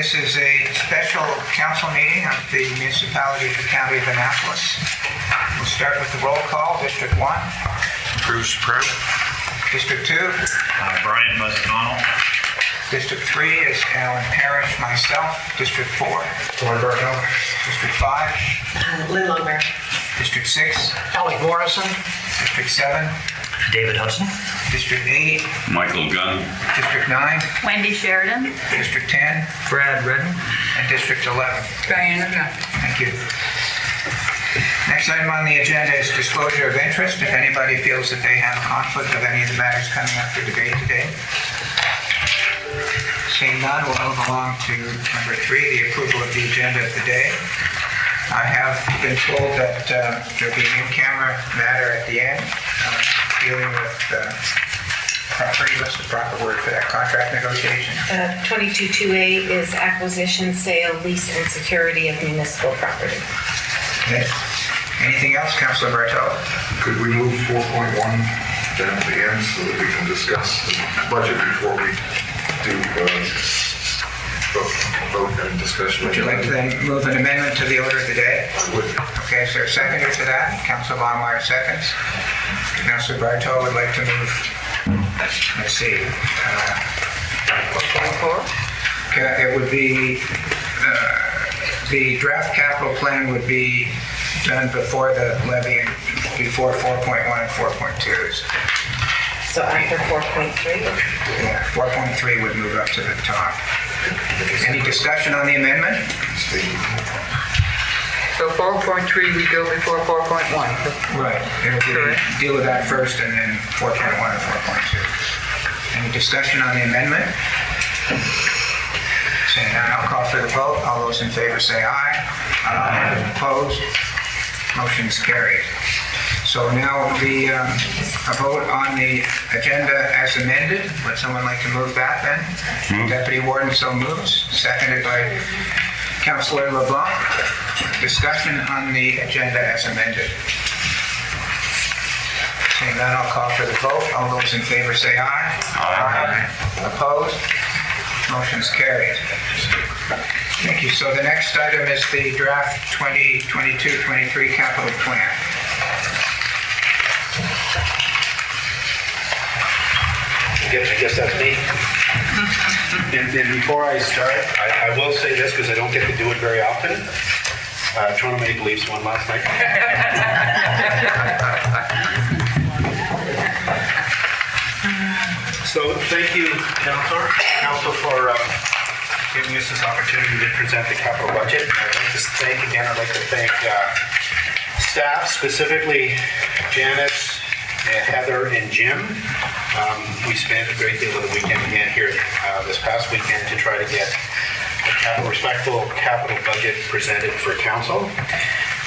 This is a special council meeting of the municipality of the County of Annapolis. We'll start with the roll call. District 1. Bruce Prout. District 2. Brian Mazzagano. District 3 is Alan Parrish, myself. District 4. Troy Bartel. District 5. Lynn Lumber. District 6. Alec Morrison. District 7. David Hudson. District 8. Michael Gunn. District 9. Wendy Sheridan. District 10. Brad Redden. And District 11. Diana Gunn. Thank you. Next item on the agenda is disclosure of interest. If anybody feels that they have a conflict of any of the matters coming up for debate today. Seeing none, we'll move along to number 3, the approval of the agenda of the day. I have been told that there'll be an in-camera matter at the end dealing with property. What's the proper word for that? Contract negotiation? 2228 is acquisition, sale, lease, and security of municipal property. Okay. Anything else, Councilor Bartel? Could we move 4.1 down to the end so that we can discuss the budget before we do vote and discussion? Would you like to then move an amendment to the order of the day? I would. Okay, is there a seconder to that? Councilor Longmire seconds. Councilor Bartel would like to move, let's see. 4.4? Okay, it would be, the draft capital plan would be done before the levy, before 4.1 and 4.2s. So after 4.3? Yeah, 4.3 would move up to the top. Any discussion on the amendment? So 4.3 we go before 4.1. Right. It'll be, deal with that first and then 4.1 and 4.2. Any discussion on the amendment? Saying none, I'll call for the vote. All those in favor say aye. Aye. Opposed? Motion's carried. So now a vote on the agenda as amended. Would someone like to move that then? Deputy Warden so moves. Seconded by Councillor LeBlanc. Discussion on the agenda as amended. Seeing none, I'll call for the vote. All those in favor say aye. Aye. Opposed? Motion's carried. Thank you. So the next item is the draft 2022-23 capital plan. I guess that's me. And before I start, I will say this because I don't get to do it very often. Toronto Maple Leafs won last night. So thank you, Council, for giving us this opportunity to present the capital budget. And I'd like to thank staff, specifically Janice, Heather, and Jim. We spent a great deal of the weekend again here this past weekend to try to get a respectful capital budget presented for council.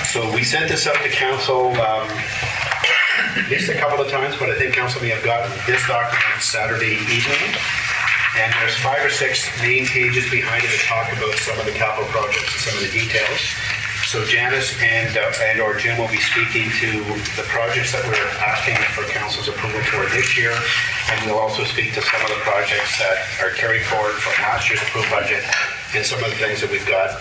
So we sent this up to council at least a couple of times, but I think council may have gotten this document Saturday evening. And there's 5 or 6 main pages behind it that talk about some of the capital projects and some of the details. So Janice and or Jim will be speaking to the projects that we're asking for council's approval for this year, and we'll also speak to some of the projects that are carried forward from last year's approved budget and some of the things that we've got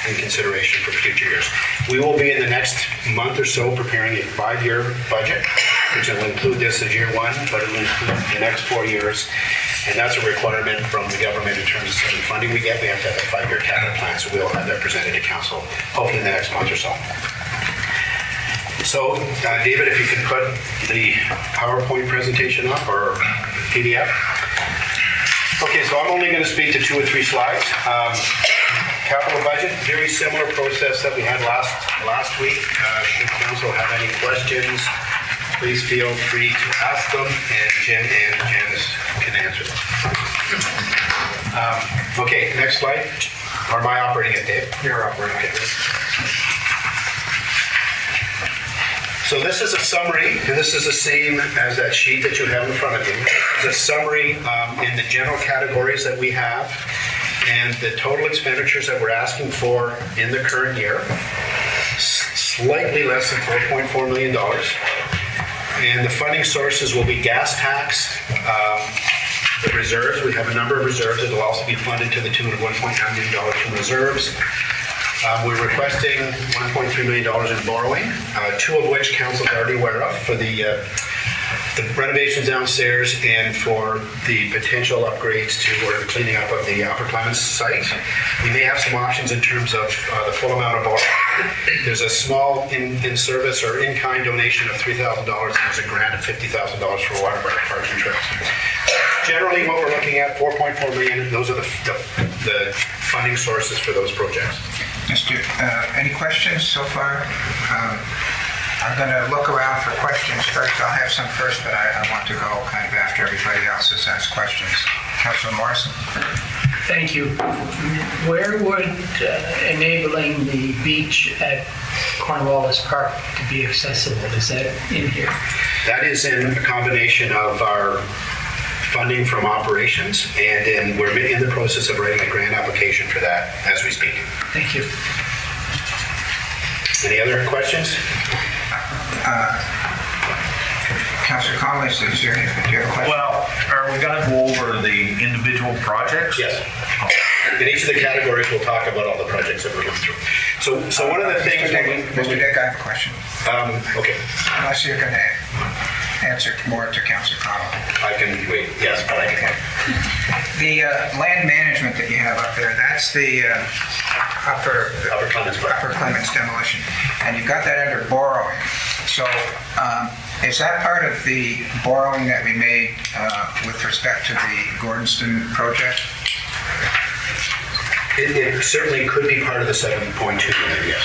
in consideration for future years. We will be in the next month or so preparing a 5-year budget, which will include this as year 1, but it will include the next 4 years. And that's a requirement from the government in terms of the funding we get. We have to have a 5-year capital plan, so we'll have that presented to council hopefully in the next month or so. So, David, if you can put the PowerPoint presentation up or PDF. Okay, so I'm only going to speak to 2 or 3 slides. Capital budget, very similar process that we had last week. Should council have any questions, please feel free to ask them, and Jim and Janice can answer them. Okay, next slide. Or am I operating it, Dave? You're operating it. So this is a summary, and this is the same as that sheet that you have in front of you. It's a summary in the general categories that we have and the total expenditures that we're asking for in the current year. Slightly less than $4.4 million. And the funding sources will be gas tax, the reserves. We have a number of reserves that will also be funded to the tune of $1.9 million from reserves. We're requesting $1.3 million in borrowing, two of which council is already aware of for the renovations downstairs and for the potential upgrades to or cleaning up of the Upper Clements site. We may have some options in terms of the full amount of borrowing. There's a small in-service or in-kind donation of $3,000. There's a grant of $50,000 for Waterbury Parks and Trails. Generally, what we're looking at, $4.4 million. Those are the funding sources for those projects. Mr. Any questions so far? I'm going to look around for questions first. I'll have some first, but I want to go kind of after everybody else has asked questions. Councilor Morrison? Thank you. Where would enabling the beach at Cornwallis Park to be accessible, is that in here? That is in a combination of our funding from operations, and we're in the process of writing a grant application for that as we speak. Thank you. Any other questions? Councilor Connolly, do you have a question? Well, are we going to go over the individual projects? Yes. In each of the categories, we'll talk about all the projects that we're going through. So one of the things... Mr. Dick, I have a question. Okay. Unless you're going to answer more to Councilor Connolly. I can wait. Yes, but I can. The land management that you have up there, that's the Upper Clements demolition. And you've got that under borrowing. So is that part of the borrowing that we made with respect to the Gordonston project? It certainly could be part of the 7.2 million, yes.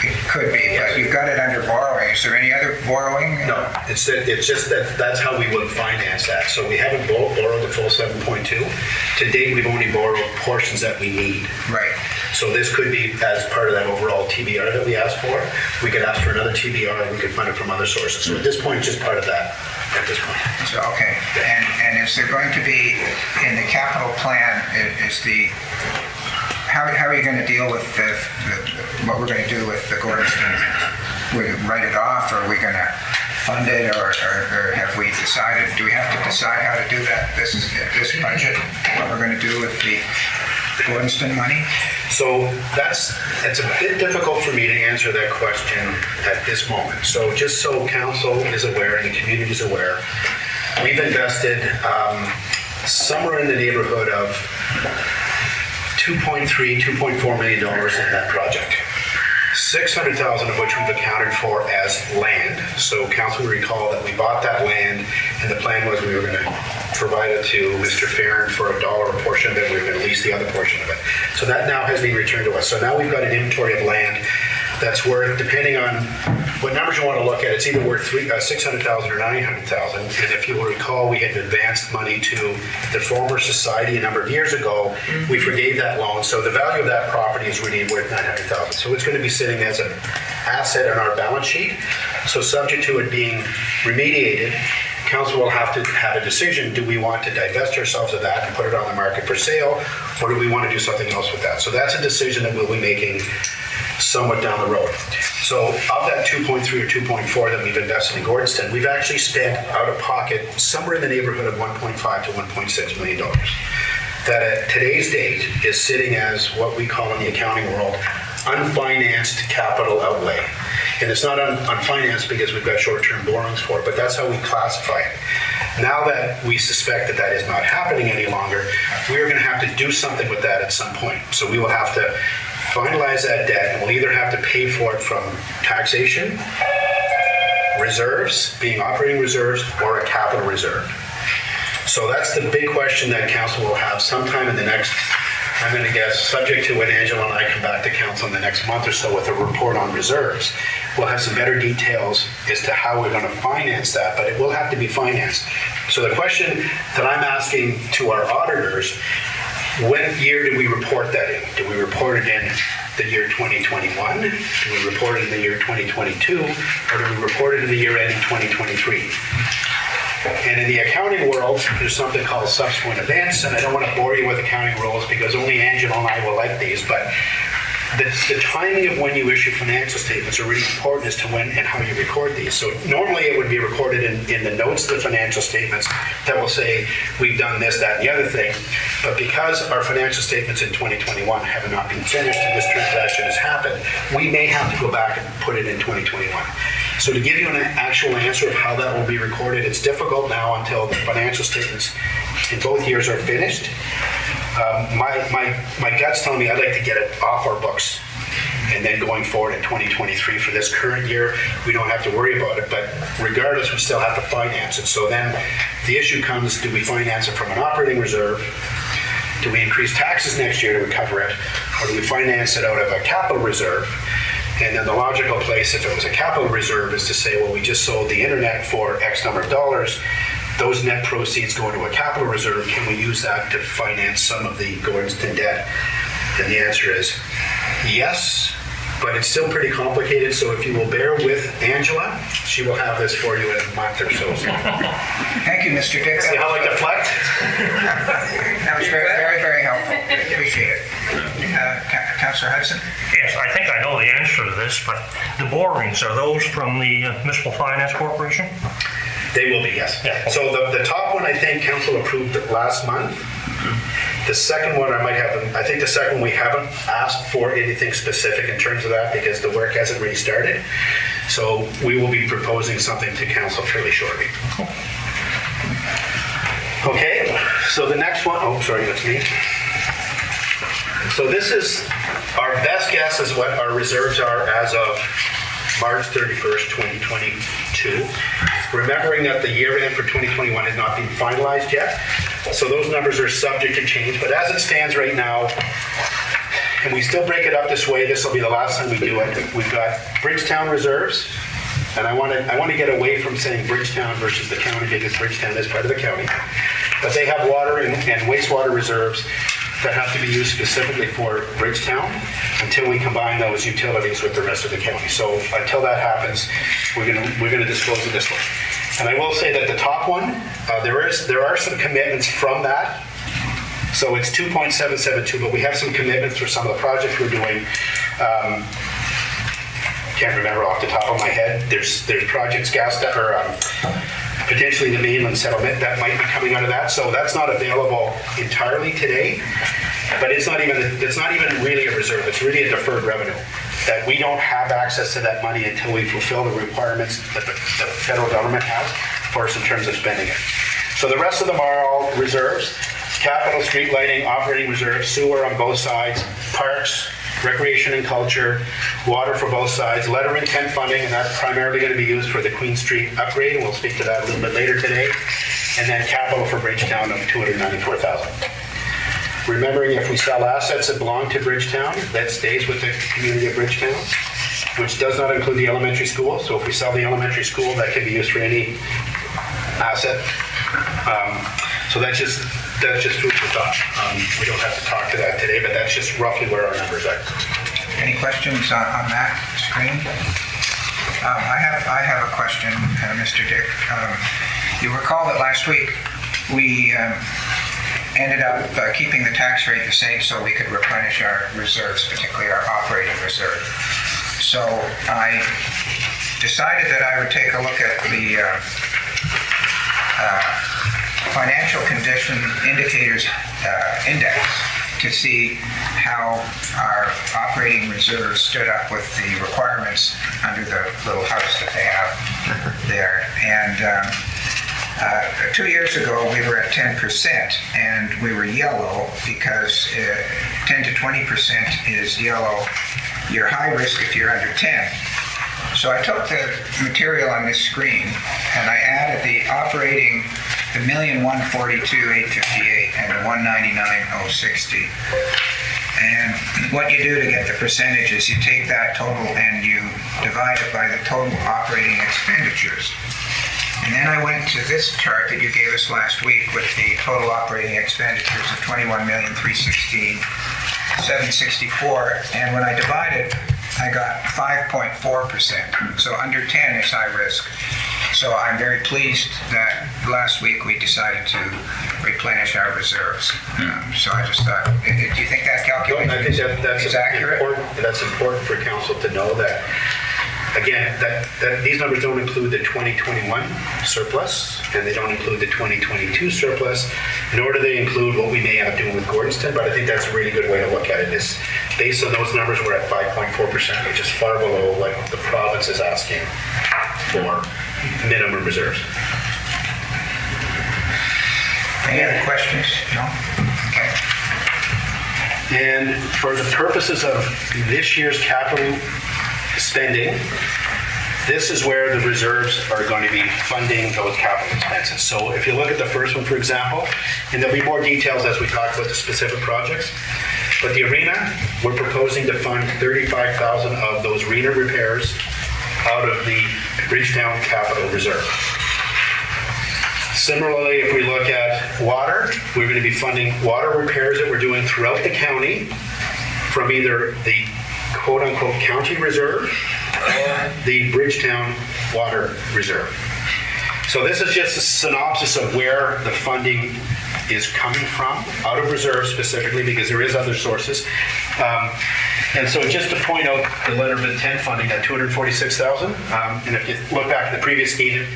It could be, but you've got it under borrowing. Is there any other borrowing? No, it's just that's how we would finance that. So we haven't borrowed the full 7.2. To date, we've only borrowed portions that we need. Right. So this could be as part of that overall TBR that we asked for. We could ask for another TBR and we could fund it from other sources. So at this point, just part of that at this point. So, okay. And is there going to be, in the capital plan, how are you going to deal with what we're going to do with the Gordonston? We write it off, or are we going to fund it, or have we decided? Do we have to decide how to do that? This budget, what we're going to do with the Gordonston money? So it's a bit difficult for me to answer that question at this moment. So just so council is aware and the community is aware, we've invested somewhere in the neighborhood of $2.4 million in that project. 600,000 of which we've accounted for as land. So council will recall that we bought that land, and the plan was we were going to provide it to Mr. Farron for $1 a portion of it. We were going to lease the other portion of it. So that now has been returned to us. So now we've got an inventory of land that's worth, depending on what numbers you want to look at, it's either worth $600,000 or $900,000. And if you will recall, we had advanced money to the former society a number of years ago. We forgave that loan, so the value of that property is really worth $900,000. So it's going to be sitting as an asset on our balance sheet. So subject to it being remediated, council will have to have a decision. Do we want to divest ourselves of that and put it on the market for sale, or do we want to do something else with that? So that's a decision that we'll be making somewhat down the road. So of that 2.3 or 2.4 that we've invested in Gordonston, we've actually spent out of pocket somewhere in the neighborhood of $1.5 to $1.6 million. That at today's date is sitting as what we call in the accounting world unfinanced capital outlay. And it's not unfinanced because we've got short-term borrowings for it, but that's how we classify it. Now that we suspect that that is not happening any longer, we are going to have to do something with that at some point. So we will have to finalize that debt, and we'll either have to pay for it from taxation, reserves, being operating reserves, or a capital reserve. So that's the big question that council will have sometime in the next, I'm going to guess, subject to when Angela and I come back to council in the next month or so with a report on reserves. We'll have some better details as to how we're going to finance that, but it will have to be financed. So the question that I'm asking to our auditors, when year do we report that in? Do we report it in the year 2021? Do we report it in the year 2022? Or do we report it in the year ending 2023? And in the accounting world, there's something called subsequent events, and I don't want to bore you with accounting rules because only Angela and I will like these, but the timing of when you issue financial statements are really important as to when and how you record these. So normally it would be recorded in the notes of the financial statements that will say, we've done this, that, and the other thing. But because our financial statements in 2021 have not been finished and this transaction has happened, we may have to go back and put it in 2021. So to give you an actual answer of how that will be recorded, it's difficult now until the financial statements in both years are finished. My gut's telling me I'd like to get it off our books, and then going forward in 2023 for this current year, we don't have to worry about it, but regardless, we still have to finance it. So then the issue comes, do we finance it from an operating reserve? Do we increase taxes next year to recover it? Or do we finance it out of a capital reserve? And then the logical place, if it was a capital reserve, is to say, well, we just sold the internet for X number of dollars. Those net proceeds go into a capital reserve. Can we use that to finance some of the Gordonston debt? And the answer is yes, but it's still pretty complicated. So if you will bear with Angela, she will have this for you in a month or so. Thank you, Mr. Dick. See how I deflect? That was very, very, very helpful. Appreciate it. Councillor Hudson? Yes, I think I know the answer to this, but the borrowings, are those from the Municipal Finance Corporation? They will be, yes. Yeah. So the top one, I think council approved it last month. The second one, I think the second one, we haven't asked for anything specific in terms of that because the work hasn't really started. So we will be proposing something to council fairly shortly. Okay, so the next one, oh, sorry, that's me. So this is our best guess is what our reserves are as of March 31st, 2022. Remembering that the year end for 2021 has not been finalized yet. So those numbers are subject to change, but as it stands right now, and we still break it up this way, this will be the last time we do it. We've got Bridgetown reserves, and I want to get away from saying Bridgetown versus the county because Bridgetown is part of the county. But they have water and wastewater reserves that have to be used specifically for Bridgetown until we combine those utilities with the rest of the county. So until that happens, we're going to dispose of this one. And I will say that the top one, there are some commitments from that. So it's 2.772, but we have some commitments for some of the projects we're doing. Can't remember off the top of my head. There's projects potentially the mainland settlement that might be coming out of that. So that's not available entirely today, but it's not even really a reserve. It's really a deferred revenue that we don't have access to that money until we fulfill the requirements that the federal government has for us in terms of spending it. So the rest of them are all reserves: capital, street lighting, operating reserves, sewer on both sides, parks, recreation and culture, water for both sides, letter of intent funding, and that's primarily going to be used for the Queen Street upgrade, and we'll speak to that a little bit later today, and then capital for Bridgetown of $294,000. Remembering if we sell assets that belong to Bridgetown, that stays with the community of Bridgetown, which does not include the elementary school. So if we sell the elementary school, that can be used for any asset. So that's just food for thought. We don't have to talk to that today, but that's just roughly where our numbers are. Any questions on that screen? I have a question, Mr. Dick. You recall that last week we ended up keeping the tax rate the same so we could replenish our reserves, particularly our operating reserve. So I decided that I would take a look at the financial condition indicators index to see how our operating reserves stood up with the requirements under the little house that they have there. And 2 years ago, we were at 10%, and we were yellow because 10 to 20% is yellow. You're high risk if you're under 10. So I took the material on this screen, and I added the operating, the 1,142,858 and the 199,060. And what you do to get the percentage is you take that total and you divide it by the total operating expenditures. And then I went to this chart that you gave us last week with the total operating expenditures of $21,316,764. And when I divided, I got 5.4%. So under 10 is high risk. So I'm very pleased that last week we decided to replenish our reserves. So I just thought, do you think that calculation I think that's is accurate? That's important for council to know that. Again, that these numbers don't include the 2021 surplus, and they don't include the 2022 surplus, nor do they include what we may end up doing with Gordonston, but I think that's a really good way to look at it. Is based on those numbers, we're at 5.4%, which is far below what the province is asking for minimum reserves. Any other questions? No? Okay. And for the purposes of this year's capital spending, this is where the reserves are going to be funding those capital expenses. So if you look at the first one, for example, and there'll be more details as we talk about the specific projects, but the arena, we're proposing to fund 35,000 of those arena repairs out of the Bridgetown Capital Reserve. Similarly, if we look at water, we're going to be funding water repairs that we're doing throughout the county from either the quote-unquote county reserve or the Bridgetown Water Reserve. So this is just a synopsis of where the funding is coming from, out of reserve specifically, because there is other sources. And so just to point out the letter of intent funding at 246,000, and if you look back at the previous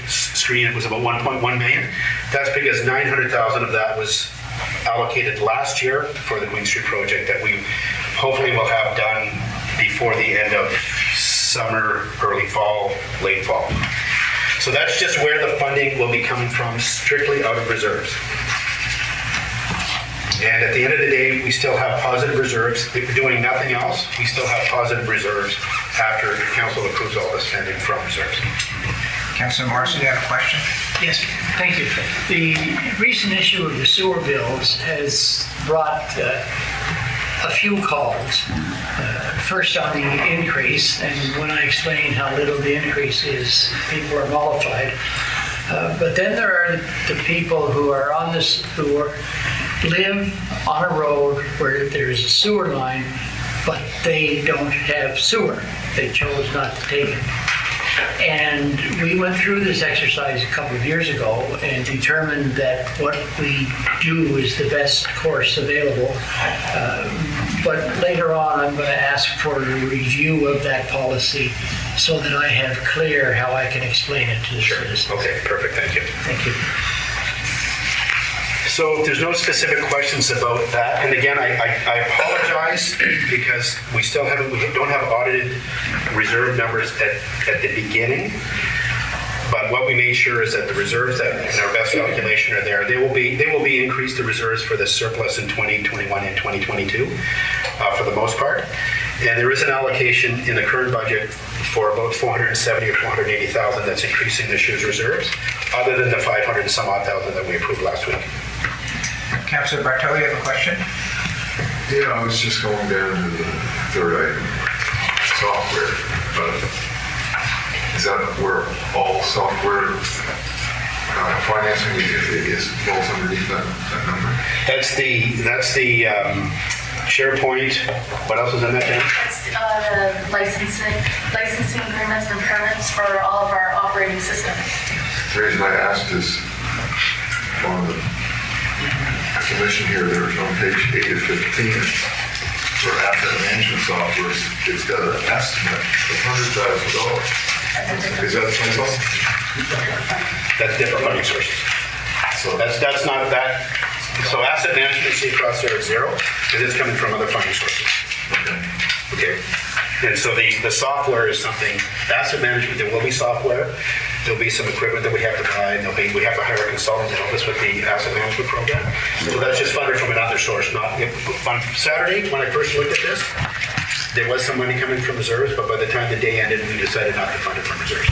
screen, it was about 1.1 million. That's because 900,000 of that was allocated last year for the Queen Street project that we hopefully will have done before the end of summer, early fall, late fall. So that's just where the funding will be coming from, strictly out of reserves. And at the end of the day, we still have positive reserves. If we're doing nothing else, we still have positive reserves after the council approves all the spending from reserves. Councilor Morrison, you have a question? Yes, thank you. The recent issue of the sewer bills has brought a few calls. First on the increase, and when I explain how little the increase is, people are mollified. But then there are the people who are on this, live on a road where there's a sewer line, but they don't have sewer. They chose not to take it. And we went through this exercise a couple of years ago and determined that what we do is the best course available. But later on, I'm going to ask for a review of that policy so that I have clear how I can explain it to the citizens. Okay, perfect, thank you. Thank you. So if there's no specific questions about that, and again, I apologize because we don't have audited reserve numbers at the beginning. But what we made sure is that the reserves that in our best calculation are there. They will be increased, the reserves for the surplus in 2021 and 2022 for the most part. And there is an allocation in the current budget for about 470 or 480,000 that's increasing this year's reserves, other than the 500 and some odd thousand that we approved last week. Councilor Bartow, you have a question? Yeah, I was just going down to the third item, software. Is that where all software financing falls underneath that number? That's the SharePoint. What else is in that, Dan? It's licensing agreements and permits for all of our operating systems. The reason I asked is on the submission here, there's on page 8 of 15 for asset management software, it's got an estimate of $100,000. Is that a typo? That's different funding sources. So That's not that. So asset management, see across there at zero, because it's coming from other funding sources. Okay. And so the software is something, asset management, there will be software. There'll be some equipment that we have to buy. We have to hire a consultant to help us with the asset management program. So that's just funded from another source. On Saturday, when I first looked at this, there was some money coming from reserves, but by the time the day ended, we decided not to fund it from reserves.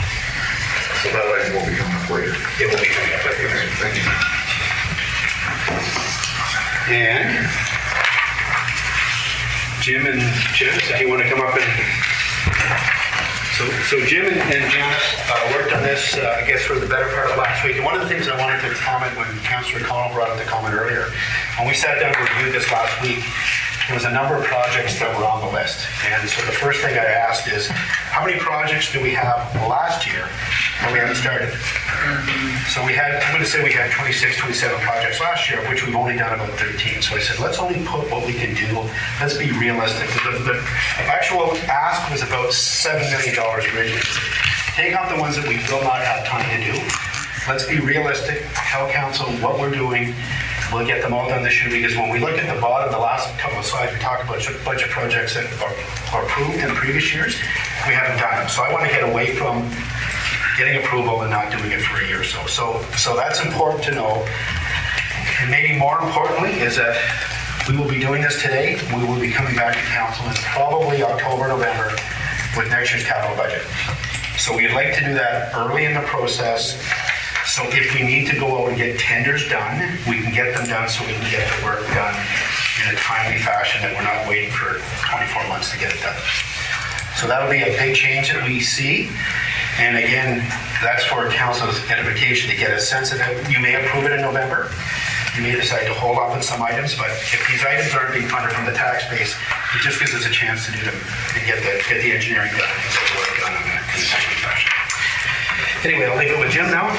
that item will be coming up later. It will be coming up later. Okay, thank you. And Jim and Janice, if you want to come up and... So Jim and Janice worked on this, I guess, for the better part of last week. And one of the things I wanted to comment when Councillor Connell brought up the comment earlier, when we sat down and reviewed this last week, there was a number of projects that were on the list. And so the first thing I asked is, how many projects do we have last year that we haven't started? So we had, I'm going to say we had 26, 27 projects last year, of which we've only done about 13. So I said, let's only put what we can do. Let's be realistic. The actual ask was about $7 million originally. Take out the ones that we will not have time to do. Let's be realistic, tell council what we're doing. We'll get them all done this year, because when we look at the bottom, the last couple of slides, we talked about a bunch of projects that are approved in previous years. We haven't done them. So I want to get away from getting approval and not doing it for a year or so. So that's important to know. And maybe more importantly is that we will be doing this today. We will be coming back to council in probably October, November with next year's capital budget. So we'd like to do that early in the process. So if we need to go out and get tenders done, we can get them done so we can get the work done in a timely fashion, and we're not waiting for 24 months to get it done. So that'll be a big change that we see. And again, that's for council's edification to get a sense of it. You may approve it in November. You may decide to hold off on some items, but if these items aren't being funded from the tax base, it just gives us a chance to do them and get the engineering done and get the work done in a timely fashion. Anyway, I'll leave it with Jim now.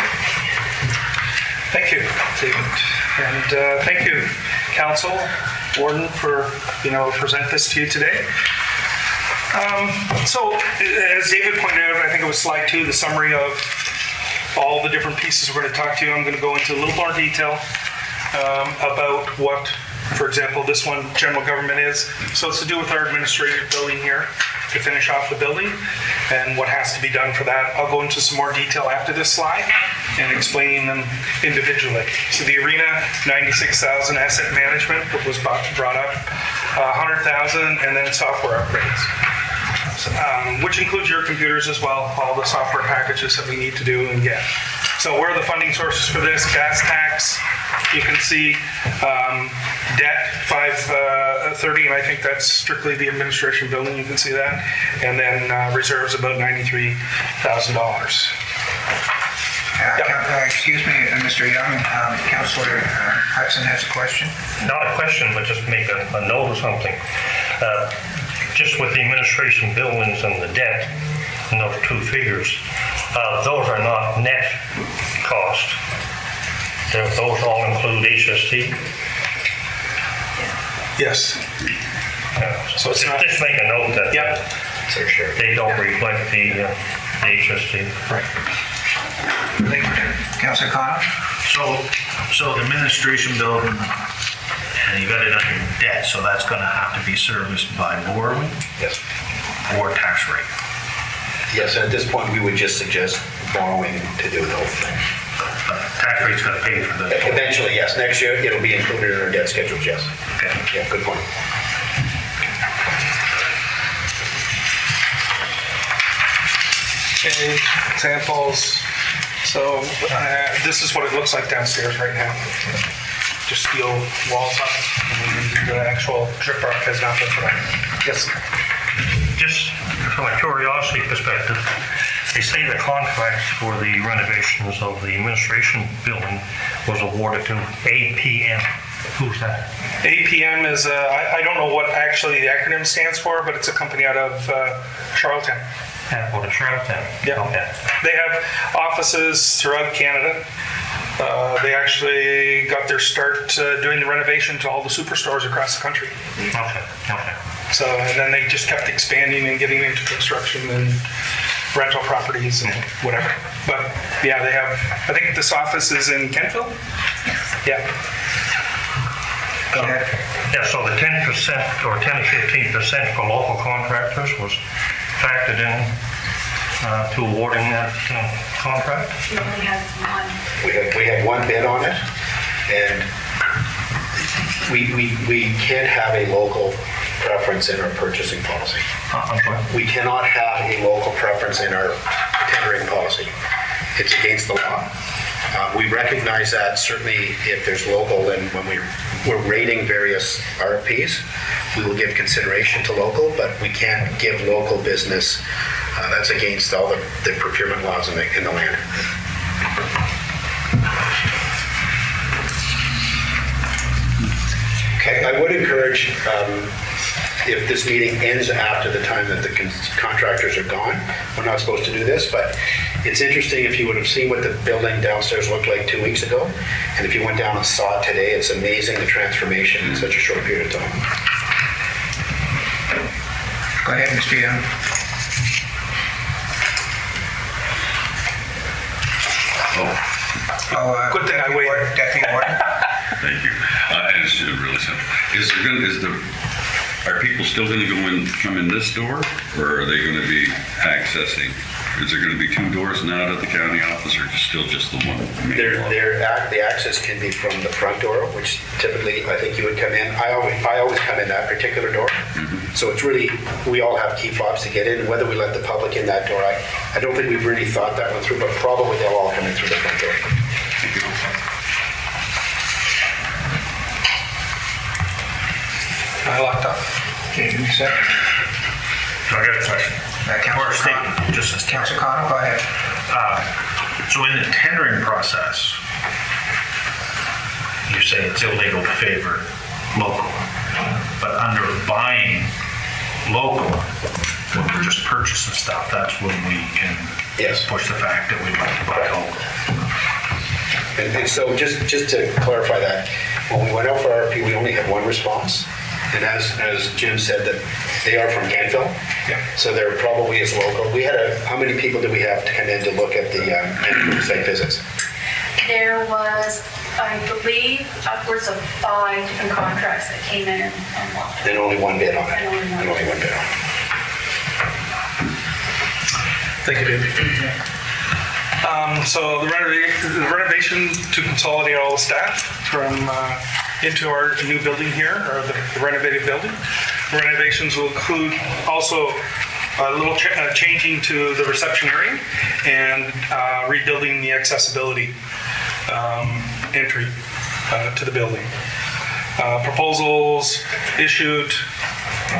Thank you, David. And thank you, Council, Warden, for being able to present this to you today. So, as David pointed out, I think it was slide 2, the summary of all the different pieces we're going to talk to you. I'm going to go into a little more detail about what, for example, this one, general government is. So it's to do with our administrative building here, to finish off the building and what has to be done for that. I'll go into some more detail after this slide and explaining them individually. So the arena, 96,000 asset management was brought up, 100,000, and then software upgrades, which includes your computers as well, all the software packages that we need to do and get. So where are the funding sources for this? Gas tax, you can see debt, 530, and I think that's strictly the administration building, you can see that. And then reserves about $93,000. Excuse me, Mr. Young, Councillor Hudson has a question. Not a question, but just make a note of something. Just with the administration buildings and the debt, and those two figures, those are not net cost. Those all include HST. Yes. So it's not, just make a note that they don't reflect the HST. Right. Thank you. Councillor Connor? So the administration building, and you got it under debt, so that's going to have to be serviced by borrowing? Yes. Or tax rate? Yes, and at this point, we would just suggest borrowing to do the whole thing. Tax rate's going to pay for the... Eventually, yes. Next year, it'll be included in our debt schedule, yes. Okay. Yeah, good point. Okay, examples. So this is what it looks like downstairs right now. Just steel walls up, and the actual drip arc has not been provided. Yes. Just from a curiosity perspective, they say the contract for the renovations of the administration building was awarded to APM. Who's that? APM is, I don't know what actually the acronym stands for, but it's a company out of Charlottetown. Yeah, well, the Charlottetown. Yeah. Okay. They have offices throughout Canada. They actually got their start doing the renovation to all the superstores across the country. Okay. So, and then they just kept expanding and getting into construction and rental properties and whatever. But yeah, they have, I think this office is in Kentville? Yeah. Yeah, so the 10% or 10 to 15% for local contractors was factored in to awarding that contract? We only have one. We had one bid on it, and we can't have a local preference in our purchasing policy. I'm sorry? We cannot have a local preference in our tendering policy. It's against the law. We recognize that certainly if there's local, then when we're rating various RFPs, we will give consideration to local, but we can't give local business. That's against all the procurement laws in the land. Okay. I would encourage, if this meeting ends after the time that the contractors are gone, we're not supposed to do this, but it's interesting if you would have seen what the building downstairs looked like 2 weeks ago, and if you went down and saw it today, it's amazing the transformation in such a short period of time. Go ahead, Mr. Young. Good thing I waited. Deputy Warden. Thank you. It's really simple. Are people still going to come in this door, or are they going to be accessing? Is there going to be two doors now to the county office, or still just the one? The access can be from the front door, which typically I think you would come in. I always come in that particular door. Mm-hmm. So it's really, we all have key fobs to get in. Whether we let the public in that door, I don't think we've really thought that one through, but probably they'll all come in through the front door. Thank you. I locked up. Okay, give me a second. I got a question. Or a Councilor statement, Connell. just a statement. Councilor Connell, go ahead. So in the tendering process, you say it's illegal to favor local, but under buying local, when we're just purchasing stuff, that's when we can Yes. push the fact that we'd like to buy local. And so just to clarify that, when we went out for RFP, we only had one response. And as Jim said, that they are from Canfield, so they're probably as local. We had how many people did we have to come in to look at the site visits? There was, I believe, upwards of 5 different contracts that came in and looked. And only one bid on it. And only one. Bid on it. Thank you, David. So the renovation to consolidate all the staff from into our new building here, or the renovated building. The renovations will include also a little changing to the reception area and rebuilding the accessibility entry to the building. Proposals issued.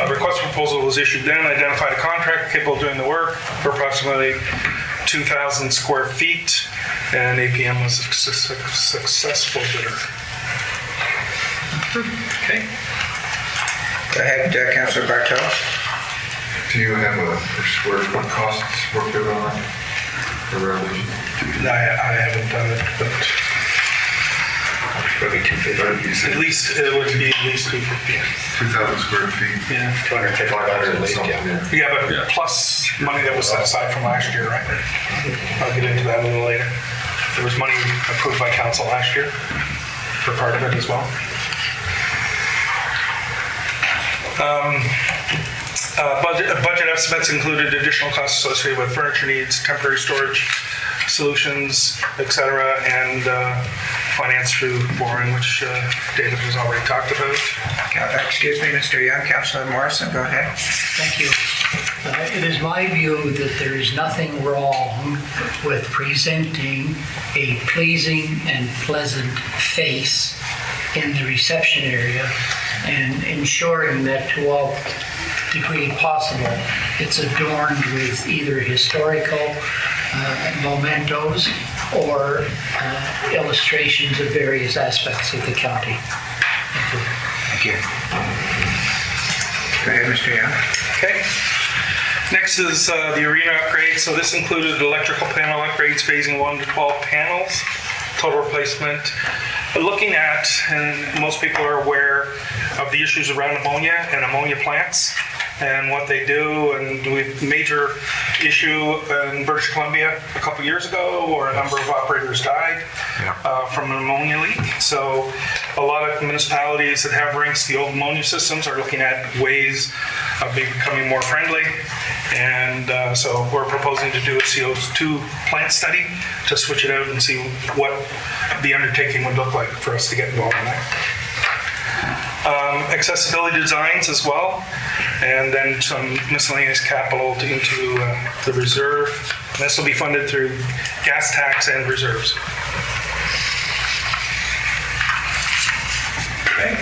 A request proposal was issued then, identified a contractor capable of doing the work for approximately 2,000 square feet, and APM was a successful bidder. Okay. Go ahead, Councilor Bartel. Do you have a square foot costs worked out on that? For renovation? I haven't done it, but Probably 250. at least it would be at least 250. 2,000 square feet. Yeah. 250 at least, yeah. Yeah, but Yeah. plus money that was set aside from last year, right? I'll get into that a little later. There was money approved by council last year for part of it as well. Budget estimates included additional costs associated with furniture needs, temporary storage solutions, etc., and finance through borrowing, which David has already talked about. Excuse me, Mr. Young. Councilor Morrison, go ahead. Thank you. It is my view that there is nothing wrong with presenting a pleasing and pleasant face in the reception area and ensuring that to all degree possible, it's adorned with either historical mementos or illustrations of various aspects of the county. Thank you. Go ahead, Mr. Young. Okay. Next is the arena upgrade. So this included electrical panel upgrades, phasing 1 to 12 panels, total replacement. Looking at, and most people are aware of the issues around ammonia and ammonia plants and what they do, and we major issue in British Columbia a couple years ago where a number of operators died from an ammonia leak. So a lot of municipalities that have rinks, the old ammonia systems, are looking at ways of becoming more friendly. And so we're proposing to do a CO2 plant study to switch it out and see what the undertaking would look like for us to get involved in that. Accessibility designs as well, and then some miscellaneous capital into the reserve. And this will be funded through gas tax and reserves. Okay.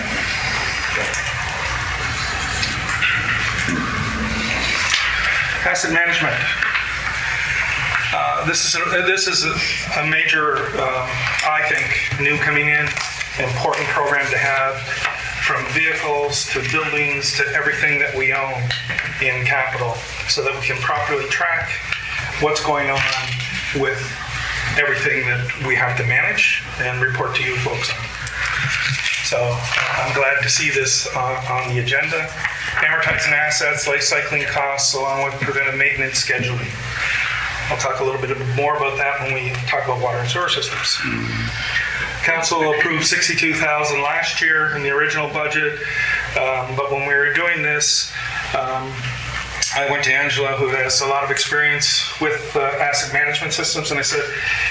Asset management. This is a major, I think, new coming in, important program to have. from vehicles to buildings to everything that we own in capital, so that we can properly track what's going on with everything that we have to manage and report to you folks on. So I'm glad to see this on the agenda. Amortizing assets, life cycling costs, along with preventive maintenance scheduling. I'll talk a little bit more about that when we talk about water and sewer systems. Council approved $62,000 last year in the original budget, but when we were doing this, I went to Angela, who has a lot of experience with asset management systems, and I said,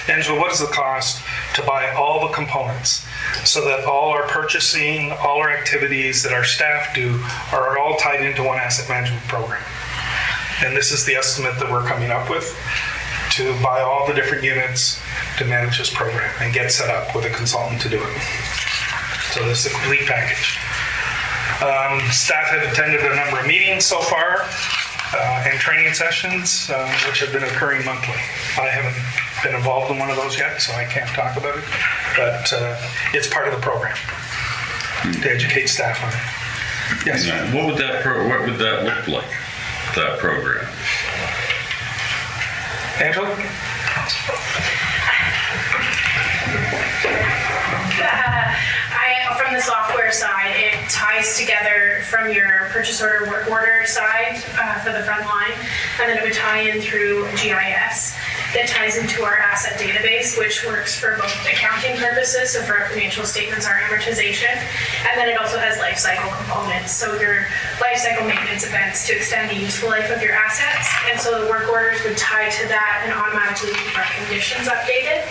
Angela, what is the cost to buy all the components so that all our purchasing, all our activities that our staff do are all tied into one asset management program? And this is the estimate that we're coming up with to buy all the different units to manage this program and get set up with a consultant to do it. So this is a complete package. Staff have attended a number of meetings so far and training sessions, which have been occurring monthly. I haven't been involved in one of those yet, so I can't talk about it, but it's part of the program to educate staff on it. Yes. What would that look like, that program? Angela? From the software side, it ties together from your purchase order work order side for the front line, and then it would tie in through GIS. That ties into our asset database, which works for both accounting purposes, so for our financial statements, our amortization, and then it also has life cycle components, so your life cycle maintenance events to extend the useful life of your assets, and so the work orders would tie to that and automatically keep our conditions updated.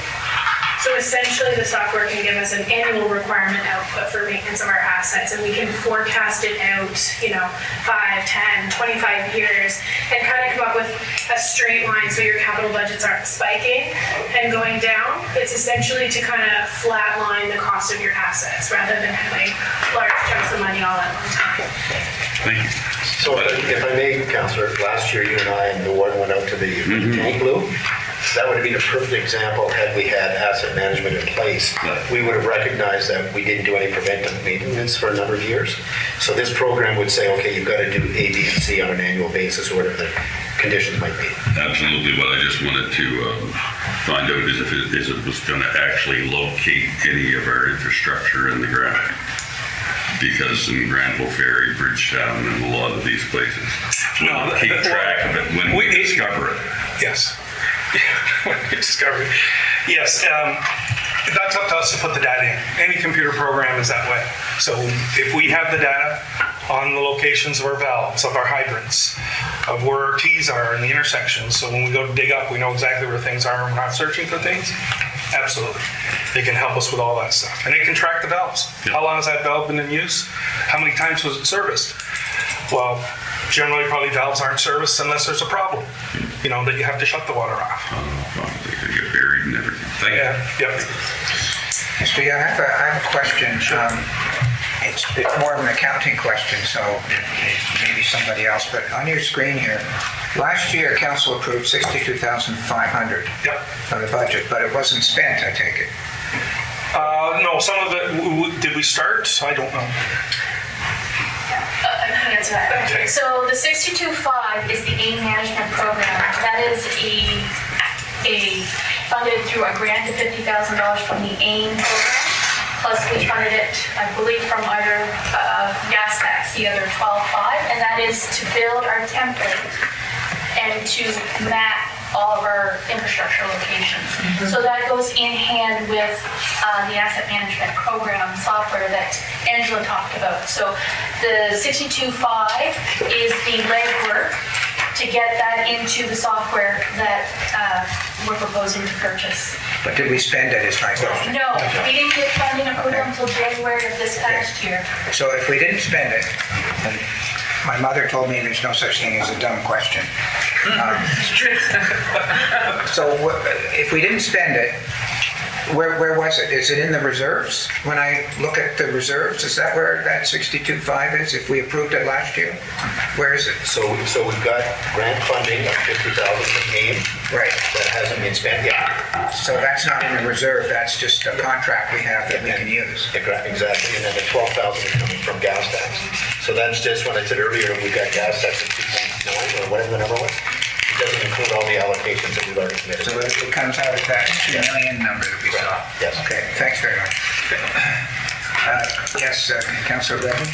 So essentially, the software can give us an annual requirement output for maintenance of our assets, and we can forecast it out, 5, 10, 25 years, and kind of come up with a straight line so your capital budgets aren't spiking and going down. It's essentially to kind of flatline the cost of your assets rather than having large chunks of money all at one time. Thank you. So if I may, Councillor, last year you and I and the warden went out to the tank blue. That would have been a perfect example had we had asset management in place. We would have recognized that we didn't do any preventive maintenance for a number of years. So this program would say, okay, you've got to do A, B, and C on an annual basis or whatever the conditions might be. Absolutely. What I just wanted to find out is if it was going to actually locate any of our infrastructure in the ground. Because in Granville Ferry, Bridgetown, and a lot of these places, we'll keep track of it when we discover it. Yes. When we discover it. Yes. That's up to us to put the data in. Any computer program is that way. So if we have the data on the locations of our valves, of our hydrants, of where our T's are in the intersections, so when we go to dig up, we know exactly where things are and we're not searching for things, absolutely. They can help us with all that stuff. And it can track the valves. Yep. How long has that valve been in use? How many times was it serviced? Well, generally probably valves aren't serviced unless there's a problem, that you have to shut the water off. They could get buried and everything. Thank you. Yep. Steve, I have a question. It's more of an accounting question, so maybe somebody else, but on your screen here, last year council approved $62,500 for the budget, but it wasn't spent, I take it. No, some of it, did we start? I don't know. I can answer that. Okay. So the 62.5 is the AIM management program. That is funded through a grant of $50,000 from the AIM program. Plus we funded it, I believe, from our gas tax, the other 12.5, and that is to build our template and to map all of our infrastructure locations. So that goes in hand with the asset management program software that Angela talked about. So the 62.5 is the legwork to get that into the software that we're proposing to purchase. But did we spend it, is my question? No, we didn't get funding approval until January of this past year. So if we didn't spend it, and my mother told me there's no such thing as a dumb question. So if we didn't spend it, Where was it? Is it in the reserves? When I look at the reserves, is that where that 62.5 is, if we approved it last year? Where is it? So we've got grant funding of 50,000 from AIM. Right. That hasn't been spent yet. So that's not in the reserve, that's just a contract we have that we can use. Exactly, and then the 12,000 is coming from gas tax. So that's just when I said earlier, we've got gas tax at 2.9 or whatever the number was. It doesn't include all the allocations that we've already committed. So it comes out of that 2 million number that we saw? Yes. Okay, thanks very much. Yes, Councillor Levin?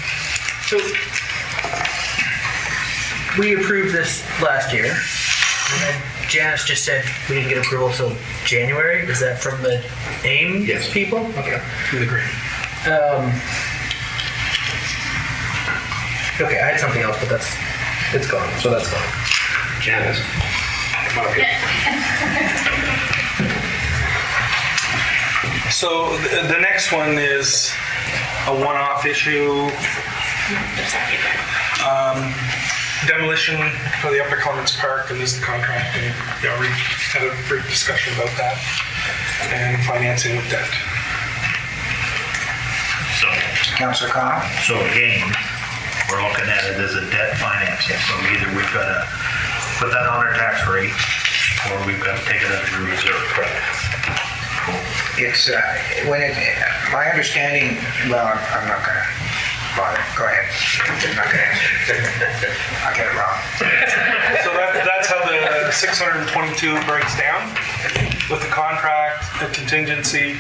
So, we approved this last year, and then Janice just said we didn't get approval till January. Is that from the AIM people? Okay. Through the grant. Okay, I had something else, but it's gone, so that's gone. Janice, come up here. So the next one is a one-off issue. Demolition of the Upper Clements Park, and this is the contract, and yeah, we had a brief discussion about that, and financing of debt. So, Councillor Connell? so again, we're looking at it as a debt financing, so either we've got to put that on our tax rate, or we've got to take it out of the reserve. Correct. It's, my understanding, well, I'm not gonna bother, go ahead. I'm not gonna answer. I'll get it wrong. So that's how the 622 breaks down, with the contract, the contingency,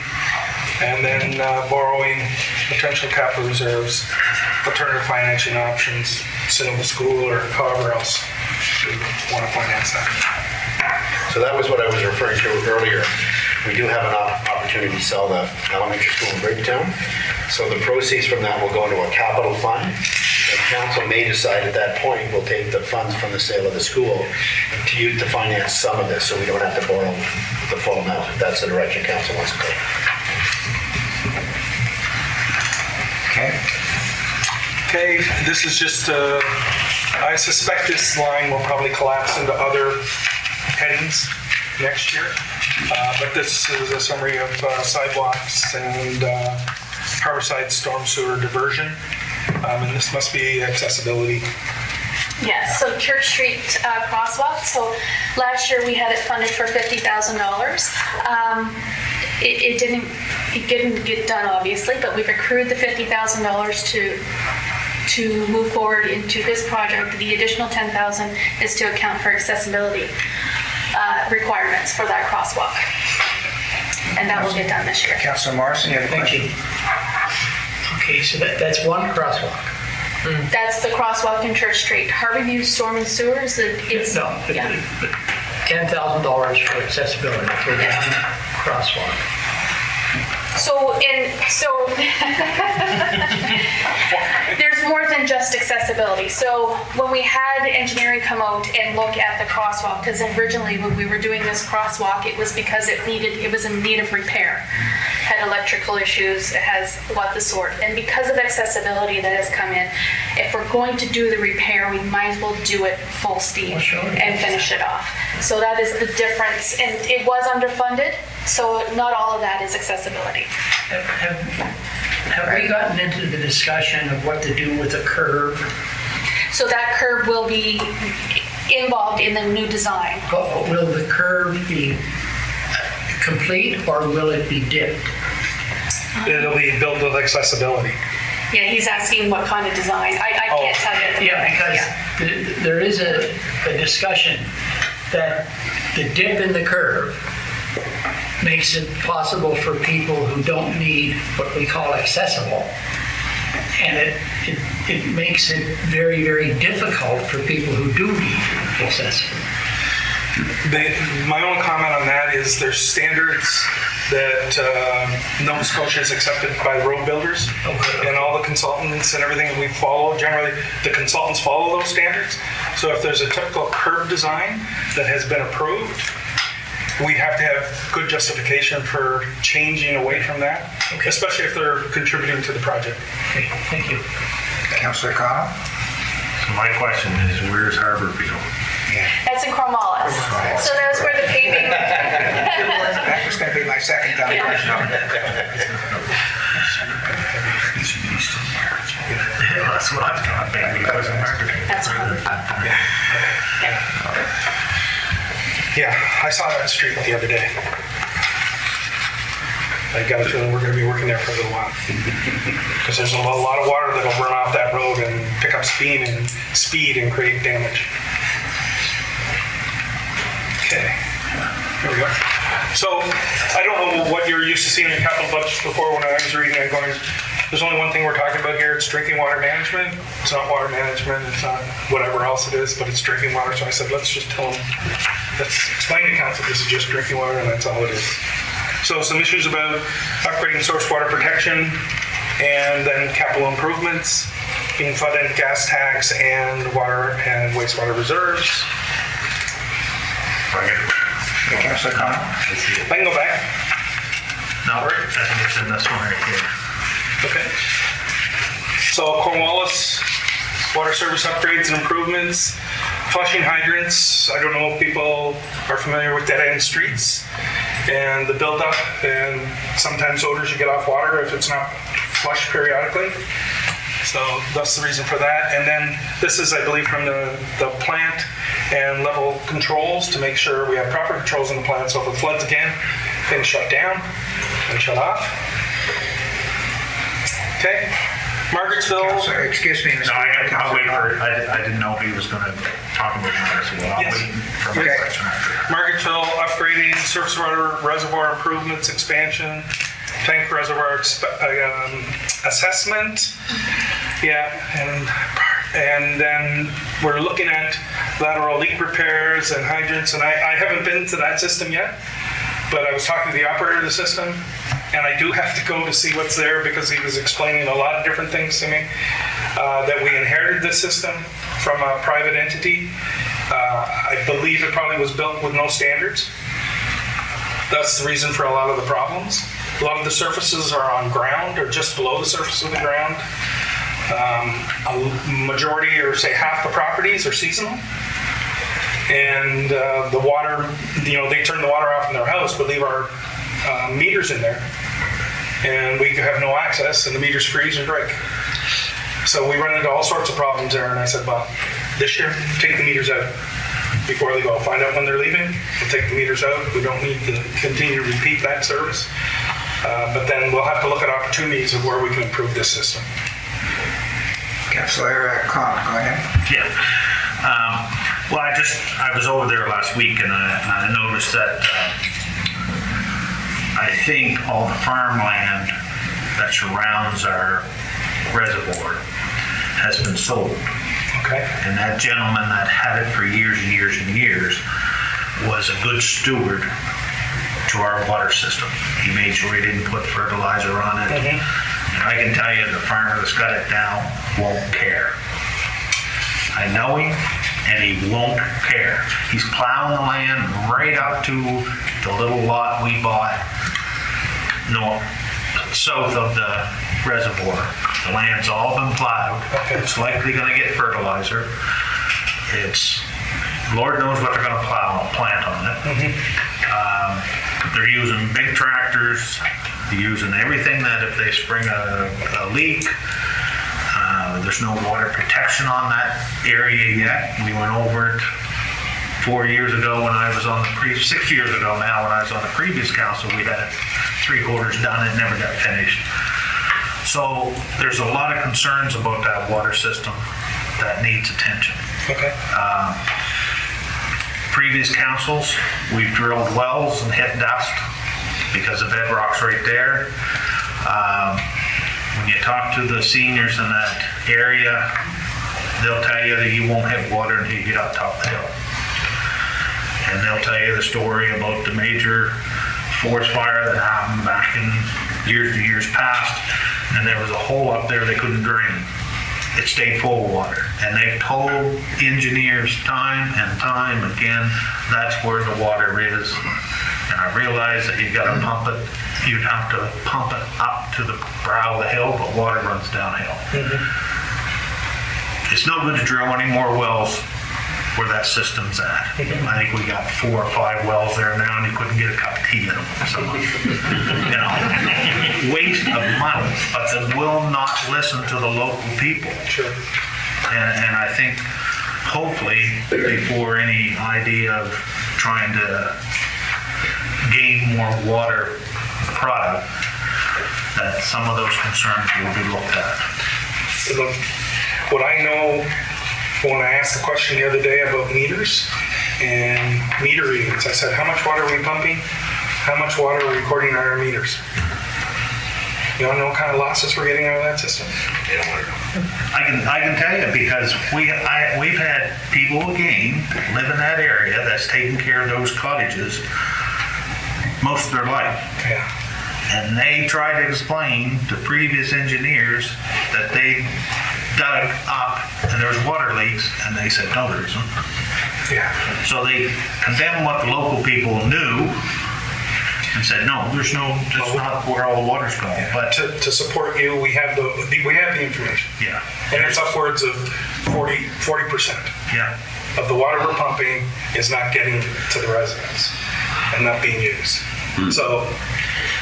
and then borrowing, potential capital reserves, alternative financing options, Cinema School, or however else you want to finance that. So that was what I was referring to earlier. We do have an opportunity to sell the elementary school in Bridgetown. So the proceeds from that will go into a capital fund. The council may decide at that point, we'll take the funds from the sale of the school to use to finance some of this, so we don't have to borrow the full amount, if that's the direction council wants to go. Okay. Okay, this is just, I suspect this line will probably collapse into other headings next year. But this is a summary of sidewalks and Harborside storm sewer diversion. And this must be accessibility. Yes, so Church Street crosswalk. So last year we had it funded for $50,000. It didn't get done, obviously, but we've accrued the $50,000 to move forward into this project. The additional $10,000 is to account for accessibility requirements for that crosswalk. And that will get done this year. Councillor Morrison, you have a question? Okay, so that's one crosswalk. That's the crosswalk in Church Street. Harborview Storm and Sewer is $10,000 for accessibility for one crosswalk. So there's more than just accessibility. So when we had engineering come out and look at the crosswalk, because originally when we were doing this crosswalk, it was because it was in need of repair, had electrical issues, it has what the sort. And because of accessibility that has come in, if we're going to do the repair, we might as well do it full steam and finish it off. So that is the difference. And it was underfunded, so not all of that is accessibility. Have we gotten into the discussion of what to do with the curb? So that curb will be involved in the new design. Will the curb be complete or will it be dipped? It'll be built with accessibility. Yeah, he's asking what kind of design. I can't tell you at the moment. Because there is a discussion that the dip in the curb makes it possible for people who don't need what we call accessible. And it makes it very, very difficult for people who do need accessible. My only comment on that is there's standards that Nova Scotia is accepted by the road builders and all the consultants and everything that we follow. Generally, the consultants follow those standards. So if there's a typical curb design that has been approved, we have to have good justification for changing away from that, especially if they're contributing to the project. Okay, thank you. Councillor Connell? So my question is, where's Harborview? That's in Cornwallis. So that's where the paving. That was going to be my second time. That's what I thought, maybe it wasn't Margaret. That's fine. Yeah, I saw that street the other day. I got a feeling we're gonna be working there for a little while. Because there's a lot of water that'll run off that road and pick up speed and create damage. Okay, here we go. So, I don't know what you're used to seeing in capital budgets before. When I was reading it, going, there's only one thing we're talking about here, it's drinking water management. It's not water management, it's not whatever else it is, but it's drinking water. So I said, let's just tell them, let's explain to council this is just drinking water and that's all it is. So some issues about upgrading source water protection and then capital improvements, being funded gas tax and water and wastewater reserves. Councilor Connell? I can go back. No, I think it's in this one right here. Okay. So Cornwallis, water service upgrades and improvements, flushing hydrants. I don't know if people are familiar with dead-end streets and the buildup and sometimes odors you get off water if it's not flushed periodically. So that's the reason for that. And then this is, I believe, from the plant and level controls to make sure we have proper controls in the plant. So if it floods again, things shut down and shut off. Okay. Margarettsville. Councilor, excuse me, Mr. No, I'll wait for it. I didn't know he was going to talk about Margarettsville. I'll wait for my question after. Margarettsville upgrading surface water reservoir improvements, expansion, tank reservoir assessment. Yeah, and then we're looking at lateral leak repairs and hydrants. And I haven't been to that system yet, but I was talking to the operator of the system, and I do have to go to see what's there because he was explaining a lot of different things to me. That we inherited this system from a private entity. I believe it probably was built with no standards. That's the reason for a lot of the problems. A lot of the surfaces are on ground or just below the surface of the ground. A majority, or say half the properties are seasonal. And the water, they turn the water off in their house, but leave our meters in there. And we have no access, and the meters freeze or break. So we run into all sorts of problems there, and I said, well, this year, take the meters out before they go. Find out when they're leaving, we'll take the meters out. We don't need to continue to repeat that service. But then we'll have to look at opportunities of where we can improve this system. Councilor Connell, go ahead. Yeah. Well, I was over there last week and I noticed that I think all the farmland that surrounds our reservoir has been sold. Okay. And that gentleman that had it for years and years and years was a good steward to our water system. He made sure he didn't put fertilizer on it. Mm-hmm. And I can tell you the farmer that's got it now won't care. I know him, and he won't care. He's plowing the land right up to the little lot we bought south of the reservoir. The land's all been plowed. Okay. It's likely going to get fertilizer. Lord knows what they're going to plant on it. Mm-hmm. They're using big tractors. They're using everything that if they spring a leak, there's no water protection on that area yet. We went over it 4 years ago when I was on the 6 years ago now when I was on the previous council. We had it 3/4 done. It never got finished. So there's a lot of concerns about that water system that needs attention. Okay. Previous councils, we've drilled wells and hit dust because the bedrock's right there. When you talk to the seniors in that area, they'll tell you that you won't hit water until you get up top of the hill. And they'll tell you the story about the major forest fire that happened back in years past, and there was a hole up there they couldn't drain. It stayed full of water. And they've told engineers time and time again, that's where the water is. And I realize that you'd have to pump it up to the brow of the hill, but water runs downhill. Mm-hmm. It's no good to drill any more wells where that system's at. I think we got 4 or 5 wells there now, and you couldn't get a cup of tea in them. So, you know, waste of money, but they will not listen to the local people. Sure. And I think hopefully before any idea of trying to gain more water product, that some of those concerns will be looked at. What I know, when I asked the question the other day about meters and meter readings, I said, how much water are we pumping? How much water are we recording on our meters? You don't know what kind of losses we're getting out of that system? They don't want to know. I can tell you because we've had people again live in that area that's taken care of those cottages most of their life. Yeah. And they try to explain to previous engineers that they dug up and there's water leaks, and they said, no, there isn't. Yeah. So they condemned what the local people knew and said, no, there's no, that's not where all the water's going. But To support you, we have the information. yeah, And it's upwards of 40% yeah, of the water we're pumping is not getting to the residents and not being used. So,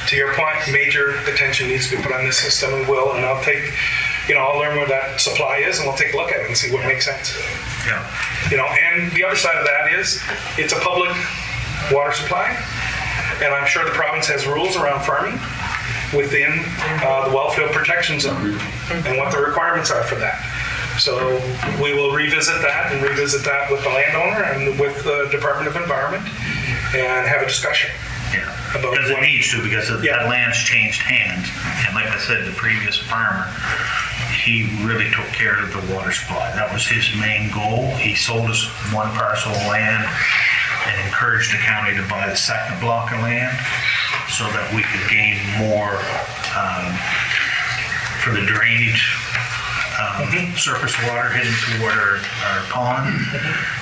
to your point, major attention needs to be put on this system, and will, and I'll take, I'll learn where that supply is, and we'll take a look at it and see what makes sense. yeah. And the other side of that is, it's a public water supply, and I'm sure the province has rules around farming within the wellfield protection zone, and what the requirements are for that. So we will revisit that with the landowner and with the Department of Environment and have a discussion. Yeah, because it needs to, because that land's changed hands. And like I said, the previous farmer, he really took care of the water supply. That was his main goal. He sold us one parcel of land and encouraged the county to buy the second block of land so that we could gain more for the drainage, surface water heading toward our pond,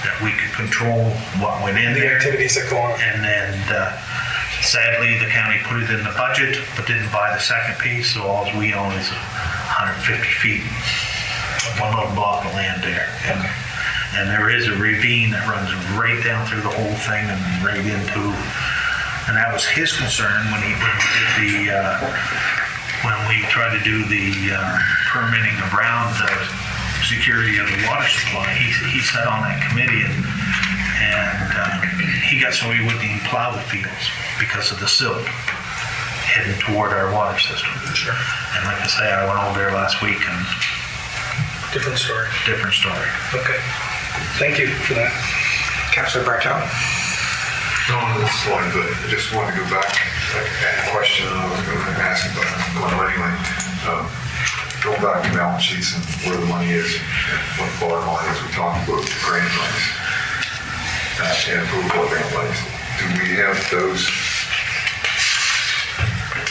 that we could control what went in there. The activities that go on. And then sadly, the county put it in the budget, but didn't buy the second piece, so all we own is 150 feet, one little block of land there. And there is a ravine that runs right down through the whole thing and right into, and that was his concern when we tried to do the permitting around the security of the water supply. He sat on that committee and he got so he wouldn't even plow the fields because of the silt heading toward our water system. Sure. And like I say, I went over there last week and Different story. different story. Okay. Thank you for that. Councillor Bartel? No, this is one, but I just want to go back to a question I was going to ask about anyway. Going back to balance sheets and where the money is, and what the bottom line is, we talked about the grant monies and approval of grant monies. Do we have those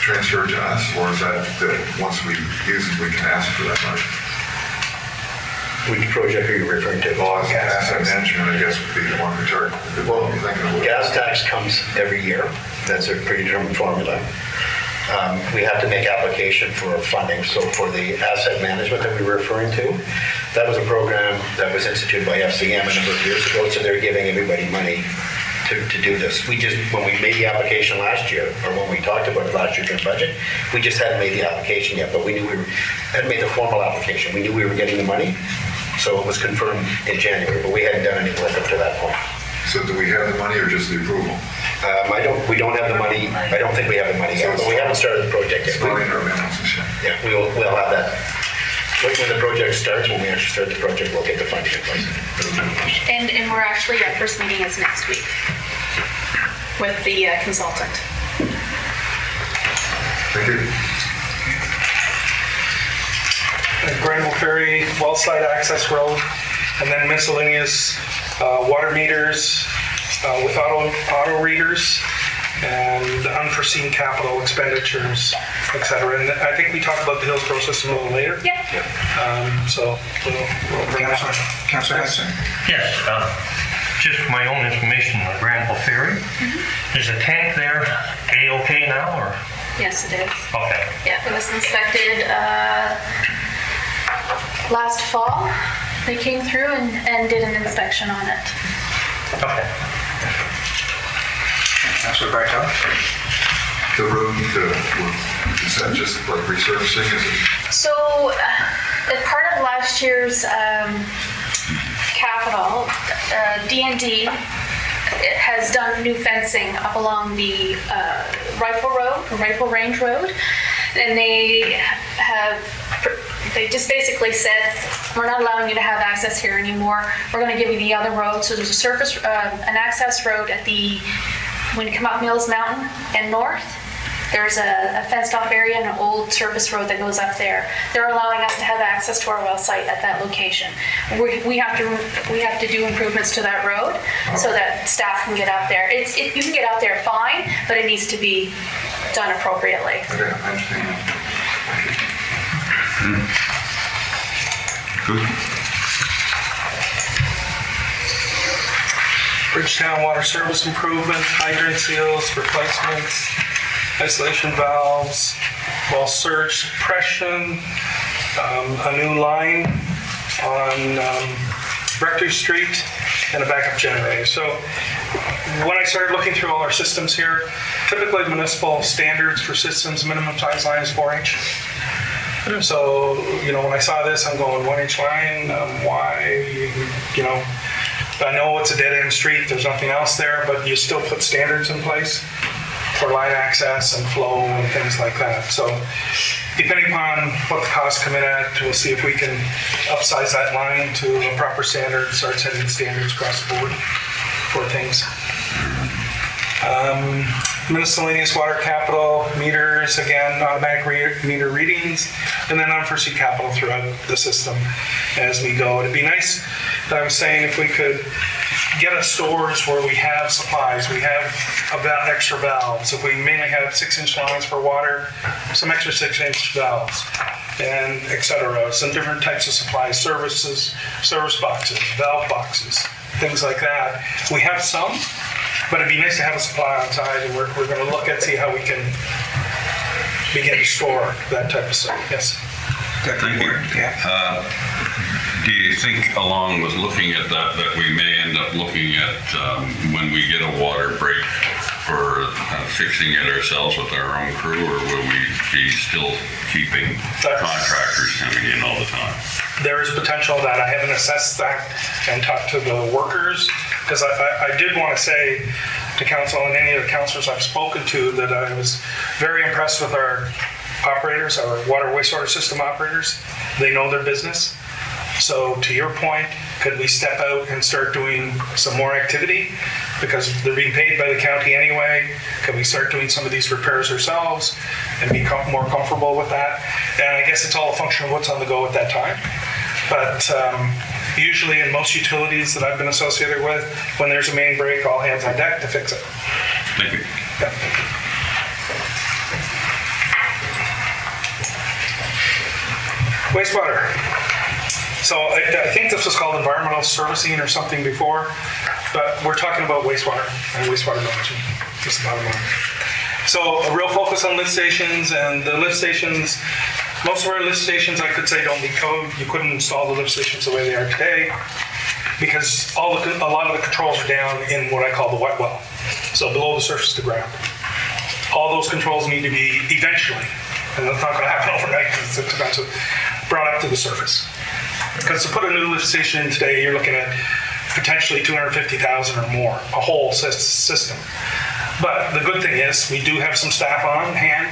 transferred to us, or is that once we use them, we can ask for that money? Which project are you referring to? Asset management, I guess, would be the one we're thinking of. Gas tax comes every year. That's a predetermined formula. We have to make application for funding. So for the asset management that we were referring to, that was a program that was instituted by FCM a number of years ago. So they're giving everybody money to do this. We just, when we made the application last year, or when we talked about it last year in budget, we just hadn't made the application yet, but we knew hadn't made the formal application. We knew we were getting the money, so it was confirmed in January, but we hadn't done any work up to that point. So do we have the money or just the approval? We don't have the money. I don't think we have the money yet, but we haven't started the project yet. It's not in our balances yet. Yeah, we'll have that. When the project starts, when we actually start the project, we'll get the funding in place. And we're actually, our first meeting is next week with the consultant. Thank you. Granville Ferry, Wellside Access Road, and then miscellaneous water meters with auto readers and unforeseen capital expenditures, etc. And I think we talked about the Hills Grove system a little later. Yeah. So we'll bring that on. Councillor Hudson? Yes, just for my own information, on Granville Ferry, is the tank there A-okay now, or? Yes, it is. Okay. Yeah, it was inspected last fall, They came through and did an inspection on it. Okay. Councilor Bartel? The road, is that just like resurfacing? Is it? So, as part of last year's capital, D&D has done new fencing up along the Rifle Range Road, and they just basically said, we're not allowing you to have access here anymore. We're going to give you the other road. So there's an access road when you come up Mills Mountain and north. There's a fenced off area and an old service road that goes up there. They're allowing us to have access to our well site at that location. We have to do improvements to that road so that staff can get up there. You can get up there fine, but it needs to be done appropriately. Okay, I understand. Good. Bridgetown water service improvement, hydrant seals, replacements, isolation valves, well surge suppression, a new line on Rectory Street, and a backup generator. So when I started looking through all our systems here, typically municipal standards for systems, minimum size line is 4-inch. So, when I saw this, I'm going 1-inch line, why, I know it's a dead-end street, there's nothing else there, but you still put standards in place for line access and flow and things like that. So depending upon what the costs come in at, we'll see if we can upsize that line to a proper standard, start setting standards across the board for things. Miscellaneous water capital, meters, again, automatic meter readings, and then unforeseen capital throughout the system as we go. It'd be nice, I was saying, if we could get us stores where we have supplies, we have about extra valves. If we mainly have 6-inch lines for water, some extra 6-inch valves, and et cetera. Some different types of supplies, service boxes, valve boxes, things like that. We have some, but it'd be nice to have a supply on site, and we're going to look and see how we can begin to store that type of stuff. Yes. Thank you. Yeah. Do you think, along with looking at that we may end up looking at when we get a water break for fixing it ourselves with our own crew, or will we be still keeping contractors coming in all the time? There is potential that I haven't assessed that and talked to the workers, because I did want to say to council and any of the councilors I've spoken to that I was very impressed with our operators, our water wastewater system operators. They know their business. So to your point, could we step out and start doing some more activity? Because they're being paid by the county anyway. Could we start doing some of these repairs ourselves and be more comfortable with that? And I guess it's all a function of what's on the go at that time. But usually in most utilities that I've been associated with, when there's a main break, all hands on deck to fix it. Thank you. Yeah. Wastewater. So I think this was called environmental servicing or something before, but we're talking about wastewater and wastewater management. That's the bottom line. So a real focus on lift stations, and the lift stations, most of our lift stations I could say don't meet code. You couldn't install the lift stations the way they are today because a lot of the controls are down in what I call the wet well. So below the surface of the ground. All those controls need to be eventually, and that's not going to happen overnight because it's expensive, brought up to the surface. Because to put a new lift station in today, you're looking at potentially $250,000 or more, a whole system. But the good thing is we do have some staff on hand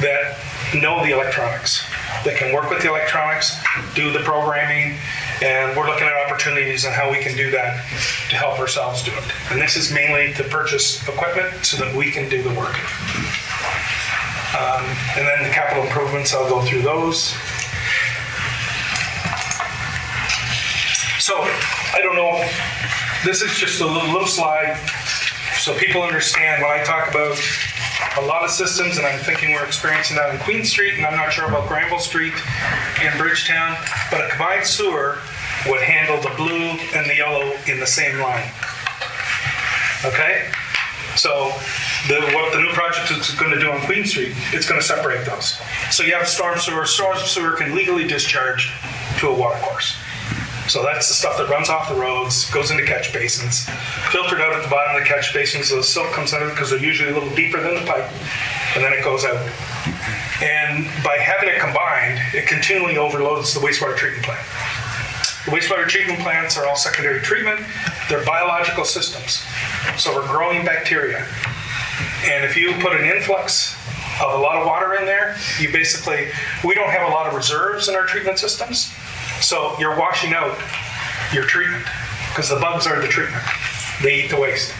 that know the electronics. They can work with the electronics, do the programming, and we're looking at opportunities on how we can do that to help ourselves do it. And this is mainly to purchase equipment so that we can do the work. And then the capital improvements, I'll go through those. So, I don't know, this is just a little slide so people understand when I talk about a lot of systems, and I'm thinking we're experiencing that in Queen Street, and I'm not sure about Granville Street in Bridgetown, but a combined sewer would handle the blue and the yellow in the same line. Okay? So, what the new project is going to do on Queen Street, it's going to separate those. So you have storm sewer. Storm sewer can legally discharge to a water course. So that's the stuff that runs off the roads, goes into catch basins, filtered out at the bottom of the catch basin, so the silt comes out of it because they're usually a little deeper than the pipe, and then it goes out. And by having it combined, it continually overloads the wastewater treatment plant. The wastewater treatment plants are all secondary treatment. They're biological systems. So we're growing bacteria. And if you put an influx of a lot of water in there, we don't have a lot of reserves in our treatment systems. So you're washing out your treatment because the bugs are the treatment. They eat the waste.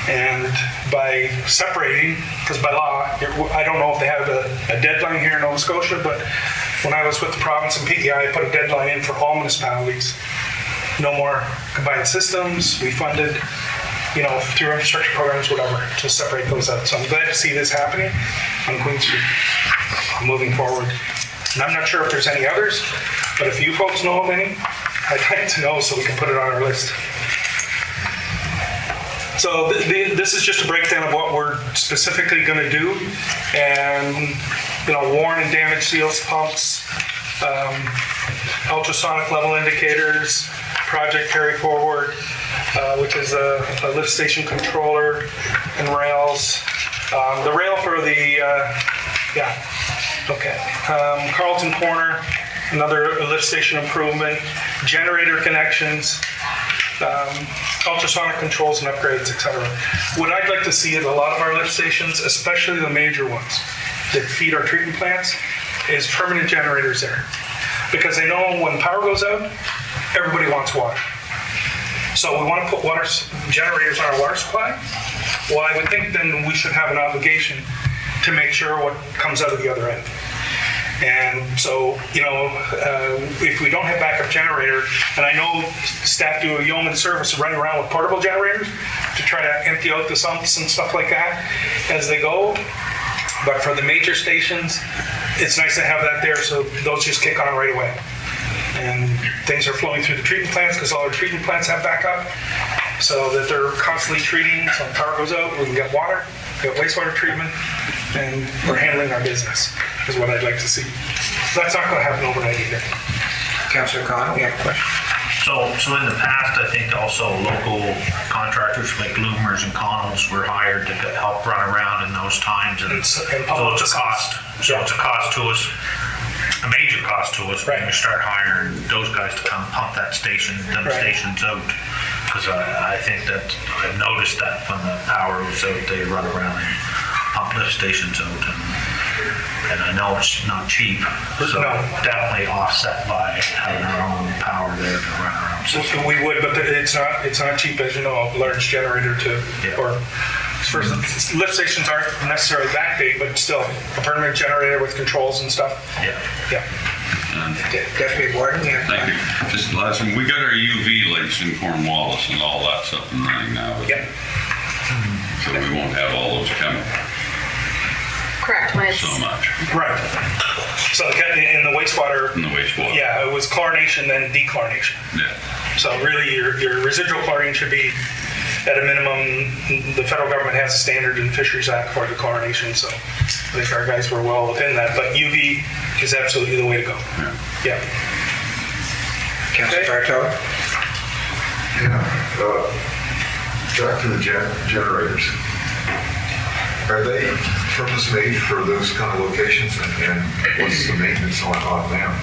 And by separating, because by law, I don't know if they have a deadline here in Nova Scotia, but when I was with the province and PEI, I put a deadline in for all municipalities. No more combined systems. We funded, through infrastructure programs, whatever, to separate those out. So I'm glad to see this happening on Queen Street, moving forward. And I'm not sure if there's any others, but if you folks know of any, I'd like to know so we can put it on our list. So this is just a breakdown of what we're specifically going to do, and worn and damaged seals, pumps, ultrasonic level indicators, project carry forward, which is a lift station controller, and rails. The rail for the Carlton Corner, another lift station improvement, generator connections. Ultrasonic controls and upgrades, etc. What I'd like to see at a lot of our lift stations, especially the major ones that feed our treatment plants, is permanent generators there. Because they know when power goes out, everybody wants water. So we want to put water generators on our water supply. Well, I would think then we should have an obligation to make sure what comes out of the other end. And so, if we don't have backup generator, and I know staff do a yeoman service of running around with portable generators to try to empty out the sumps and stuff like that as they go. But for the major stations, it's nice to have that there so those just kick on right away. And things are flowing through the treatment plants because all our treatment plants have backup so that they're constantly treating. So when power goes out, we can get water, get wastewater treatment, and we're handling our business, is what I'd like to see. That's not going to happen overnight either. Councillor Khan, we have a question. So in the past, I think also local contractors like Loomers and Connells were hired to help run around in those times, and so it's a cost. So it's a cost to us, a major cost to us when we start hiring those guys to come pump that station, stations out. Because I think that I've noticed that when the power was out, they run around and pump lift stations out, and I know it's not cheap, so definitely offset by having our own power there to run around. So we would, but it's not cheap, as you know, a large generator or first, lift stations aren't necessarily that big, but still a permanent generator with controls and stuff. Yeah. Deputy Warden, Thank you. Just last one, we got our UV lights in Cornwallis and all that's up and running now. So we won't have all those chemicals. Correct. So much. Right. So in the wastewater. In the wastewater. Yeah, it was chlorination, then dechlorination. Yeah. So really your residual chlorine should be at a minimum. The federal government has a standard in Fisheries Act for the chlorination, so I think our guys were well within that. But UV is absolutely the way to go. Yeah. Councillor Bartow? Back to the generators. Are they purpose-made for those kind of locations, and what's the maintenance on them?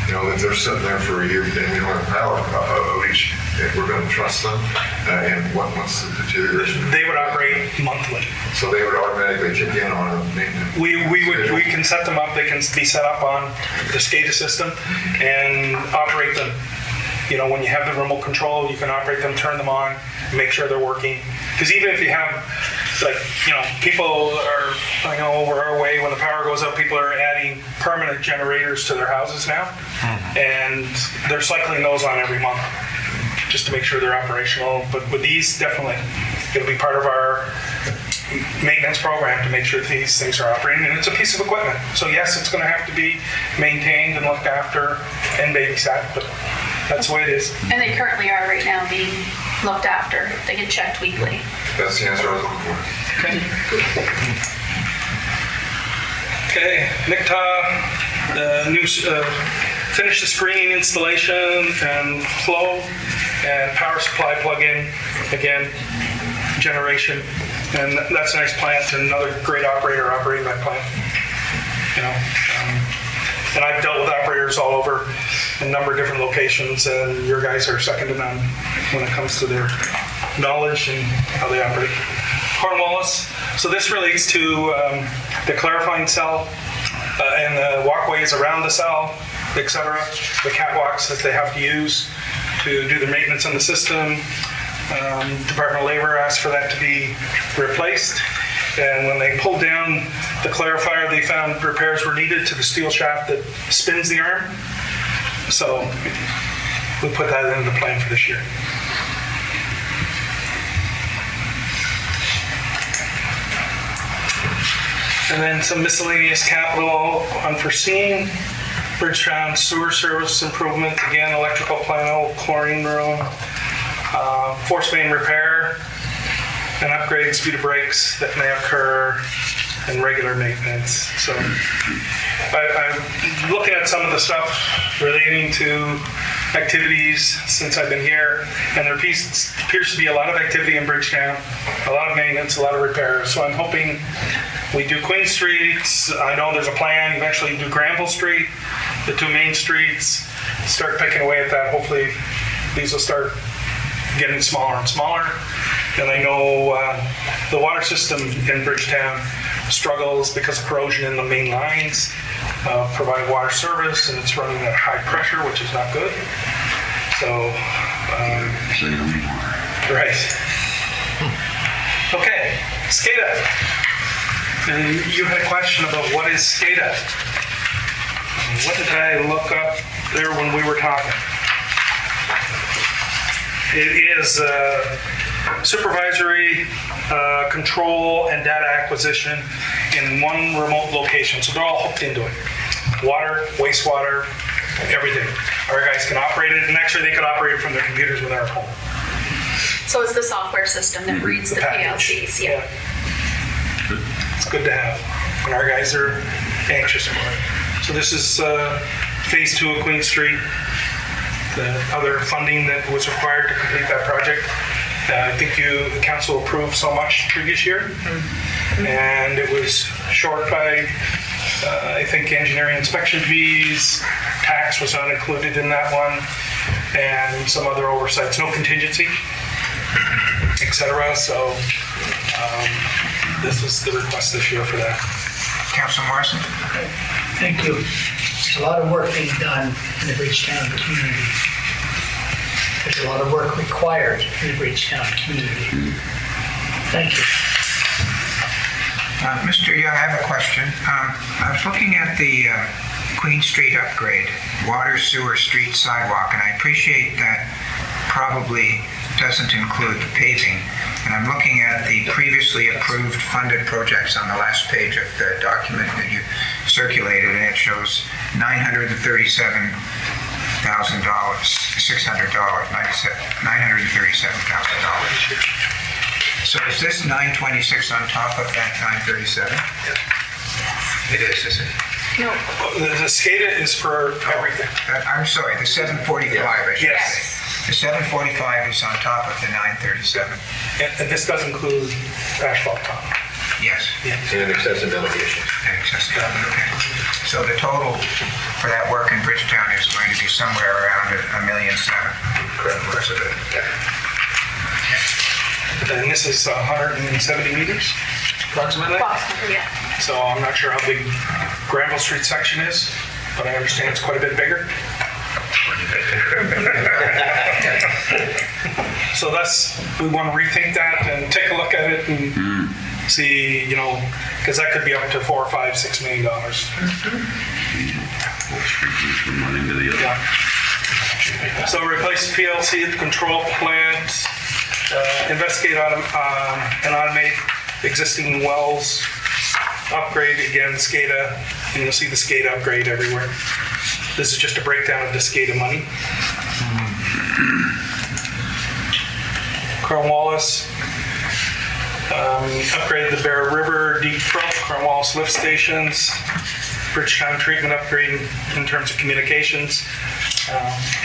If they're sitting there for a year and we don't have power outage, if we're going to trust them, and what's the deterioration? They would operate monthly. So they would automatically kick in on a maintenance. We can set them up. They can be set up on the SCADA system and operate them. When you have the remote control, you can operate them, turn them on, make sure they're working. Because even if you have, people are, over our way, when the power goes out, people are adding permanent generators to their houses now. And they're cycling those on every month just to make sure they're operational. But with these, definitely, it'll be part of our maintenance program to make sure these things are operating. And it's a piece of equipment. So yes, it's going to have to be maintained and looked after and babysat, but that's the way it is. And they currently are right now being looked after. They get checked weekly. That's the answer I was looking for. Okay, NICTA, the new finish the screening installation and flow, and power supply plug-in, again, generation. And that's a nice plant, and another great operator operating that plant. You know, and I've dealt with operators all over a number of different locations, and your guys are second to none when it comes to their knowledge and how they operate. Cornwallis. So this relates to the clarifying cell and the walkways around the cell, etc. The catwalks that they have to use to do the maintenance on the system. Department of Labor asked for that to be replaced. And when they pulled down the clarifier, they found repairs were needed to the steel shaft that spins the arm. So we put that into the plan for this year. And then some miscellaneous capital unforeseen. Bridgetown sewer service improvement, again, electrical panel, chlorine room, force main repair, and upgrade speed of brakes that may occur, and regular maintenance. So I'm looking at some of the stuff relating to activities since I've been here, and there appears to be a lot of activity in Bridgetown, a lot of maintenance, a lot of repairs. So I'm hoping we do Queen Streets. I know there's a plan, eventually do Granville Street, the two main streets, start picking away at that. Hopefully these will start getting smaller and smaller. And I know the water system in Bridgetown struggles because of corrosion in the main lines, provide water service, and it's running at high pressure, which is not good. So, right. Okay, SCADA. And you had a question about what is SCADA. What did I look up there when we were talking? It is supervisory control and data acquisition in one remote location. So they're all hooked into it. Water, wastewater, everything. Our guys can operate it, and actually they can operate it from their computers when they're at home. So it's the software system that reads the package. PLCs, yeah. It's good to have, and our guys are anxious about it. So this is phase 2 of Queen Street, the other funding that was required to complete that project. I think the council approved so much previous year, and it was short by, I think, engineering inspection fees, tax was not included in that one, and some other oversights, no contingency, etc. So this is the request this year for that. Councilor Morrison? Thank you. There's a lot of work being done in the Bridgetown community. There's a lot of work required in the Bridgetown community. Thank you. Mr. Young, I have a question. I was looking at the Queen Street upgrade, water, sewer, street, sidewalk, and I appreciate that probably doesn't include the paving. And I'm looking at the previously approved funded projects on the last page of the document that you circulated, and it shows $937,000, $937,000. So is this 926 on top of that 937? Yes. It is it? No. The SCADA is for everything. I'm sorry, the 745, I should say. The 745 is on top of the 937. And this does include asphalt top. Yes. And accessibility issues. And accessibility, okay. So the total for that work in Bridgetown is going to be somewhere around $1.7 million. Correct. Most of it. And this is 170 meters, approximately? Approximately, yeah. So I'm not sure how big Granville Street section is, but I understand it's quite a bit bigger. So we want to rethink that and take a look at it and see, because that could be up to $4 or $5, $6 million. Yeah. So replace PLC at the control plant, investigate and automate existing wells, upgrade again SCADA, and you'll see the SCADA upgrade everywhere. This is just a breakdown of the SCADA money. Cornwallis, upgrade the Bear River deep throat, Cornwallis lift stations, Bridgetown treatment upgrade in terms of communications,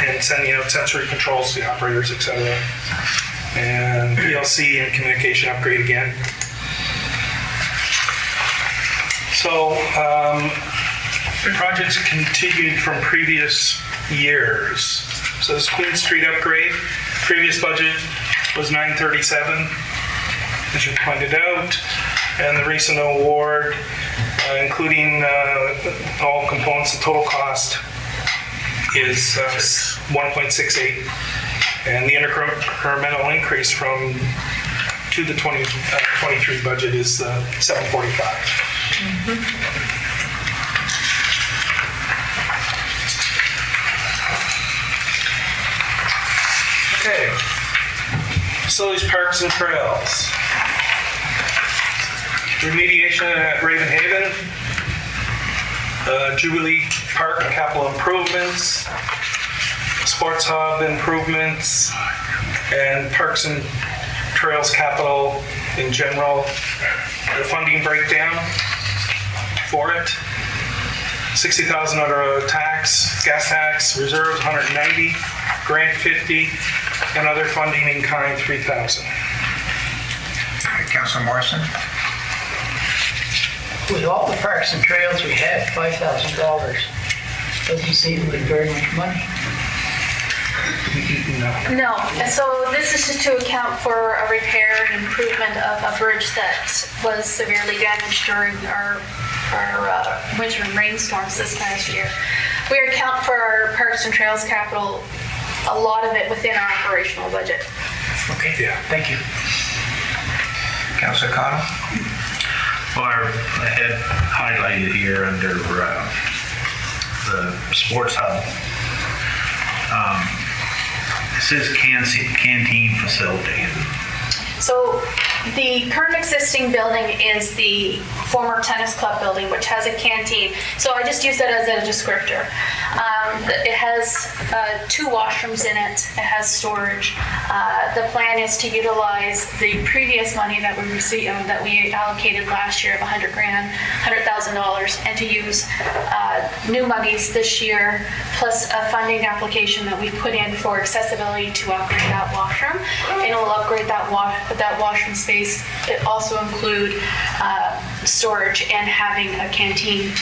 and sending out sensory controls to the operators, et cetera. And PLC and communication upgrade again. So, projects continued from previous years. So this Queen Street upgrade, previous budget was $937, as you pointed out, and the recent award, including all components, the total cost is 1.68, and the incremental increase from to the 2023 budget is 745. Okay, facilities, parks, and trails. Remediation at Raven Haven, Jubilee Park capital improvements, Sports Hub improvements, and Parks and Trails capital in general. The funding breakdown for it: 60,000 under tax, gas tax, reserves 190, grant 50, and other funding in kind 3,000. Councilor Morrison? With all the parks and trails we had, $5,000 doesn't seem like very much money. No, and so this is just to account for a repair and improvement of a bridge that was severely damaged during our winter rainstorms this past year. We account for our parks and trails capital, a lot of it within our operational budget. Okay, Yeah. thank you. Councilor Connell? Well, I had highlighted here under the Sports Hub. It says canteen facility. So the current existing building is the former tennis club building, which has a canteen. So I just use that as a descriptor. It has 2 washrooms in it. It has storage. The plan is to utilize the previous money that we received, that we allocated last year of $100,000, and to use new monies this year, plus a funding application that we put in for accessibility to upgrade that washroom. And it will upgrade that washroom space. It also include storage and having a canteen,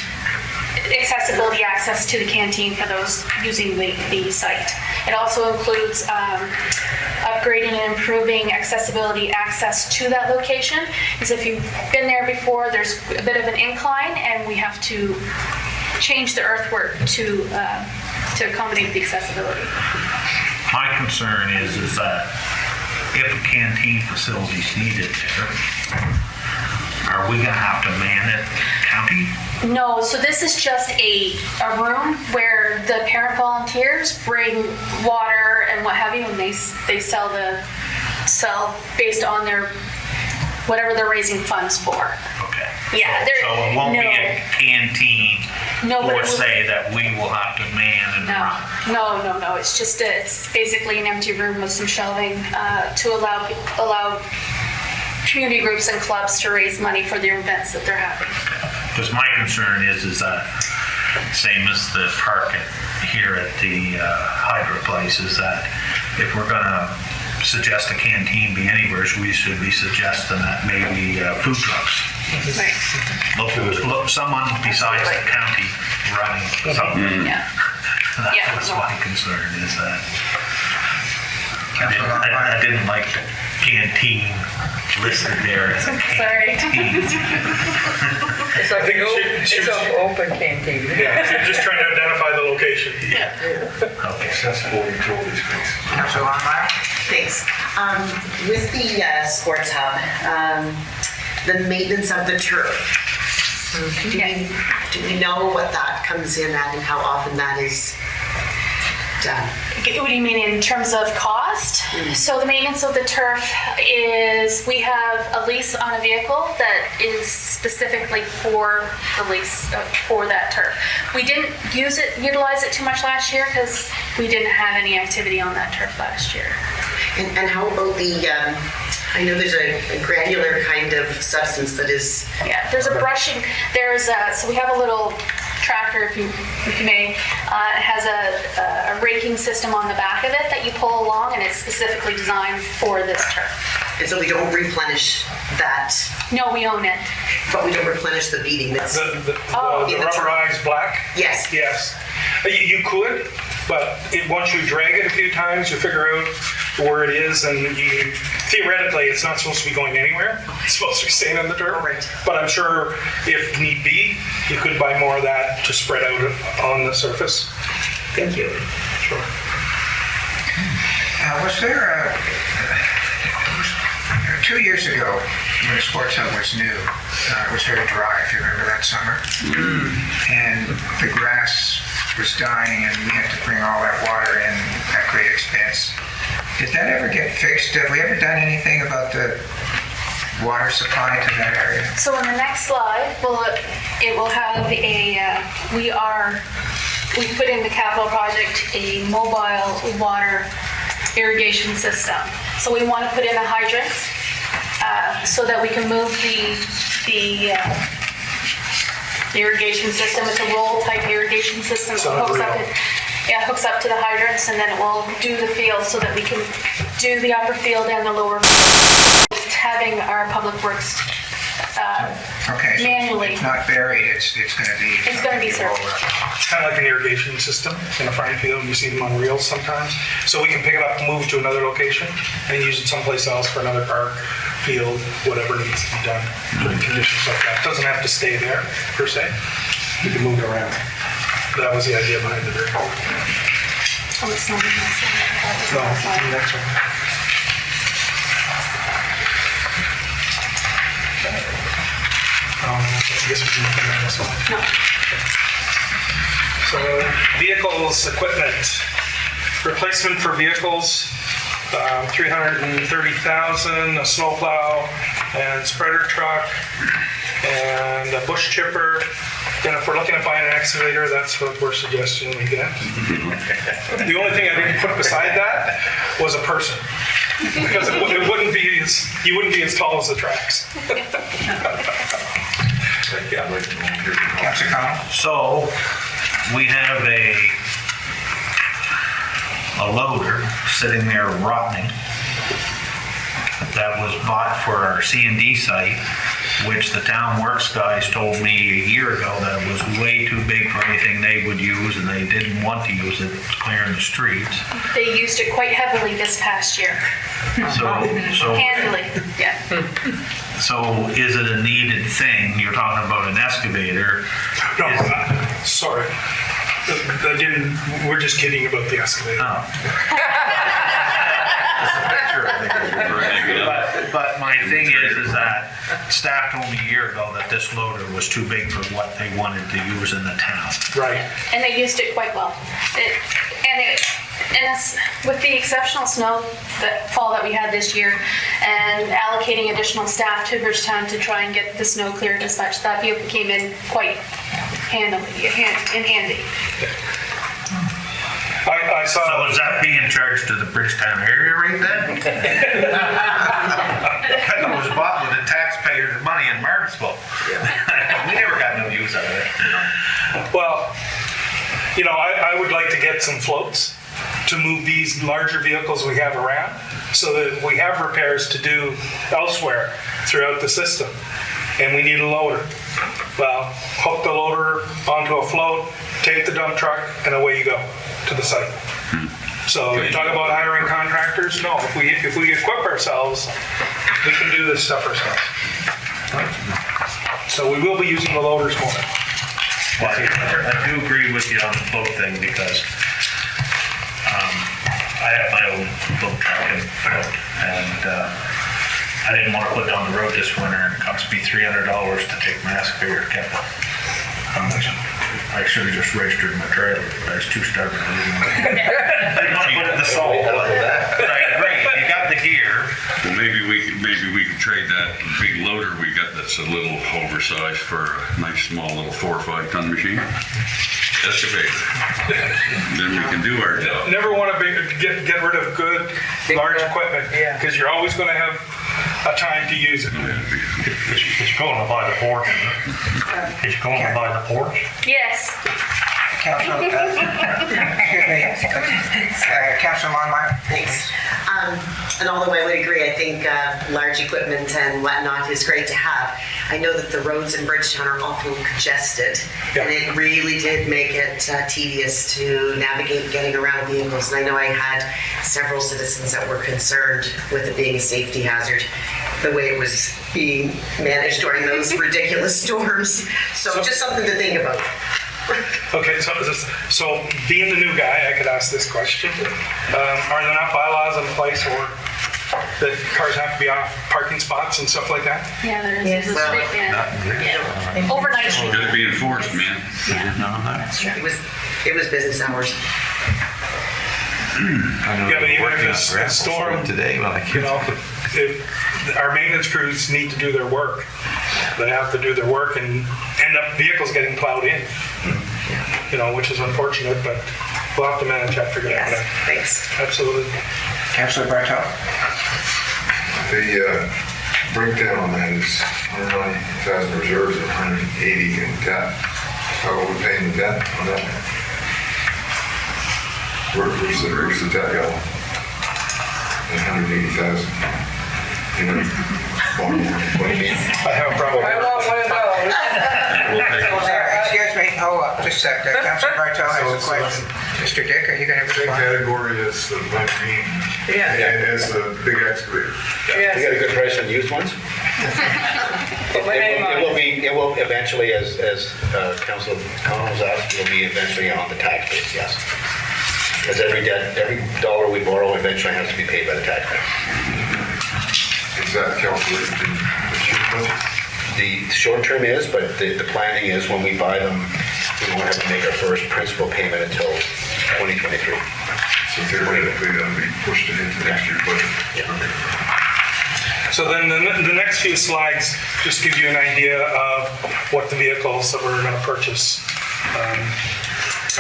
accessibility access to the canteen for those using the site. It also includes upgrading and improving accessibility access to that location. Because if you've been there before, there's a bit of an incline, and we have to change the earthwork to accommodate the accessibility. My concern is that if a canteen facility is needed there, are we gonna have to man it county? No, so this is just a room where the parent volunteers bring water and what have you, and they sell based on their, whatever they're raising funds for. Okay. Yeah, So it won't be a canteen No, but or it will- say that we will have to man and run. No. It's just it's basically an empty room with some shelving to allow community groups and clubs to raise money for their events that they're having. Because my concern is that same as the park here at the Hydro place, is that if we're gonna suggest a canteen be anywhere, we should be suggesting that maybe food trucks. Right. Look, someone besides the county running something. Yeah. That's my concern, is that I didn't like the canteen listed there as a Sorry. canteen. It's like it's an open canteen. Yeah, so you're just trying to identify the location. Okay. Accessible utility space. Councilor Longmire? Thanks. With the Sports Hub, the maintenance of the turf, do we know what that comes in at and how often that is done? What do you mean in terms of cost? So the maintenance of the turf is, we have a lease on a vehicle that is specifically for the lease for that turf. We didn't utilize it too much last year because we didn't have any activity on that turf last year. And how about the, I know there's a granular kind of substance that is... Yeah, there's a brushing, so we have a little tractor, if you may, has a raking system on the back of it that you pull along, and it's specifically designed for this turf. And so we don't replenish that, No, we own it. but we don't replenish the beading that's. The in the turf. rubberized black? Yes. Yes. You could, but once you drag it a few times, you figure out where it is, and theoretically, it's not supposed to be going anywhere. It's supposed to be staying on the turf. Right. But I'm sure if need be, you could buy more of that to spread out on the surface. Thank you. Sure. Was there 2 years ago, when the sports hub was new, it was very dry, if you remember that summer. And the grass was dying, and we had to bring all that water in at great expense. Did that ever get fixed? Have we ever done anything about the water supply to that area? So in the next slide, it will have we put in the capital project a mobile water irrigation system. So we want to put in a hydrant so that we can move the irrigation system. It's a roll type irrigation system. It hooks up to the hydrants, and then it will do the field so that we can do the upper field and the lower field, having our public works Okay, so manually. it's not buried, it's going to be... It's going to be served. It's kind of like an irrigation system in a farm field. You see them on reels sometimes. So we can pick it up and move it to another location and use it someplace else for another park, field, whatever needs to be done during conditions like that. It doesn't have to stay there, per se. We can move it around. That was the idea behind the drain. Oh, it's not in that slide. No, next one. I guess we can look at this one. No. So vehicles, equipment, replacement for vehicles, 330,000, a snowplow and spreader truck and a bush chipper. And if we're looking at buying an excavator, that's what we're suggesting we get. The only thing I didn't put beside that was a person. Because it wouldn't be you wouldn't be as tall as the tracks. Councilor Connell? So, we have a loader sitting there rotting that was bought for our C&D site, which the town works guys told me a year ago that it was way too big for anything they would use, and they didn't want to use it clearing the streets. They used it quite heavily this past year. So Handily, yeah. So is it a needed thing? You're talking about an excavator. No, sorry. We're just kidding about the excavator. Oh. But my thing is that staff told me a year ago that this loader was too big for what they wanted to use in the town. Right. And they used it quite well. And it's, with the exceptional snow fall that we had this year, and allocating additional staff to Bridgetown to try and get the snow cleared as much, that vehicle came in quite handy. I saw. So is that being charged to the Bridgetown area right then? It was bought with the taxpayers' money in Marksville. We never got no use out of it. Well, I would like to get some floats to move these larger vehicles we have around so that we have repairs to do elsewhere throughout the system. And we need a loader. Well, hook the loader onto a float, take the dump truck, and away you go to the site. So you talk about hiring contractors? No, if we equip ourselves, we can do this stuff ourselves. So we will be using the loaders more. Well, I do agree with you on the boat thing because I have my own boat truck and boat, and I didn't want to put it on the road this winter, and it cost me $300 to take my excavator to Kemp. I should have just registered my trailer, but I was too stubborn. I didn't want to put it in the salt. But I agree, you got the gear. Well, maybe we could trade that big loader we got that's a little oversized for a nice small little 4 or 5 ton machine. Excavator. Then we can do our job. Never want to get rid of good, large equipment, because you're always going to have a time to use it. It's going to buy the porch. It's going to buy the porch. Yes. Councilor, excuse me, Councilor Longmire? Thanks. And although I would agree, I think large equipment and whatnot is great to have. I know that the roads in Bridgetown are often congested, and it really did make it tedious to navigate getting around vehicles. And I know I had several citizens that were concerned with it being a safety hazard, the way it was being managed during those ridiculous storms. So just something to think about. Okay, so being the new guy, I could ask this question. Are there not bylaws in place or that cars have to be off parking spots and stuff like that? Yeah, there is. Overnight. Gotta be enforced, man. It was business hours. Yeah, but even if it's a storm, today, if our maintenance crews need to do their work, they have to do their work and end up vehicles getting plowed in, which is unfortunate, but we'll have to manage that, figure it out. Thanks. Absolutely. Councilor Bartel? The breakdown on that is 190,000 reserves and 180 in debt. How are we paying the debt on that? Where's the debt go? 180,000. What do you mean? I have a problem. I want one of those. Excuse me, hold up, just a sec. Councilor Bartel has a question. Mr. Dick, are you going to Same respond? category as the green and as the big excavator. You got a good price on used ones? It will eventually, as Councilor Connell's asked, it will be eventually on the tax base, yes. Because every dollar we borrow eventually has to be paid by the taxpayer. Is that calculated in the cheap budget? The short term is, but the planning is when we buy them, we won't have to make our first principal payment until 2023. So theoretically, that'll be pushed into next year's budget. Yeah. So then the next few slides just give you an idea of what the vehicles that we're going to purchase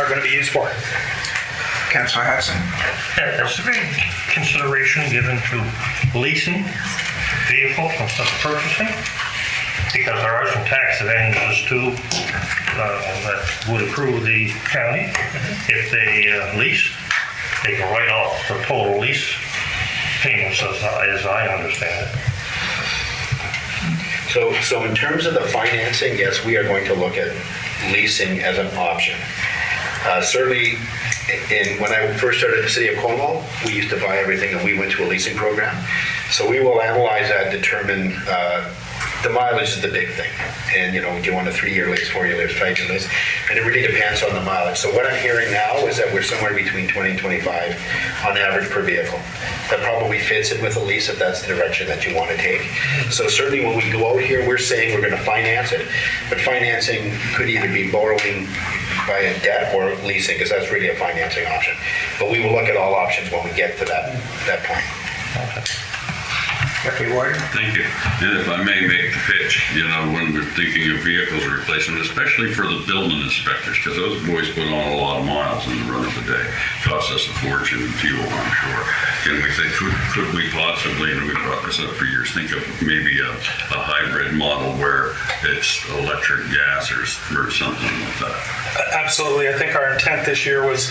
are going to be used for. Councilor Hudson? There's a big consideration given to leasing vehicles instead of purchasing, because there are some tax advantages too that would accrue the county. If they lease, they can write off the total lease payments as I understand it. So in terms of the financing, yes, we are going to look at leasing as an option. Certainly, when I first started in the city of Cornwall, we used to buy everything and we went to a leasing program. So we will analyze that, determine the mileage is the big thing. And, do you want a 3-year lease, 4-year lease, 5-year lease? And it really depends on the mileage. So what I'm hearing now is that we're somewhere between 20 and 25 on average per vehicle. That probably fits in with a lease if that's the direction that you want to take. So certainly when we go out here, we're saying we're going to finance it, but financing could either be borrowing via debt or leasing, because that's really a financing option. But we will look at all options when we get to that point. Deputy Warden? Thank you. And if I may make the pitch, when we're thinking of vehicles replacement, especially for the building inspectors, because those boys put on a lot of miles in the run of the day. Costs us a fortune in fuel, I'm sure. And we think, could we possibly, and we've brought this up for years, think of maybe a hybrid model where it's electric, gas, or something like that? Absolutely. I think our intent this year was,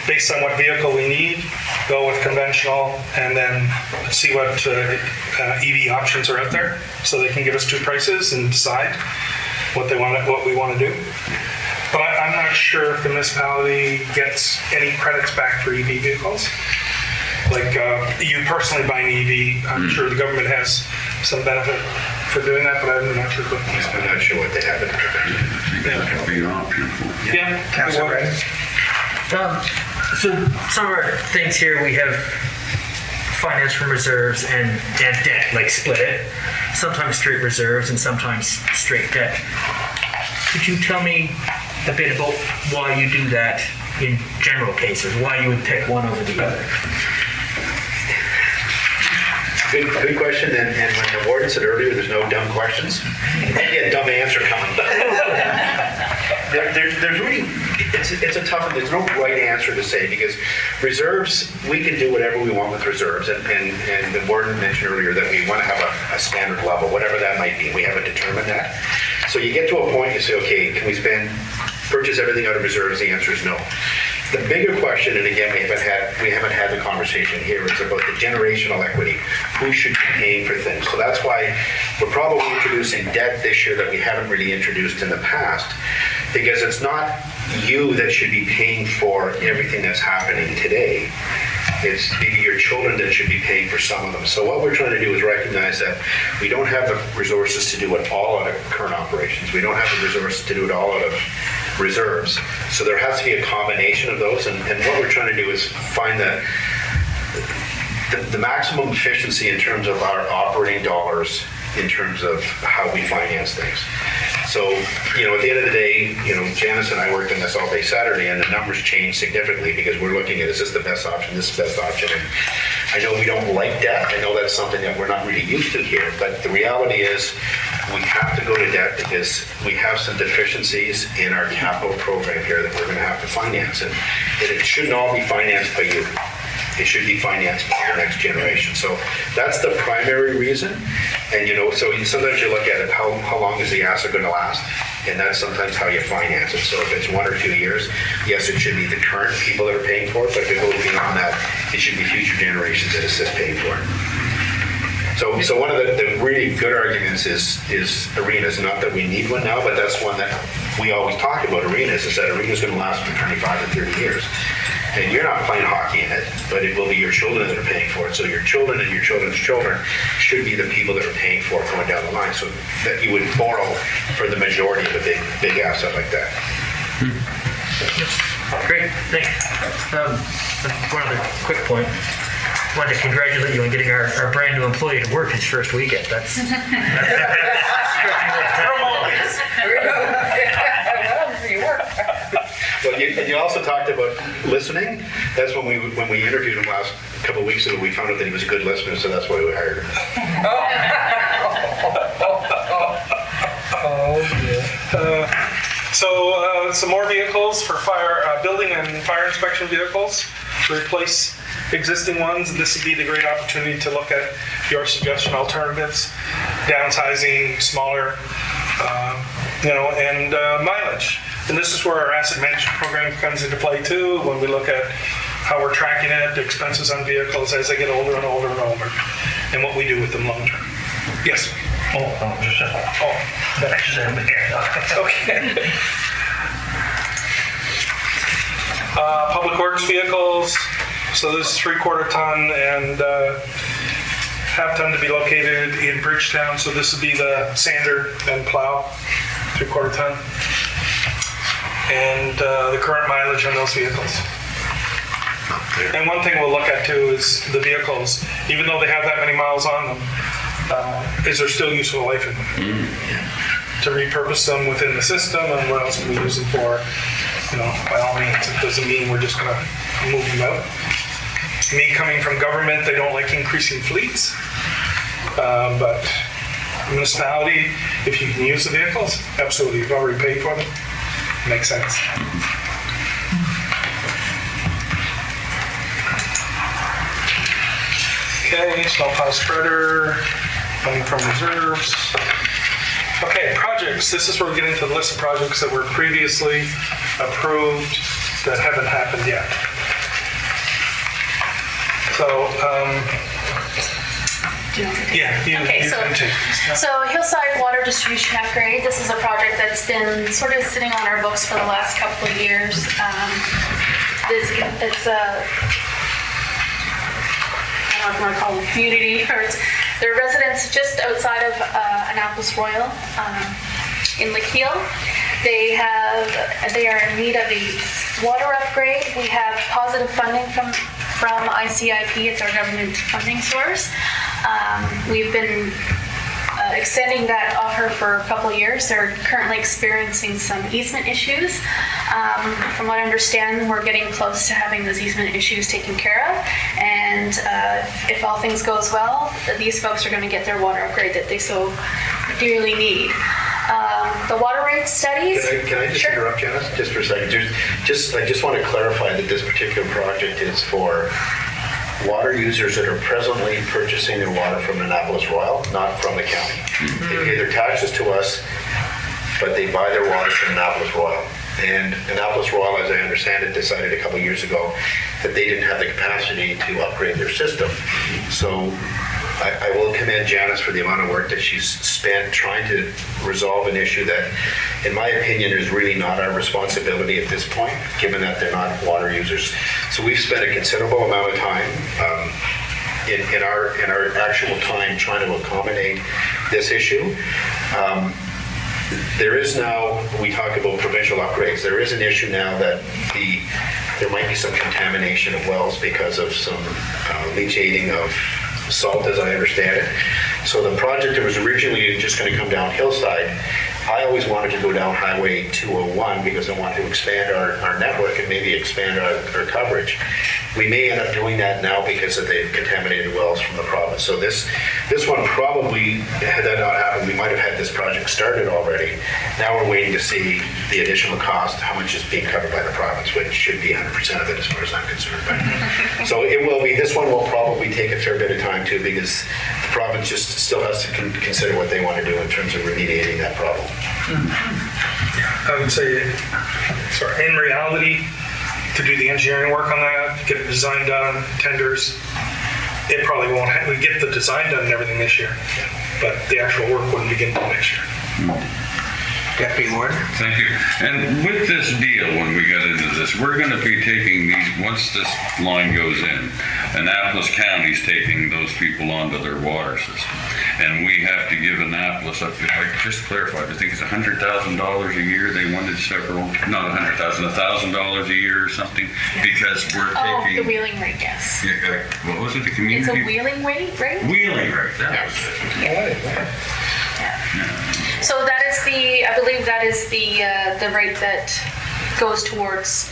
based on what vehicle we need, go with conventional, and then see what EV options are out there, so they can give us 2 prices and decide what we want to do. But I'm not sure if the municipality gets any credits back for EV vehicles. Like you personally buying EV, I'm sure the government has some benefit for doing that, but I'm not sure. I'm not sure what they have in there. That could be an option. Yeah. Councilor Redden? So some of our things here, we have finance from reserves and debt, like split it. Sometimes straight reserves and sometimes straight debt. Could you tell me a bit about why you do that in general cases, why you would pick one over the other? Good question, and when the warden said earlier, there's no dumb questions. Maybe a dumb answer coming. There's really, it's a tough one. There's no right answer to say, because reserves, we can do whatever we want with reserves. And the warden mentioned earlier that we want to have a standard level, whatever that might be. We haven't determined that. So you get to a point, you say, okay, can we purchase everything out of reserves? The answer is no. The bigger question, and again, we haven't had the conversation here, is about the generational equity. Who should be paying for things? So that's why we're probably introducing debt this year that we haven't really introduced in the past, because it's not you that should be paying for everything that's happening today. It's maybe your children that should be paying for some of them. So what we're trying to do is recognize that we don't have the resources to do it all out of current operations. We don't have the resources to do it all out of reserves. So there has to be a combination of those. And what we're trying to do is find the maximum efficiency in terms of our operating dollars, in terms of how we finance things. So, at the end of the day, Janice and I worked on this all day Saturday, and the numbers changed significantly because we're looking at, is this the best option, this is the best option? And I know we don't like debt. I know that's something that we're not really used to here, but the reality is we have to go to debt because we have some deficiencies in our capital program here that we're going to have to finance. And it shouldn't all be financed by you. It should be financed by the next generation. So that's the primary reason. And so sometimes you look at it, how long is the asset going to last? And that's sometimes how you finance it. So if it's 1 or 2 years, yes, it should be the current people that are paying for it, but if it goes beyond that, it should be future generations that assist paying for it. So one of the really good arguments is arenas. Not that we need one now, but that's one that we always talk about arenas, is that arena's going to last for 25 or 30 years. And you're not playing hockey in it, but it will be your children that are paying for it. So your children and your children's children should be the people that are paying for it going down the line, so that you would borrow for the majority of a big asset like that. Great, thanks. One other quick point. I wanted to congratulate you on getting our brand new employee to work his first weekend. That's Well, you also talked about listening. That's when we interviewed him last couple of weeks ago. We found out that he was a good listener, so that's why we hired him. Some more vehicles for fire, building and fire inspection vehicles to replace existing ones. And this would be the great opportunity to look at your suggestion alternatives, downsizing, smaller, and mileage. And this is where our asset management program comes into play too, when we look at how we're tracking it, the expenses on vehicles as they get older and older and older, and what we do with them long term. Yes? Okay. Public works vehicles. So this is 3/4 ton and half ton to be located in Bridgetown. So this would be the sander and plow, 3/4 ton. And the current mileage on those vehicles. And one thing we'll look at too is the vehicles, even though they have that many miles on them, is there still useful life in them? To repurpose them within the system, and what else can we use them for? By all means, it doesn't mean we're just gonna move them out. Me coming from government, they don't like increasing fleets, but municipality, if you can use the vehicles, absolutely, you've already paid for them. Makes sense. Okay, snowplow spreader, money from reserves. Okay, projects. This is where we get into the list of projects that were previously approved that haven't happened yet. So Hillside Water Distribution Upgrade, this is a project that's been sort of sitting on our books for the last couple of years. It's a, I don't know if you want to call it a community, or they're residents just outside of Annapolis Royal in Lakeville. They are in need of a water upgrade. We have positive funding from ICIP. It's our government funding source. We've been extending that offer for a couple of years. They're currently experiencing some easement issues. From what I understand, we're getting close to having those easement issues taken care of. And if all things goes well, these folks are going to get their water upgrade that they so dearly need. The water rate studies. Can I just Sure. interrupt, Janice, just for a second? I just want to clarify that this particular project is for water users that are presently purchasing their water from Annapolis Royal, not from the county. They pay their taxes to us, but they buy their water from Annapolis Royal. And Annapolis Royal, as I understand it, decided a couple of years ago that they didn't have the capacity to upgrade their system. So I will commend Janice for the amount of work that she's spent trying to resolve an issue that, in my opinion, is really not our responsibility at this point, given that they're not water users. So we've spent a considerable amount of time in our actual time trying to accommodate this issue. There is now, we talk about provincial upgrades, there is an issue now that there might be some contamination of wells because of some leachating of salt, as I understand it. So the project that was originally just going to come down Hillside, I always wanted to go down Highway 201 because I wanted to expand our network and maybe expand our coverage. We may end up doing that now because of the contaminated wells from the province. So this one probably, had that not happened, we might have had this project started already. Now we're waiting to see the additional cost, how much is being covered by the province, which should be 100% of it as far as I'm concerned. So it will be, this one will probably take a fair bit of time too, because the province just still has to consider what they want to do in terms of remediating that problem. I would say, in reality, to do the engineering work on that, get the design done, tenders, it probably won't, we get the design done and everything this year, but the actual work wouldn't begin until next year. Deputy Warden. Thank you. And with this deal, when we got into this, we're going to be taking these, once this line goes in, Annapolis County's taking those people onto their water system. And we have to give Annapolis up to, just clarify, I think it's $100,000 a year. They wanted several, not $100,000, $1,000 a year or something, because we're taking. Oh, the wheeling rate, yes. Yeah, what was it, the community? It's a wheeling rate, right? Wheeling rate, that was it. Yeah. So that is I believe that is the rate that goes towards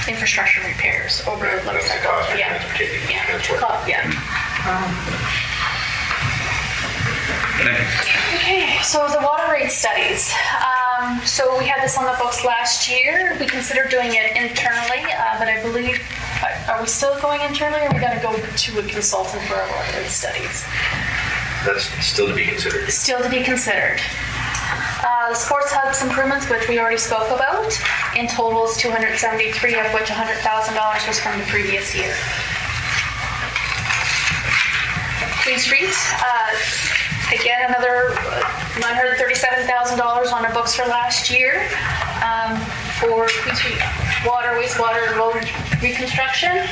infrastructure repairs over the That's the cost of transportation. Okay, so the water rate studies. So we had this on the books last year. We considered doing it internally, but I believe, are we still going internally, or are we going to go to a consultant for our water rate studies? That's still to be considered. Still to be considered. The sports hubs improvements, which we already spoke about, in total is 273, of which $100,000 was from the previous year. Queen Street, again, another $937,000 on our books for last year for Queen Street water, wastewater, road reconstruction.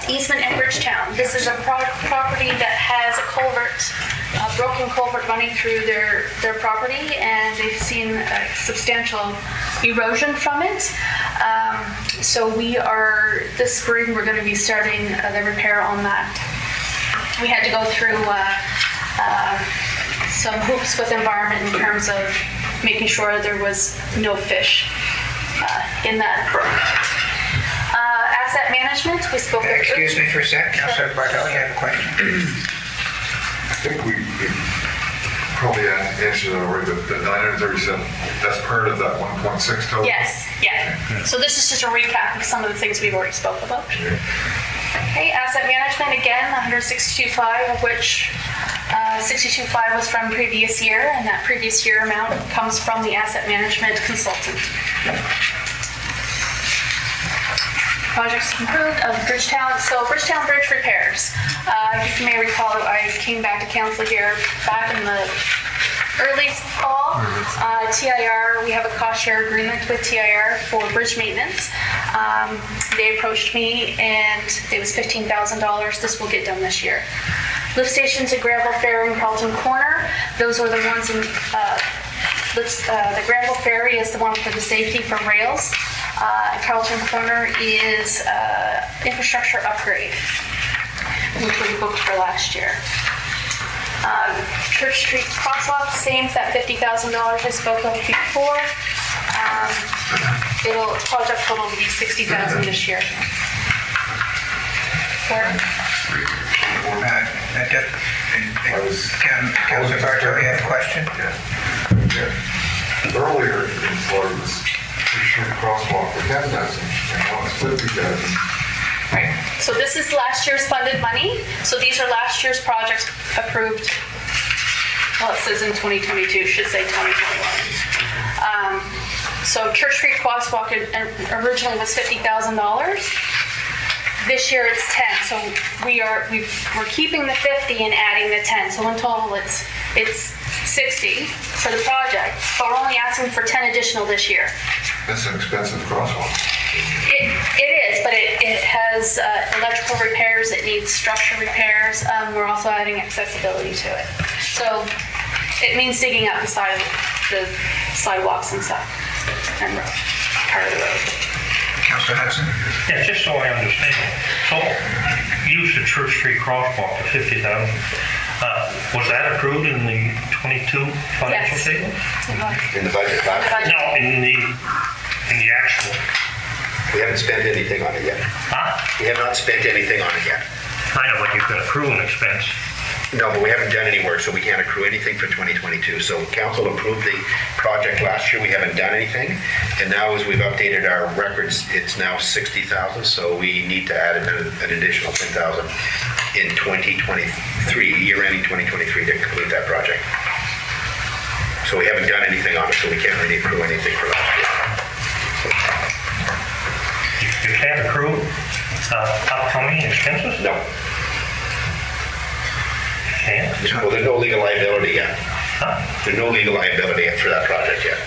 Easement in Bridgetown. This is a property that has a culvert, a broken culvert running through their property, and they've seen a substantial erosion from it. So this spring, we're going to be starting the repair on that. We had to go through some hoops with environment in terms of making sure there was no fish in that brook. Asset management, we spoke about. Excuse me for a sec, Councilor Bartelli, I have a question. I think we probably answered that already, but the 937, that's part of that 1.6 total? Yes, yeah. So this is just a recap of some of the things we've already spoke about. Okay, asset management, again, 162.5, of which 62.5 was from previous year, and that previous year amount comes from the asset management consultant. Projects improved of Bridgetown. So Bridgetown Bridge repairs. You may recall that I came back to council here back in the early fall. TIR, we have a cost share agreement with TIR for bridge maintenance. They approached me and it was $15,000. This will get done this year. Lift stations at Granville Ferry and Carlton Corner. Those are the ones in, the Granville Ferry is the one for the safety from rails. Carlton Corner is infrastructure upgrade, which we booked for last year. Church Street crosswalk, same, that $50,000 I spoke of before. Project total will be $60,000 this year. Councilor Bartelli, you have a question? Yeah. earlier in Florida, this crosswalk for 10,000, and now it's 50,000. Right. So this is last year's funded money. So these are last year's projects approved. Well, it says in 2022, should say 2021. So Church Street Crosswalk originally was $50,000. This year it's 10. So we're keeping the 50 and adding the 10. So in total it's 60 for the project, but we're only asking for 10 additional this year. That's an expensive crosswalk. It is, but it has electrical repairs, it needs structure repairs. We're also adding accessibility to it. So it means digging up the sidewalks and stuff, and part of the road. Councillor Hudson? Yeah, just so I understand. So, use the Church Street crosswalk for 50,000. Was that approved in the 22 financial statement? In the budget, No, in the actual. we haven't spent anything on it yet. Huh? We have not spent anything on it yet. I know, but you could accrue an expense. No, but we haven't done any work, so we can't accrue anything for 2022. So council approved the project last year, we haven't done anything. And now as we've updated our records, it's now 60,000, so we need to add an additional 10,000 in 2023, year ending 2023 to complete that project. So we haven't done anything on it, so we can't really accrue anything for last year. You can't accrue upcoming expenses? No. Can't? Well, there's no legal liability yet. Huh? There's no legal liability for that project yet.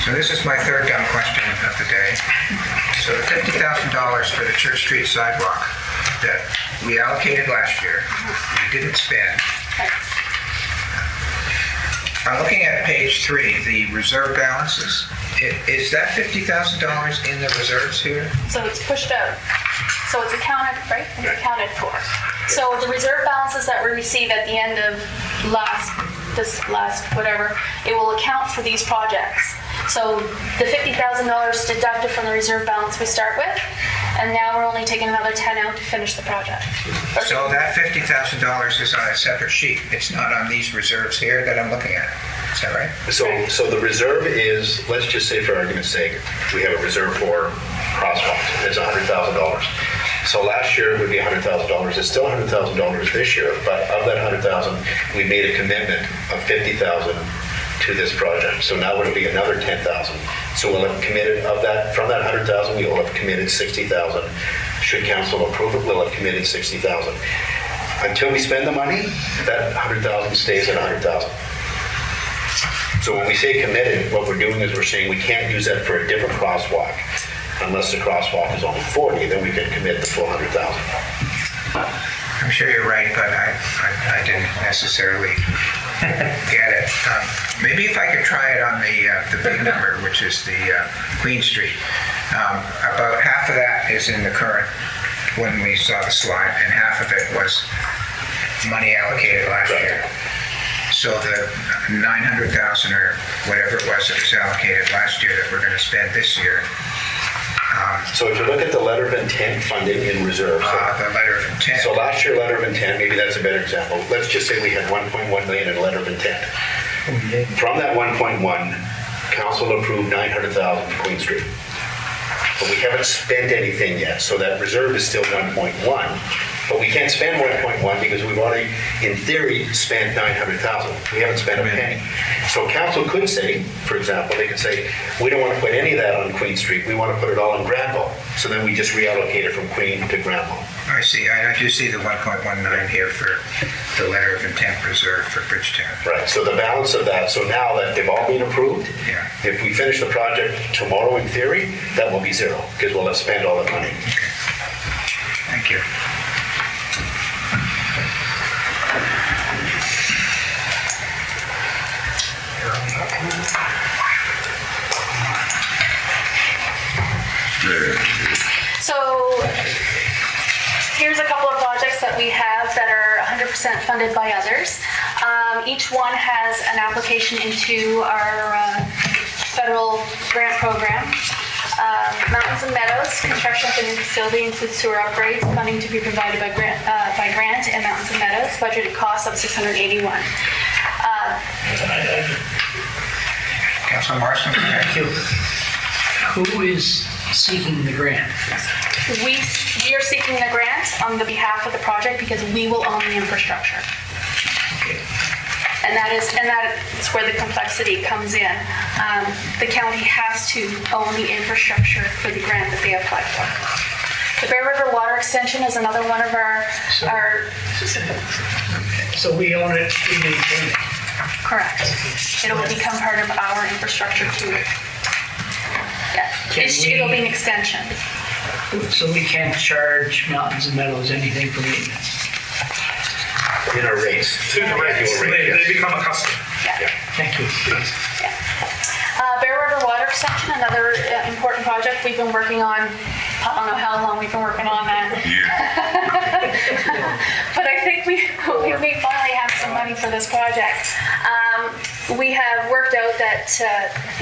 So this is my third dumb question of the day. So the $50,000 for the Church Street sidewalk that we allocated last year, we didn't spend. I'm looking at page 3, the reserve balances. Is that $50,000 in the reserves here? So it's pushed out. So it's accounted, right? It's accounted for. So the reserve balances that we receive at the end of whatever, it will account for these projects. So the $50,000 deducted from the reserve balance we start with, and now we're only taking another 10 out to finish the project. So that $50,000 is on a separate sheet. It's not on these reserves here that I'm looking at. Is that right? So the reserve is, let's just say for argument's sake, we have a reserve for crosswalks. It's $100,000. So last year it would be $100,000. It's still $100,000 this year, but of that $100,000, we made a commitment of $50,000 to this project. So now it'll be another $10,000. So we'll have committed from that $100,000, we will have committed $60,000. Should council approve it, we'll have committed $60,000. Until we spend the money, that $100,000 stays at $100,000. So when we say committed, what we're doing is we're saying we can't use that for a different crosswalk unless the crosswalk is only 40, then we can commit the full $100,000. I'm sure you're right, but I didn't necessarily get it. Maybe if I could try it on the big number, which is the Queen Street. About half of that is in the current, when we saw the slide, and half of it was money allocated last year. So the 900,000 or whatever it was that was allocated last year that we're going to spend this year. So if you look at the letter of intent funding in reserve. The letter of intent. So last year letter of intent, maybe that's a better example. Let's just say we had 1.1 million in letter of intent. From that 1.1, council approved 900,000 for Queen Street. But we haven't spent anything yet, so that reserve is still 1.1. But we can't spend 1.1 because we've already, in theory, spent 900,000. We haven't spent a penny. So council could say, for example, they could say, we don't want to put any of that on Queen Street. We want to put it all in Granville. So then we just reallocate it from Queen to Granville. I see. I do see the 1.19 here for the letter of intent reserve for Bridgetown. Right. So the balance of that, so now that they've all been approved, if we finish the project tomorrow in theory, that will be zero because we'll have spent all the money. Okay. Thank you. So here's a couple of projects that we have that are 100% funded by others. Each one has an application into our federal grant program. Mountains and Meadows, construction of the new facility includes sewer upgrades, funding to be provided by grant and Mountains and Meadows, budgeted cost of $681. Councilor Morrison? Thank you. Who is seeking the grant? We are seeking the grant on the behalf of the project because we will own the infrastructure. And that's where the complexity comes in. The county has to own the infrastructure for the grant that they applied for. The Bear River Water Extension is another one of our. So we own it, we maintain it. Correct. It will become part of our infrastructure too. Yeah, it'll be an extension. So we can't charge Mountains and Meadows anything for maintenance? In our rates. Through the regular rate, They become a customer. Yeah. Thank you. Bear River Water Extension, another important project we've been working on. I don't know how long we've been working on that. But I think we may finally have some money for this project. We have worked out that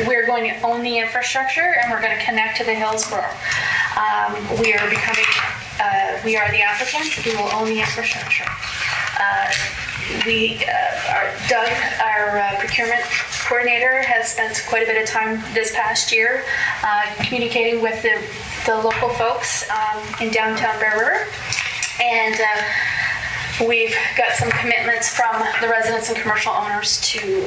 we're going to own the infrastructure and we're going to connect to the Hillsborough. We are the applicant. We will own the infrastructure. Doug, our procurement coordinator, has spent quite a bit of time this past year communicating with the local folks in downtown Bear River. And we've got some commitments from the residents and commercial owners to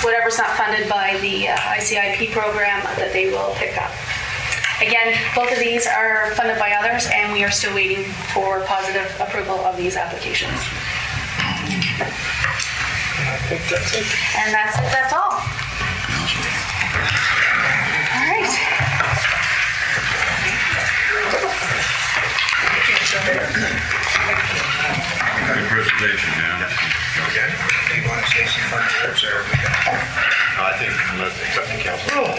whatever's not funded by the ICIP program that they will pick up. Again, both of these are funded by others, and we are still waiting for positive approval of these applications. I think that's it. And that's it, that's all. All right. Good presentation, yeah. Okay. Do you want to say some final words, or we done? I think, unless accepting council.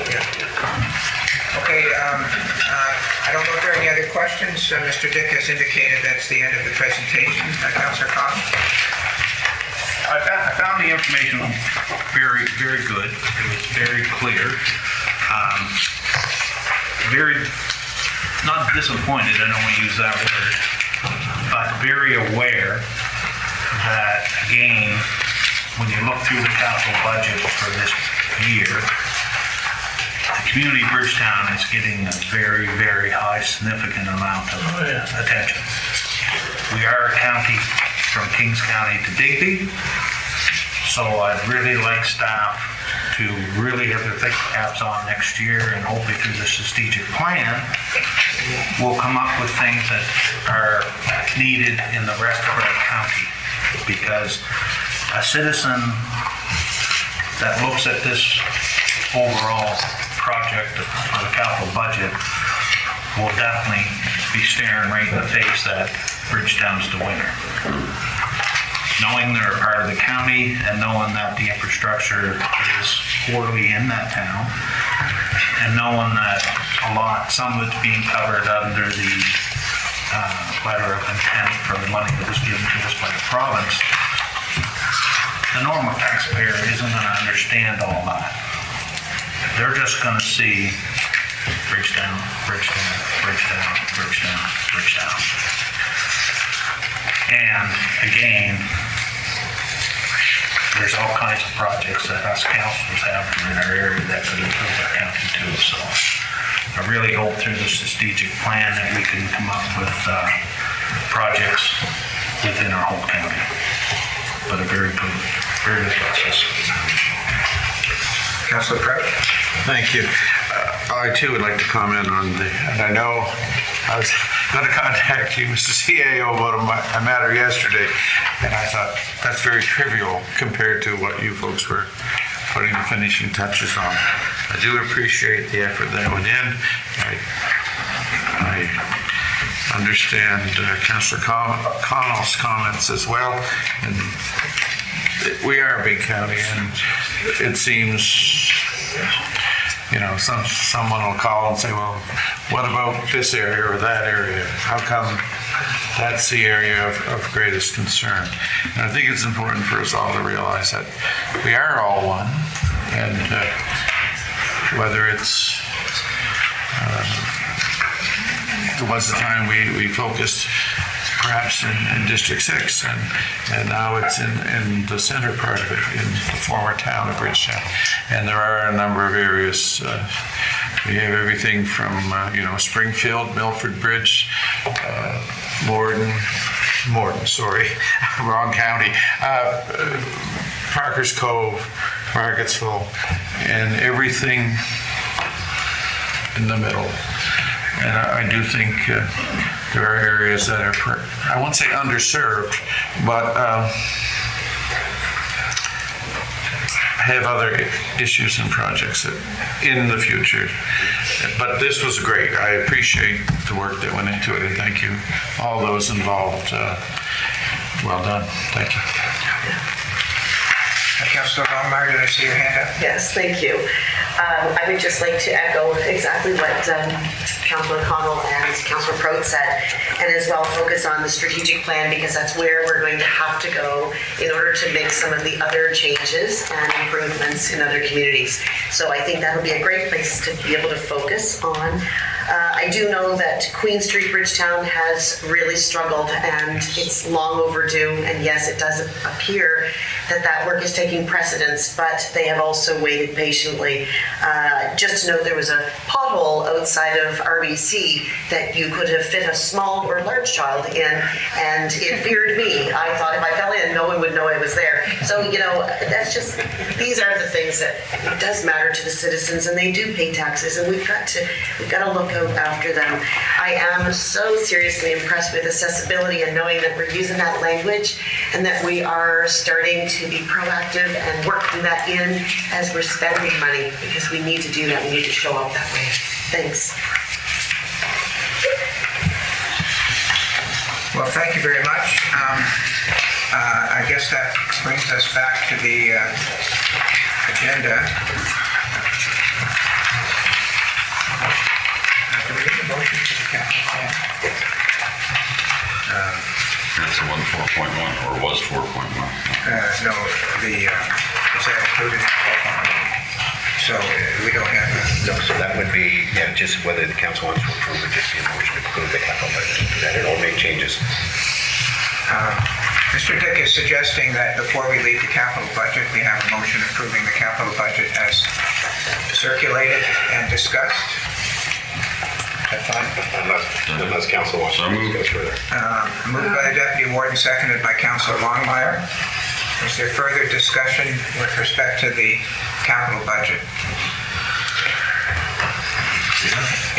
Okay, I don't know if there are any other questions. Mr. Dick has indicated that's the end of the presentation. Councillor Connell? I found the information very, very good. It was very clear. Very, not disappointed, I don't want to use that word, but very aware that, again, when you look through the capital budget for this year, the community of Bridgetown is getting a very, very high, significant amount of attention. We are a county from Kings County to Digby, so I'd really like staff to really have their thick caps on next year, and hopefully through the strategic plan, we'll come up with things that are needed in the rest of our county. Because a citizen that looks at this overall project for the capital budget will definitely be staring right in the face that Bridgetown's the winner. Knowing they're a part of the county and knowing that the infrastructure is poorly in that town, and knowing that some of it's being covered under the letter of intent for the money that was given to us by the province, the normal taxpayer isn't going to understand all that. They're just going to see Bridgetown, Bridgetown, Bridgetown, Bridgetown, Bridgetown. And again, there's all kinds of projects that us councils have in our area that could improve our county too. So I really hope through the strategic plan that we can come up with projects within our whole county. But a very good process. Councillor Prout? Thank you. I too would like to comment on and I know I was going to contact you, Mr. CAO, about a matter yesterday, and I thought that's very trivial compared to what you folks were putting the finishing touches on. I do appreciate the effort that went in. I understand Councillor Connell's comments as well, and we are a big county, and it seems, someone will call and say, well, what about this area or that area? How come that's the area of greatest concern? And I think it's important for us all to realize that we are all one, and whether it's, there was a time we focused perhaps in District 6, and now it's in the center part of it, in the former town of Bridgetown. And there are a number of areas. We have everything from, Springfield, Milford Bridge, Morden, sorry, wrong county, Parker's Cove, Marketsville, and everything in the middle. And I do think there are areas that are, I won't say underserved, but have other issues and projects in the future. But this was great. I appreciate the work that went into it, and thank you, all those involved. Well done. Thank you. Councillor Longmire, did I see your hand up? Yes, thank you. I would just like to echo exactly what Councillor Connell and Councillor Prout said, and as well focus on the strategic plan, because that's where we're going to have to go in order to make some of the other changes and improvements in other communities. So I think that'll be a great place to be able to focus on. I do know that Queen Street, Bridgetown has really struggled, and it's long overdue. And yes, it does appear that work is taking precedence, but they have also waited patiently. Just to note, there was a pothole outside of RBC that you could have fit a small or large child in, and it feared me. I thought if I fell in, no one would know I was there. So, that's just, these are the things that it does matter to the citizens, and they do pay taxes, and we've got to look out after them. I am so seriously impressed with accessibility and knowing that we're using that language and that we are starting to be proactive and working that in as we're spending money, because we need to do that. We need to show up that way. Thanks. Well, thank you very much. I guess that brings us back to the agenda. Do we need a motion to the capital plan? That's the one 4.1, or was 4.1. No, is that included in 4.1? So we don't have a... No, so that would be, just whether the council wants to approve it, just be a motion to approve the capital budget, that it all make changes. Mr. Dick is suggesting that before we leave the capital budget, we have a motion approving the capital budget as circulated and discussed. That's fine. Unless council wants to discuss further. Moved by the Deputy Warden, seconded by Councillor Longmire. Is there further discussion with respect to the capital budget?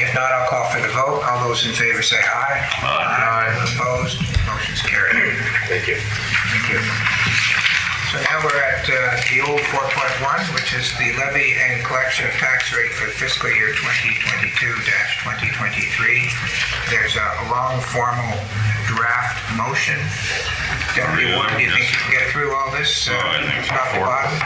If not, I'll call for the vote. All those in favor say aye. Aye. Opposed? Motion's carried. Thank you. Thank you. So now we're at the old 4.1, which is the levy and collection of tax rate for the fiscal year 2022-2023. There's a long formal draft motion. Deputy Warden, do you think you can get through all this? I think so. Top to bottom?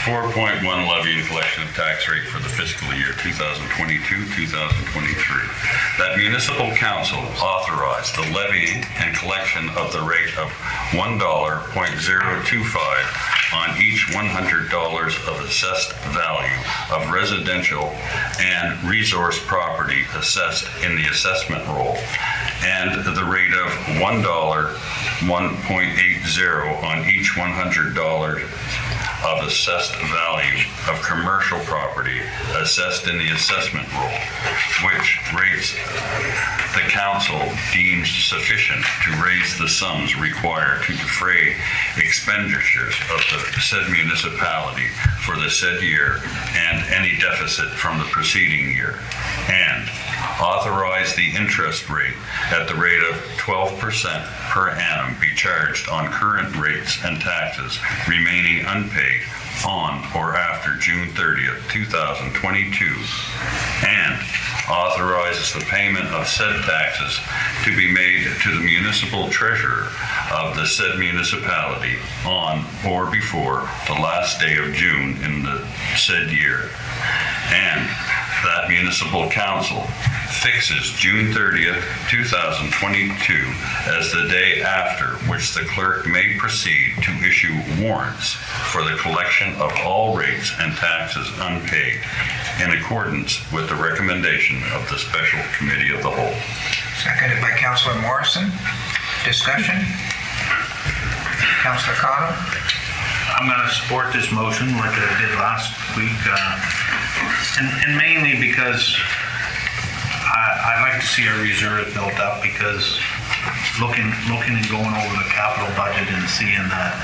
4.1 levy and collection of tax rate for the fiscal year 2022-2023. That municipal council authorized the levying and collection of the rate of $1.025 on each $100 of assessed value of residential and resource property assessed in the assessment roll, and the rate of $1.80 on each $100 of assessed value of commercial property assessed in the assessment roll, which rates the council deems sufficient to raise the sums required to defray expenditures of the said municipality for the said year and any deficit from the preceding year, and authorize the interest rate at the rate of 12% per annum be charged on current rates and taxes remaining unpaid on or after June 30th, 2022, and authorizes the payment of said taxes to be made to the municipal treasurer of the said municipality on or before the last day of June in the said year, and that municipal council fixes June 30th, 2022 as the day after which the clerk may proceed to issue warrants for the collection of all rates and taxes unpaid in accordance with the recommendation of the Special Committee of the Whole. Seconded by Councillor Morrison. Discussion? Councillor Cottle? I'm going to support this motion like I did last week, and mainly because I'd like to see our reserve built up, because looking and going over the capital budget and seeing that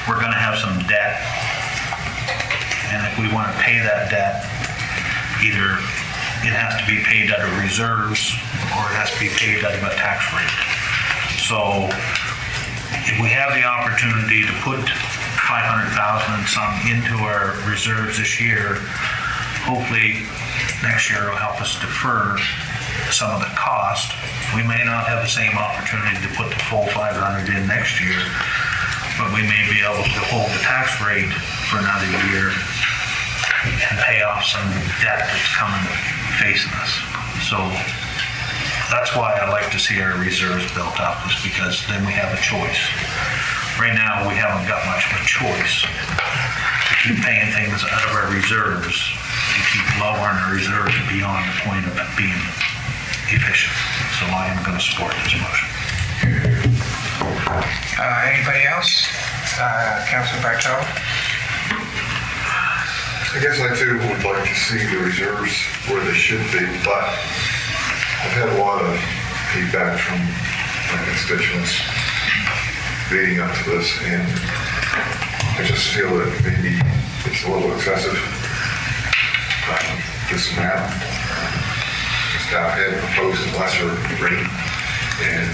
we're going to have some debt, and if we want to pay that debt, either it has to be paid out of reserves or it has to be paid out of a tax rate. So if we have the opportunity to put 500,000 and some into our reserves this year, hopefully next year will help us defer some of the cost. We may not have the same opportunity to put the full 500 in next year, but we may be able to hold the tax rate for another year and pay off some debt that's coming facing us. So that's why I like to see our reserves built up, is because then we have a choice. Right now, we haven't got much of a choice. We keep paying things out of our reserves and keep lowering our reserves beyond the point of it being efficient. So I am going to support this motion. Anybody else? Councillor Bartow? I guess I too would like to see the reserves where they should be, but I've had a lot of feedback from my constituents leading up to this, and I just feel that maybe it's a little excessive. This and that. The staff had proposed a lesser rate, and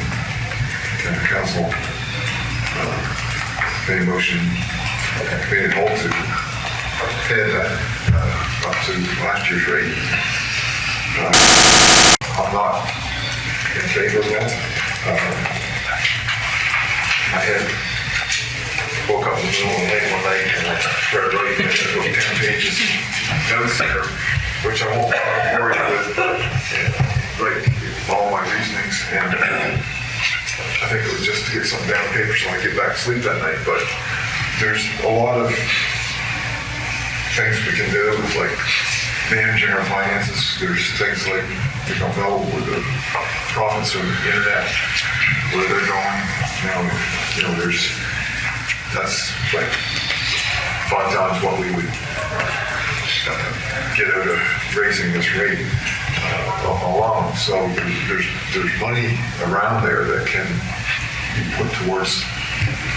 the council made a motion, made a goal to pay that up to last year's rate. I'm not in favor of that. I woke up in the middle of the night one night and I started writing about 10 pages notes there, which I won't bore you with, write all my reasonings, and I think it was just to get something down on paper so I get back to sleep that night. But there's a lot of things we can do, like managing our finances. There's things like, we don't know with the profits of the internet, where they're going. That's like 5 times what we would get out of raising this rate alone. So there's money around there that can be put towards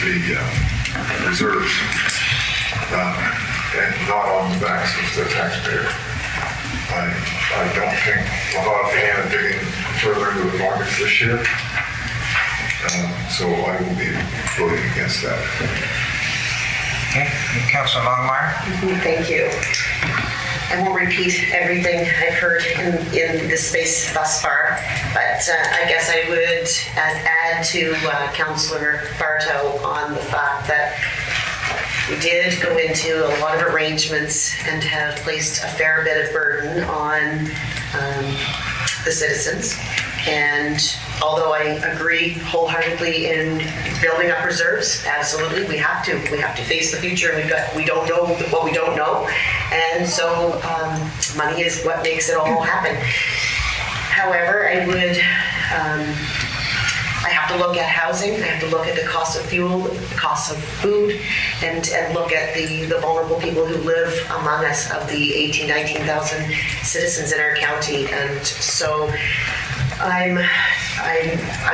the reserves, and not on the backs of the taxpayer. I don't think, I'm not a fan of digging further into the markets this year. So I will be voting against that. Okay, Councillor Longmire? Thank you. I won't repeat everything I've heard in this space thus far, but I guess I would add to Councillor Bartow on the fact that we did go into a lot of arrangements and have placed a fair bit of burden on the citizens. And although I agree wholeheartedly in building up reserves, absolutely, we have to face the future, and we don't know what we don't know, and so money is what makes it all happen. However, I have to look at housing, I have to look at the cost of fuel, the cost of food, and look at the vulnerable people who live among us, of the 19,000 citizens in our county. And so I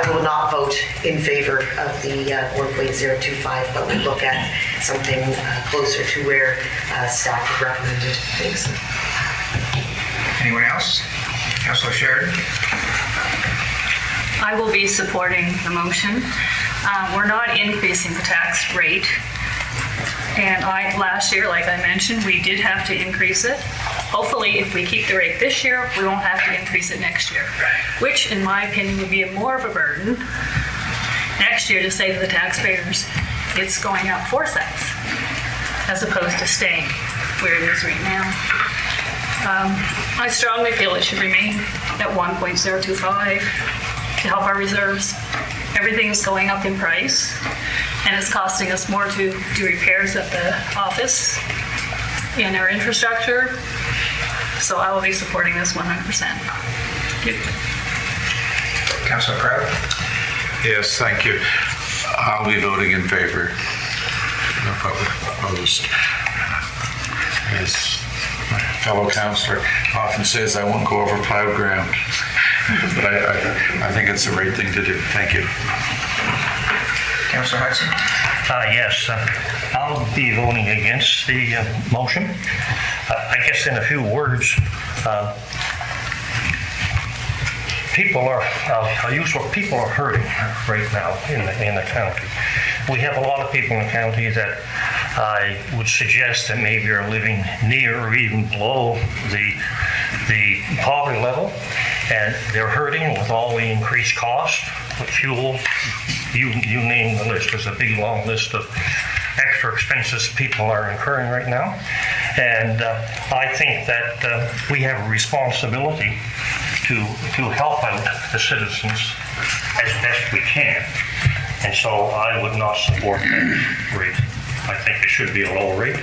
will not vote in favor of the 1.025, but we'll look at something closer to where staff have recommended. Thanks. Anyone else? Councillor Sheridan? I will be supporting the motion. We're not increasing the tax rate. And last year, like I mentioned, we did have to increase it. Hopefully, if we keep the rate this year, we won't have to increase it next year, which in my opinion would be more of a burden next year to say to the taxpayers, it's going up 4 cents as opposed to staying where it is right now. I strongly feel it should remain at 1.025 to help our reserves. Everything is going up in price, and it's costing us more to do repairs at the office, in our infrastructure. So I will be supporting this 100%. Councillor Proud? Yes, thank you. I'll be voting in favor. No public opposed. As my fellow councillor often says, I won't go over plowed ground. But I think it's the right thing to do. Thank you. Councillor Hudson? Yes, I'll be voting against the motion. I guess in a few words, I'll use what people are hurting right now in the county. We have a lot of people in the county that I would suggest that maybe are living near or even below the poverty level, and they're hurting with all the increased cost, with fuel, you name the list. There's a big long list of extra expenses people are incurring right now, and I think that we have a responsibility to help out the citizens as best we can. And so I would not support that rate. I think it should be a lower rate.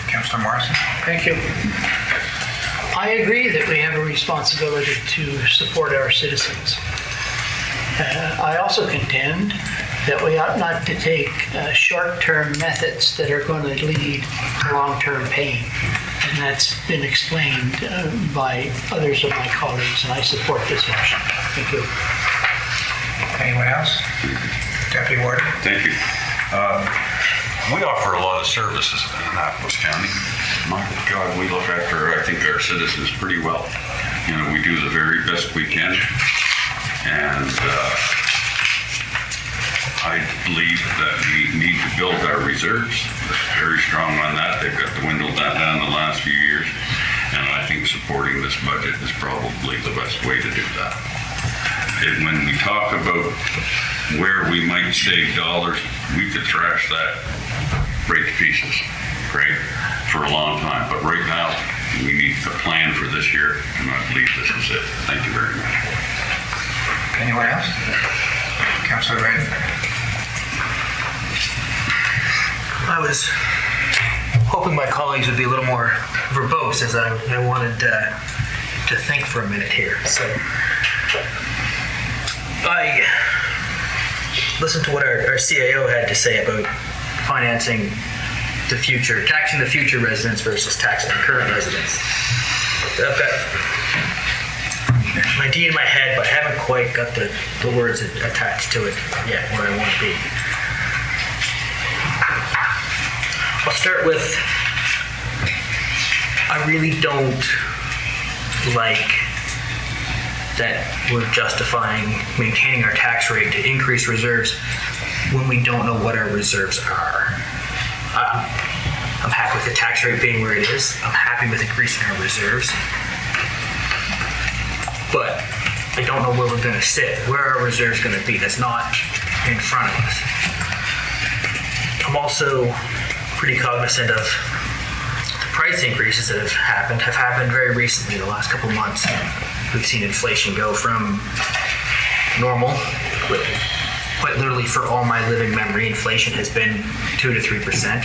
Councillor Morrison? Thank you. I agree that we have a responsibility to support our citizens. I also contend that we ought not to take short-term methods that are going to lead to long-term pain. And that's been explained by others of my colleagues, and I support this motion. Thank you. Anyone else? Deputy Warden? Thank you. We offer a lot of services in Annapolis County. My God, we look after, I think, our citizens pretty well. You know, we do the very best we can. And I believe that we need to build our reserves. Very strong on that. They've got dwindled that down the last few years. And I think supporting this budget is probably the best way to do that. And when we talk about where we might save dollars, we could thrash that right to pieces, right, for a long time. But right now, we need to plan for this year, and I believe this is it. Thank you very much. Anyone else? Councillor Redden? I was hoping my colleagues would be a little more verbose, as I wanted to think for a minute here. So I listened to what our CAO had to say about financing the future, taxing the future residents versus taxing the current residents. I've got an idea in my head, but I haven't quite got the words attached to it yet where I want to be. I'll start with, I really don't like that we're justifying maintaining our tax rate to increase reserves when we don't know what our reserves are. I'm happy with the tax rate being where it is. I'm happy with increasing our reserves. But I don't know where we're going to sit, where our reserves going to be. That's not in front of us. I'm also pretty cognizant of the price increases that have happened very recently, the last couple months. We've seen inflation go from normal, quite literally for all my living memory, inflation has been 2 to 3%.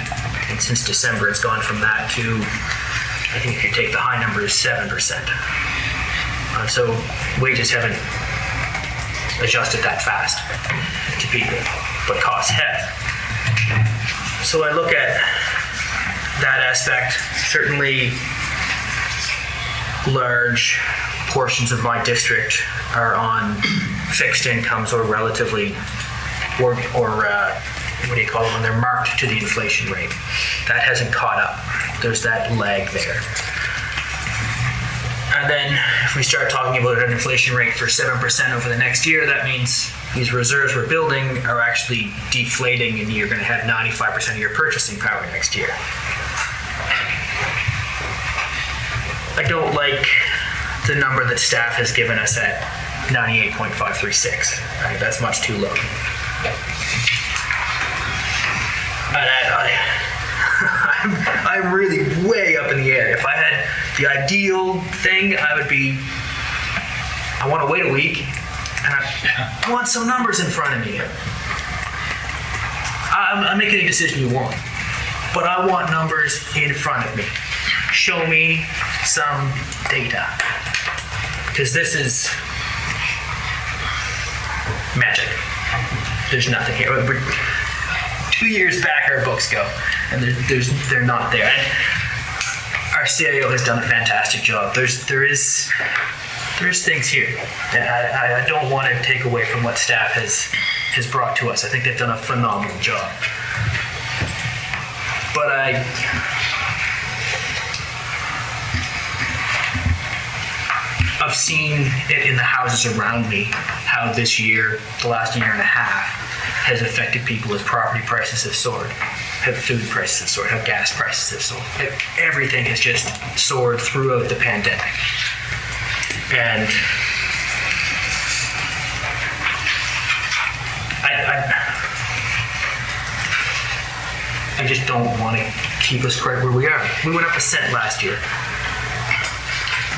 And since December, it's gone from that to, I think if you take the high number, is 7%. So wages haven't adjusted that fast to people, but costs have. So I look at that aspect. Certainly large portions of my district are on fixed incomes or relatively, or what do you call it, when they're marked to the inflation rate. That hasn't caught up. There's that lag there. And then if we start talking about an inflation rate for 7% over the next year, that means these reserves we're building are actually deflating and you're going to have 95% of your purchasing power next year. I don't like the number that staff has given us at 98.536. I think that's much too low. I'm really way up in the air. If I had the ideal thing, I want to wait a week and I want some numbers in front of me. I'm making a decision you want, but I want numbers in front of me. Show me some data. Because this is magic. There's nothing here. 2 years back, our books go, and they're not there. And our CIO has done a fantastic job. There's things here that I don't want to take away from what staff has brought to us. I think they've done a phenomenal job. But I've seen it in the houses around me, how this year, the last year and a half, has affected people as property prices have soared, how food prices have soared, how gas prices have soared. Everything has just soared throughout the pandemic. And I just don't want to keep us right where we are. We went up $0.01 last year.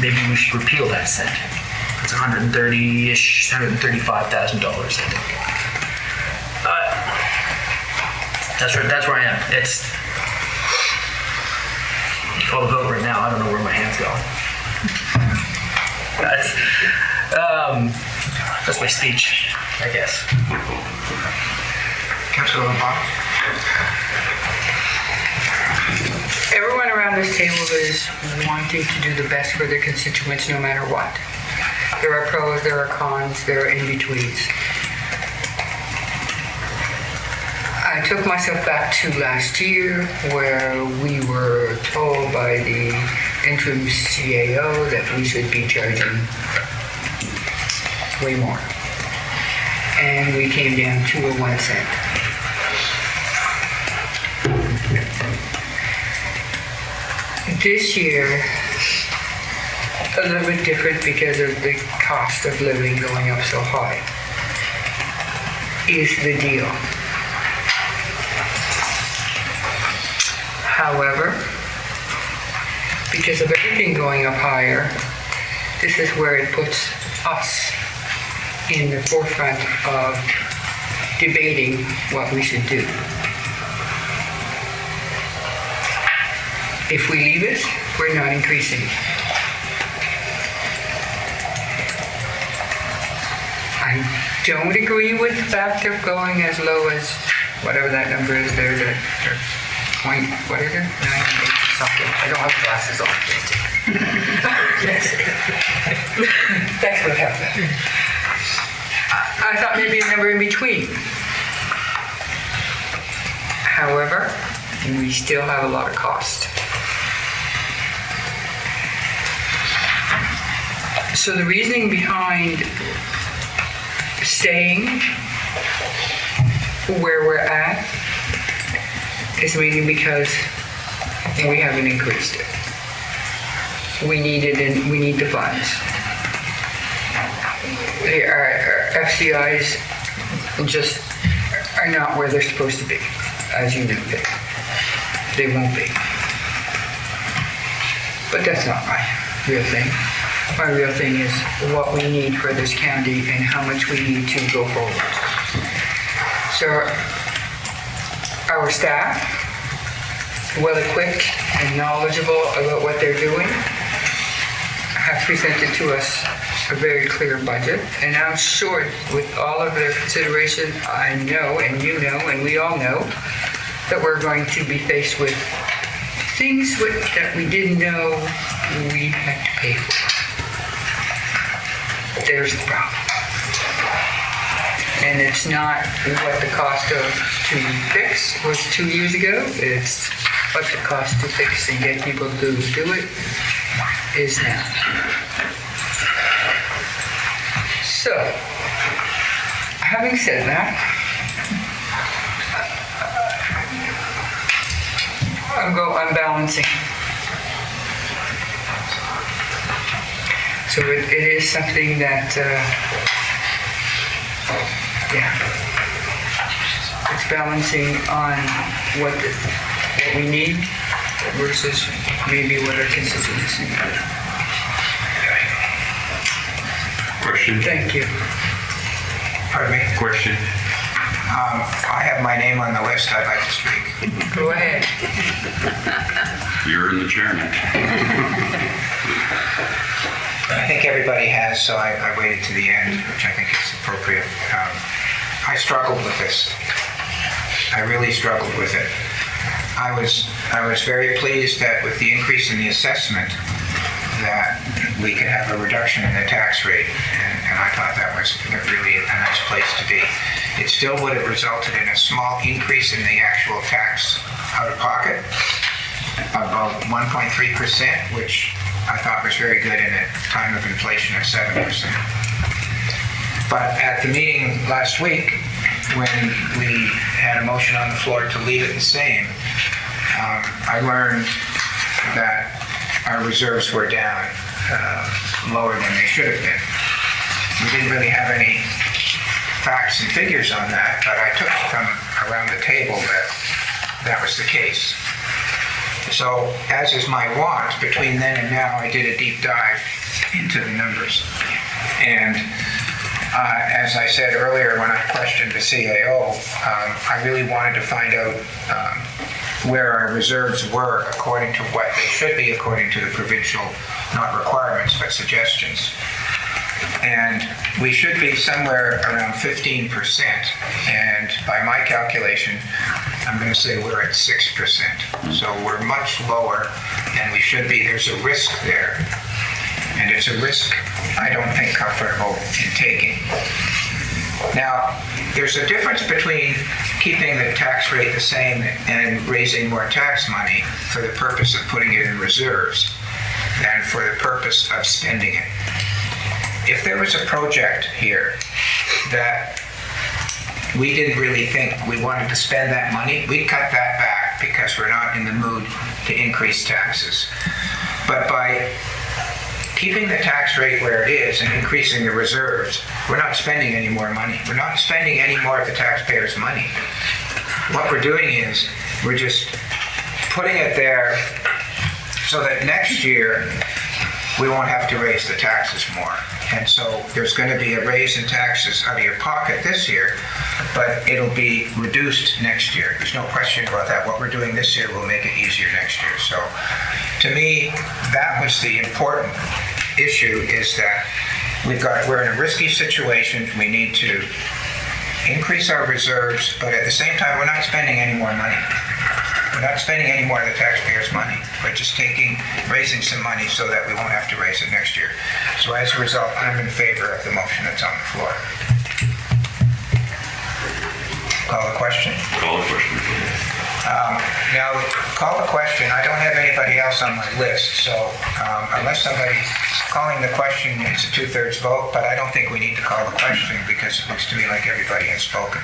Maybe we should repeal that cent. It's $130-ish, $135,000, I think. That's where I am. It's call the vote right now. I don't know where my hand's going. That's my speech, I guess. Councilor Lamont. Everyone around this table is wanting to do the best for their constituents no matter what. There are pros, there are cons, there are in-betweens. I took myself back to last year where we were told by the interim CAO that we should be charging way more. And we came down to a 1 cent. This year, a little bit different because of the cost of living going up so high, is the deal. However, because of everything going up higher, this is where it puts us in the forefront of debating what we should do. If we leave it, we're not increasing. I don't agree with the fact of going as low as whatever that number is there, that point, what is it? 98 something. I don't have glasses on. Yes. That's what happened. I thought maybe a number in between. However, we still have a lot of cost. So the reasoning behind staying where we're at is mainly because we haven't increased it. We need it and we need the funds. Our FCIs just are not where they're supposed to be, as you know. They won't be. But that's not my real thing. My real thing is what we need for this county and how much we need to go forward. So our staff, well-equipped and knowledgeable about what they're doing, have presented to us a very clear budget. And I'm sure with all of their consideration, I know, and you know, and we all know, that we're going to be faced with things that we didn't know we had to pay for. There's the problem. And it's not what the cost of to fix was 2 years ago. It's what the cost to fix and get people to do it is now. So, having said that, I'm balancing. So it is something that, it's balancing on what we need versus maybe what our constituents need. Question? Thank you. Pardon me? Question? I have my name on the list. I'd like to speak. Go ahead. You're in the chair now. I think everybody has, so I waited to the end, which I think is appropriate. I struggled with this. I really struggled with it. I was very pleased that with the increase in the assessment, that we could have a reduction in the tax rate, and I thought that was really a nice place to be. It still would have resulted in a small increase in the actual tax out of pocket, about 1.3%, which I thought was very good in a time of inflation of 7%. But at the meeting last week, when we had a motion on the floor to leave it the same, I learned that our reserves were down lower than they should have been. We didn't really have any facts and figures on that, but I took from around the table that that was the case. So, as is my wont, between then and now, I did a deep dive into the numbers. And as I said earlier when I questioned the CAO, I really wanted to find out where our reserves were according to what they should be according to the provincial, not requirements, but suggestions. And we should be somewhere around 15%. And by my calculation, I'm going to say we're at 6%. So we're much lower than we should be. There's a risk there. And it's a risk I don't think comfortable in taking. Now, there's a difference between keeping the tax rate the same and raising more tax money for the purpose of putting it in reserves than for the purpose of spending it. If there was a project here that we didn't really think we wanted to spend that money, we'd cut that back because we're not in the mood to increase taxes. But by keeping the tax rate where it is and increasing the reserves, we're not spending any more money. We're not spending any more of the taxpayers' money. What we're doing is we're just putting it there so that next year we won't have to raise the taxes more. And so there's going to be a raise in taxes out of your pocket this year, but it'll be reduced next year. There's no question about that. What we're doing this year will make it easier next year. So to me, that was the important issue, is that we're in a risky situation. We need to increase our reserves, but at the same time, we're not spending any more money. We're not spending any more of the taxpayers' money. We're just raising some money so that we won't have to raise it next year. So as a result, I'm in favor of the motion that's on the floor. Call the question. Call the question. Now, call the question. I don't have anybody else on my list, so unless somebody's calling the question, it's a 2/3 vote, but I don't think we need to call the question because it looks to me like everybody has spoken.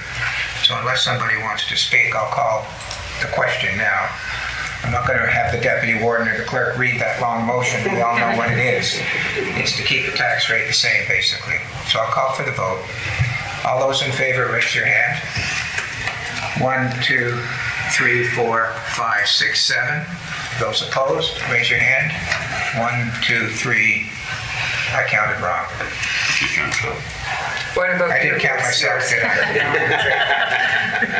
So unless somebody wants to speak, I'll call the question now. I'm not going to have the deputy warden or the clerk read that long motion. We all know what it is. It's to keep the tax rate the same, basically. So I'll call for the vote. All those in favor, raise your hand. 1, 2, 3, 4, 5, 6, 7. Those opposed, raise your hand. 1, 2, 3. I counted wrong. What about I didn't count myself, did I?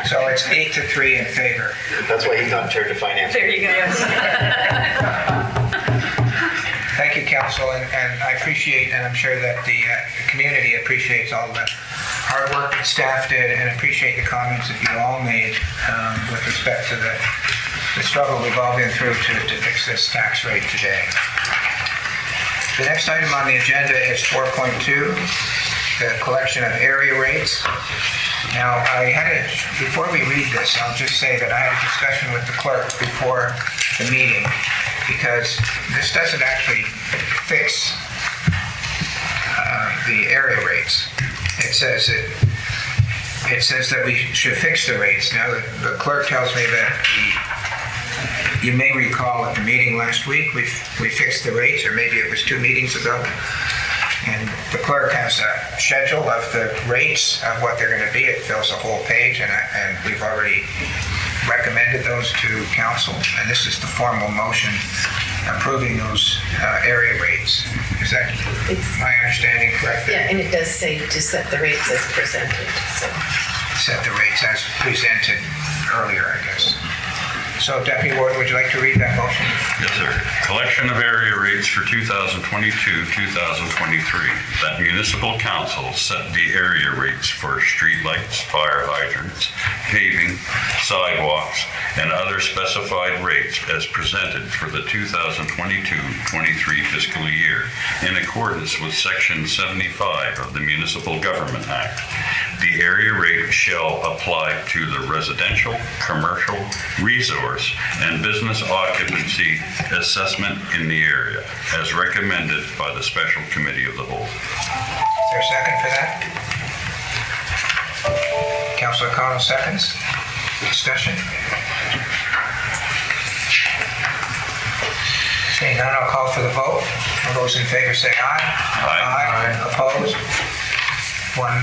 So it's 8-3 in favor. That's why he's not in charge of finance. There you go. Thank you, Council, and I appreciate, and I'm sure that the community appreciates all the hard work that staff did, and appreciate the comments that you all made with respect to the struggle we've all been through to fix this tax rate today. The next item on the agenda is 4.2, the collection of area rates. Now, before we read this, I'll just say that I had a discussion with the clerk before the meeting, because this doesn't actually fix the area rates. It says that we should fix the rates. Now, the clerk tells me that you may recall at the meeting last week, we fixed the rates, or maybe it was 2 meetings ago. And the clerk has a schedule of the rates of what they're going to be. It fills a whole page, and we've already recommended those to council. And this is the formal motion approving those area rates. Is that my understanding correct? Yeah, and it does say to set the rates as presented. So set the rates as presented earlier, I guess. So Deputy Warden, would you like to read that motion? Yes, sir. Collection of area rates for 2022-2023. That municipal council set the area rates for streetlights, fire hydrants, paving, sidewalks, and other specified rates as presented for the 2022-23 fiscal year in accordance with Section 75 of the Municipal Government Act. The area rate shall apply to the residential, commercial, resource, and business occupancy assessment in the area, as recommended by the Special Committee of the Whole. Is there a second for that? Councillor Connell seconds. Discussion? Seeing none, I'll call for the vote. All those in favor say aye. Aye. Opposed? One.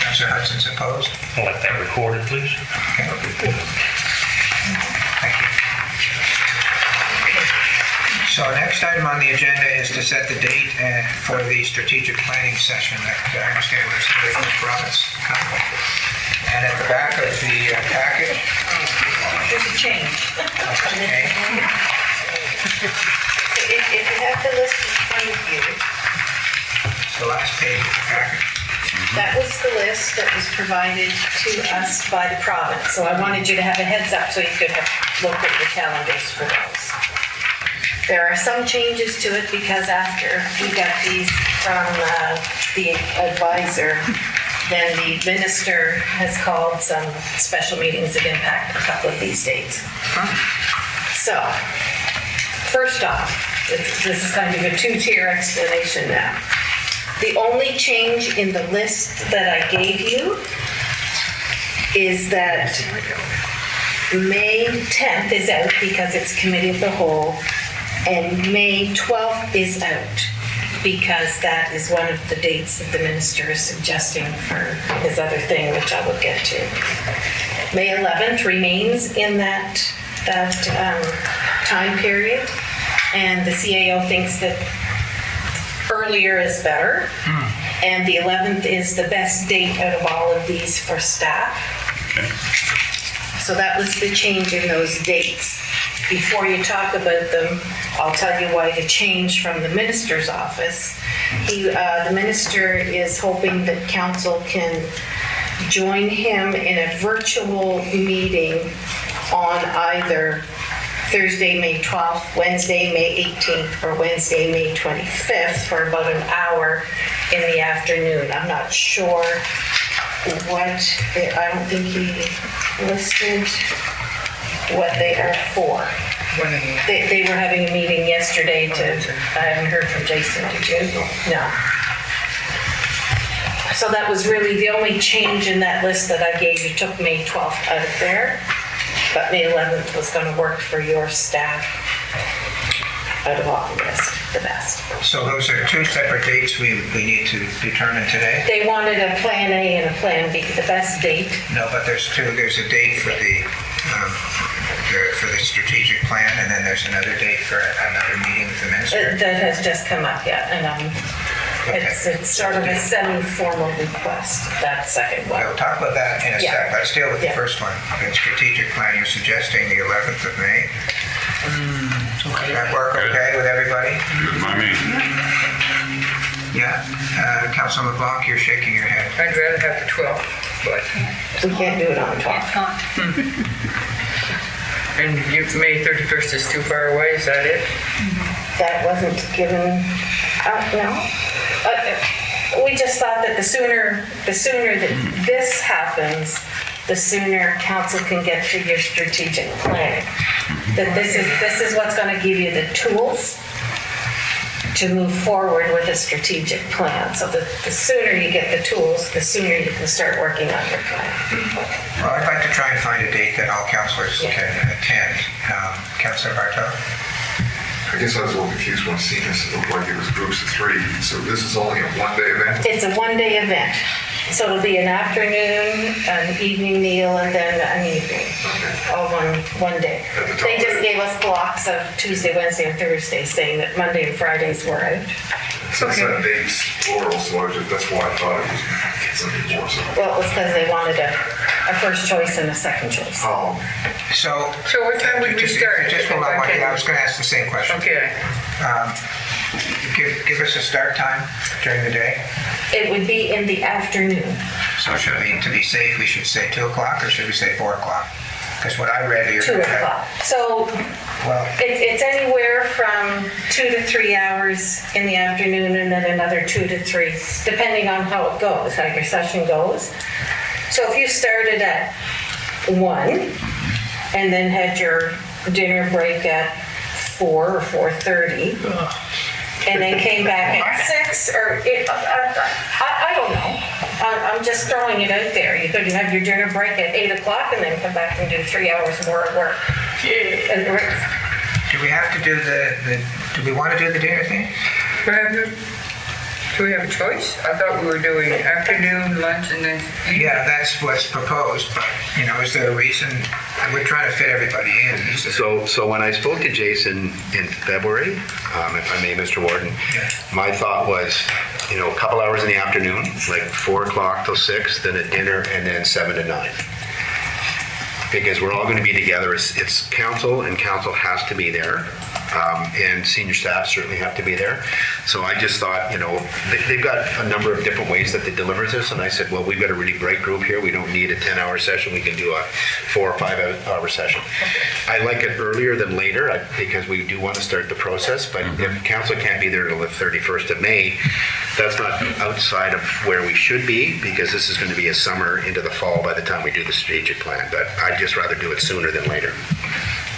Councillor Hudson's opposed. I'll let that recorded, please. Okay. Thank you. So next item on the agenda is to set the date for the strategic planning session that I understand was somebody from the province coming. And at the back of the packet. There's a change. Okay. If you have the list in front of you, It's the last page of the packet. that was the list that was provided to us by the province. So I wanted you to have a heads up so you could have looked at your calendars for those. There are some changes to it because after we got these from the advisor, then the minister has called some special meetings that impact a couple of these dates. So, first off, this is kind of a two-tier explanation now. The only change in the list that I gave you is that May 10th is out because it's Committee of the Whole, and May 12th is out because that is one of the dates that the minister is suggesting for his other thing, which I will get to. May 11th remains in that time period, and the CAO thinks that earlier is better, and the 11th is the best date out of all of these for staff. So that was the change in those dates. Before you talk about them, I'll tell you why the change from the minister's office. The minister is hoping that council can join him in a virtual meeting on either Thursday, May 12th, Wednesday, May 18th, or Wednesday, May 25th for about an hour in the afternoon. I'm not sure what, I don't think he listed what they are for. They were having a meeting yesterday I haven't heard from Jason, did you? No. So that was really the only change in that list that I gave you, took May 12th out of there. But May 11th was going to work for your staff out of all the rest, the best. So those are two separate dates we need to determine today? They wanted a Plan A and a Plan B, the best date. No, but there's two. There's a date for the strategic plan, and then there's another date for another meeting with the minister. That has just come up yet, and it's sort of a semi-formal request, that second one. We'll talk about that in a sec. Let's deal with the first one. The strategic plan, you're suggesting the 11th of May. Does that work okay with everybody? Good by me. Yeah. Councilor LeBlanc, you're shaking your head. I'd rather have the 12th, but... We can't do it on the 12th. And May 31st is too far away, is that it? That wasn't given, no. We just thought that the sooner that this happens, the sooner council can get to your strategic plan. That this is what's going to give you the tools to move forward with a strategic plan. So the sooner you get the tools, the sooner you can start working on your plan. Well, I'd like to try and find a date that all councillors can attend. Councillor Bartow? I guess I was a little confused when I seen this. It looked like it was groups of three. So this is only a one-day event? It's a one-day event. So it'll be an afternoon, an evening meal, and then an evening. All one day. They just gave us blocks of Tuesday, Wednesday, and Thursday, saying that Monday and Fridays were out. Since that date's plural, so that's why I thought it was something more. So. Well, it was because they wanted a a first choice and a second choice. Oh, So. So what time would we start? Just hold on, I was gonna ask the same question. Okay. Give us a start time during the day. It would be in the afternoon. So should we, to be safe, we should say 2 o'clock or should we say 4 o'clock? Because what I read here. 2 o'clock. So Well, it's anywhere from 2 to 3 hours in the afternoon and then another 2 to 3, depending on how it goes, how your session goes. So if you started at 1 and then had your dinner break at 4 or 4:30, and then came back at 6, or I don't know. I'm just throwing it out there. You could have your dinner break at 8 o'clock and then come back and do 3 hours more of work. do we have to do do we want to do the dinner thing? Do we have a choice? I thought we were doing afternoon, lunch, and then evening. Yeah, that's what's proposed, but, is there a reason? We're trying to fit everybody in. so when I spoke to Jason in February, if I may, Mr. Warden, my thought was, a couple hours in the afternoon, like 4 o'clock till 6, then a dinner, and then 7 to 9. Because we're all going to be together. It's council, and council has to be there. And senior staff certainly have to be there. So I just thought, they've got a number of different ways that they deliver this. And I said, well, we've got a really great group here. We don't need a 10-hour session. We can do a 4 or 5 hour session. I like it earlier than later because we do want to start the process. But if council can't be there until the 31st of May, that's not outside of where we should be because this is going to be a summer into the fall by the time we do the strategic plan. But I'd just rather do it sooner than later.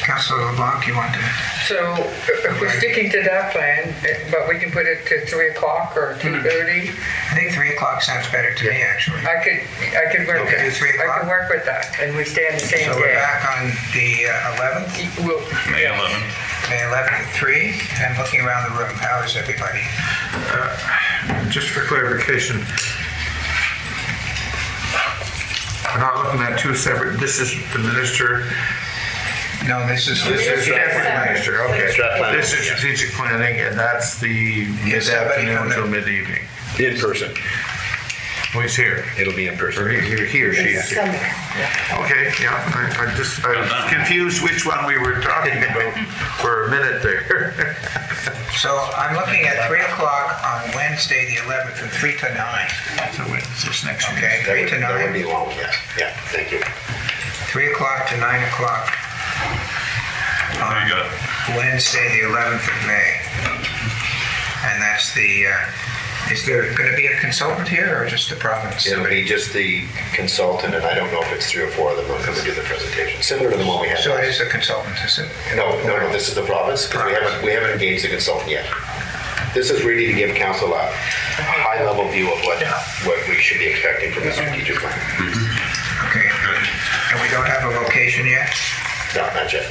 Councilor LeBlanc, you want to? So if we're sticking to that plan, but we can put it to 3 o'clock or 2:30? I think 3 o'clock sounds better to me, actually. I could work Okay, with 3 o'clock? I can work with that, and we stay on the same So we're day. back on the 11th? May 11th. May 11th at 3, and looking around the room, how is everybody? Just for clarification, we're not looking at two separate, this is the minister. No, this is Deputy Minister, okay. Strat planning. This is strategic planning, and that's the mid-afternoon until mid-evening. In person. Oh, he's here. It'll be in person. Or he or she is here. Okay, yeah, I was confused which one we were talking about for a minute there. So I'm looking at 3 o'clock on Wednesday, the 11th, from 3 to 9. So wait, this next week. Okay, 3 to 9. That would be long, yes. Yeah, thank you. 3 o'clock to 9 o'clock on Wednesday, the 11th of May. And that's the, is there going to be a consultant here or just the province? It'll be just the consultant, and I don't know if it's 3 or 4 of them will come and do the presentation, similar to the one we had. So it is a consultant, is it? No, this is the province, because we haven't engaged the consultant yet. This is really to give council a high-level view of what we should be expecting from the strategic plan. Okay, good. And we don't have a location yet? No, not yet.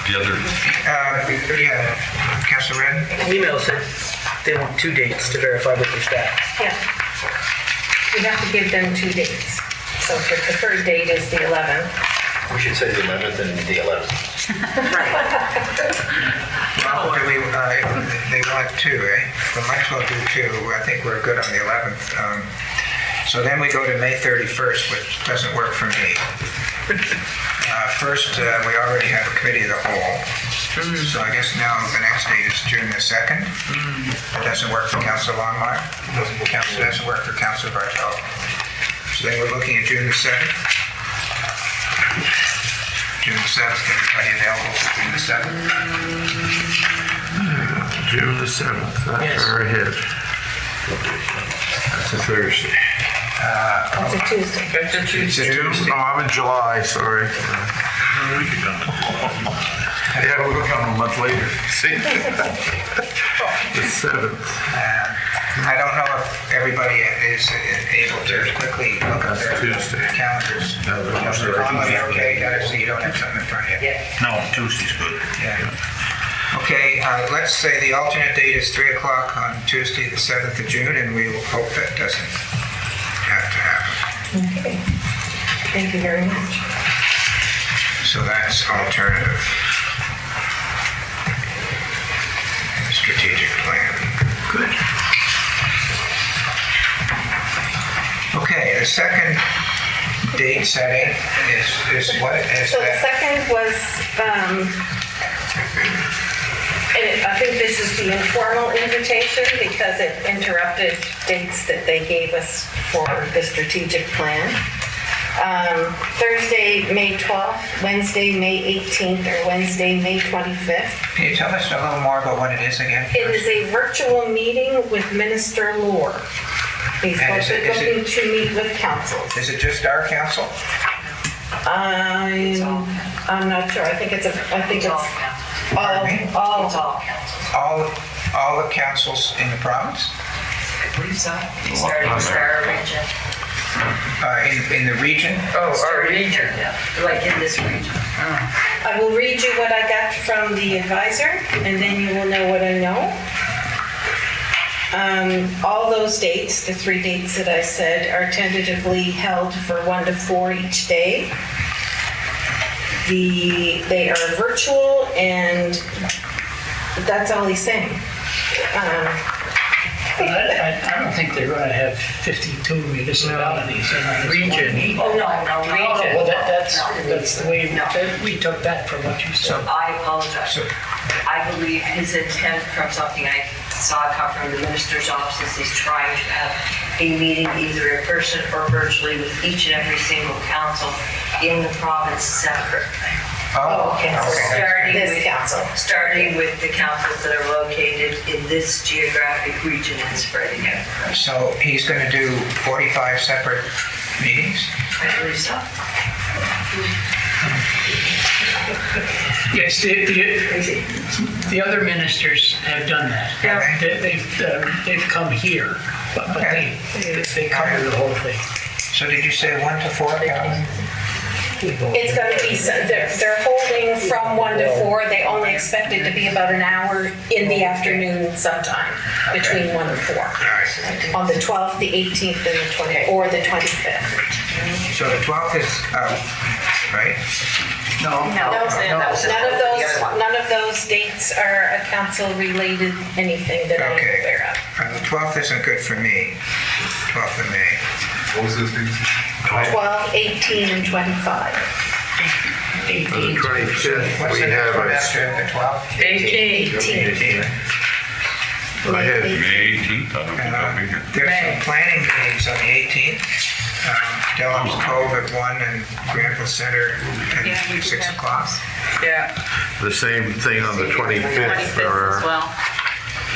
The other, yeah, Councilor Redden? Email said they want 2 dates to verify with their staff. Yeah. We have to give them 2 dates. So the preferred date is the 11th. We should say the 11th and the 11th. Well, they want 2, eh? We might as well do 2. I think we're good on the 11th. So then we go to May 31st, which doesn't work for me. First, we already have a committee of the whole. So I guess now the next date is June the 2nd. That doesn't work for Councilor Longmire. Doesn't work for Councilor Bartel. So then we're looking at June the 7th. June the 7th, everybody available for June the 7th? June the 7th, that's far ahead. That's a Thursday. That's a Tuesday. That's a Tuesday. June? Oh, I'm in July, sorry. Yeah, we'll come a month later. See? The 7th. I don't know if everybody is able to quickly look at their Tuesday. calendars. Mr. Conlon, you okay? So you don't have something in front of you? No, Tuesday's good. Yeah. Okay, let's say the alternate date is 3 o'clock on Tuesday, the 7th of June, and we will hope that doesn't have to happen. Okay. Thank you very much. So that's alternative. Strategic plan. Good. Okay, the second date setting is what? Is So the that? second was, I think this is the informal invitation because it interrupted dates that they gave us for the strategic plan. Thursday, May 12th, Wednesday, May 18th, or Wednesday, May 25th. Can you tell us a little more about what it is again? It is a virtual meeting with Minister Lohr. He's And is it- looking to meet with councils. Is it just our council? I'm not sure. I think it's Pardon me? all. All the councils in the province? I believe so. Starting with our region. In the region? Oh, our region, like in this region. I will read you what I got from the advisor, and then you will know what I know. All those dates, the 3 dates that I said, are tentatively held for 1 to 4 each day. They are virtual, and that's all he's saying. I don't think they're going to have 52 municipalities in this Region. one. Oh, no, Region. Well, that's the way No. we took that from what you said. I apologize. I believe his intent from something I saw come from the minister's office is he's trying to have a meeting either in person or virtually with each and every single council in the province separate. Oh, okay. Starting with the councils that are located in this geographic region and spreading out. So he's going to do 45 separate meetings? I believe so. Yes, the other ministers have done that. Yeah. They've come here, but they cover the whole thing. So did you say 1 to 4, Calvin? It's going to be, they're holding from 1 to 4. They only expect it to be about an hour in the afternoon sometime, between 1 and 4. On the 12th, the 18th, and the 20th, or the 25th. So the 12th is out, right? No, none of those dates are a council-related anything that I'm Okay. aware of. The 12th isn't good for me, 12th of May. What was this thing? 12, 18, and 25. For the 25th, What's we the next have one a, after the 12th? 18. I have, May 18th, I don't think I'll be here. There's some planning meetings on the 18th. Dellums Cove at 1 and Granville Center at 6 o'clock. Yeah. the same thing on the 25th for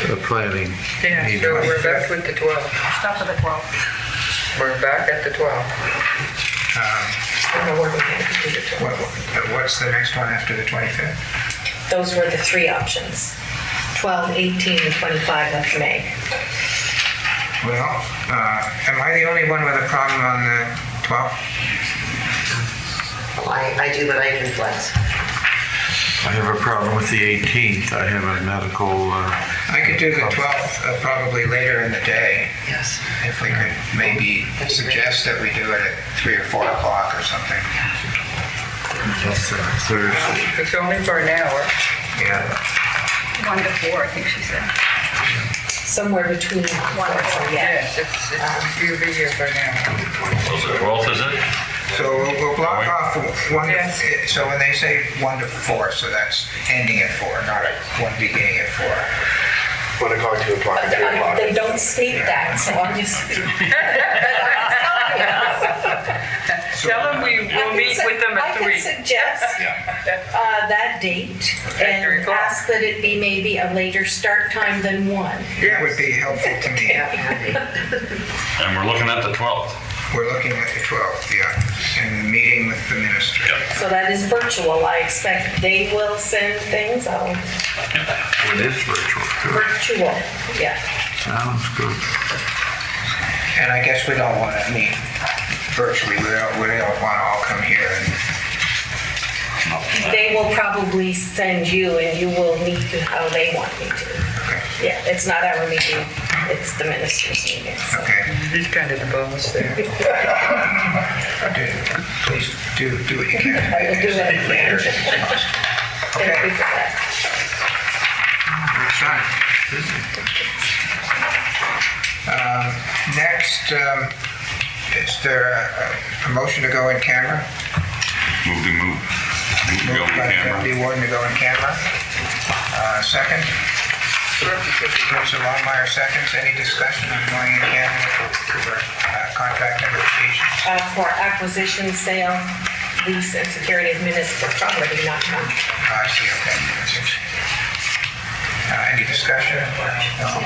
our planning. Yeah, meeting. so we're back with the 12th. Stop at the 12th. We're back at the 12th. What's the next one after the 25th? Those were the 3 options. 12, 18, and 25 of May. Well, am I the only one with a problem on the 12th? I do, but I can flex. I have a problem with the 18th. I have a medical, I could do the 12th probably later in the day. Yes. If we could maybe suggest that we do it at 3 or 4 o'clock or something. that's Thursday. It's only for an hour. Yeah. 1 to 4, I think she said. Somewhere between 1 and 4, yeah. Yes, you'll be here for an hour. So the 12th, is it? So we'll block off one, so when they say 1 to 4, so that's ending at 4, not one beginning at 4. 1 o'clock, 2 o'clock, and 3 o'clock. They don't state that, so I'm just. Tell them we will meet with them at 3. I can suggest that date At 3 and o'clock. ask that it be maybe a later start time than 1. That would be helpful to me. And we're looking at the 12th. We're looking at the 12th, yeah, and the meeting with the minister. So that is virtual. I expect they will send things out. It is virtual. Virtual, yeah. Sounds good. And I guess we don't want to meet virtually, we don't want to all come here and, They will probably send you and you will meet how they want me to. Yeah, it's not our meeting, it's the minister's meeting. So. okay. He's kind of the boss there. Please do what you can. I will do what I can. Later. Thank you for that. Next Is there a motion to go in camera? Move to go in By camera. Deputy Warden to go in camera. Second? Councilor Longmire seconds. Any discussion on going in camera for contract negotiations? For acquisition, sale, lease, and security of municipal property, not junk. I see, okay. Any discussion?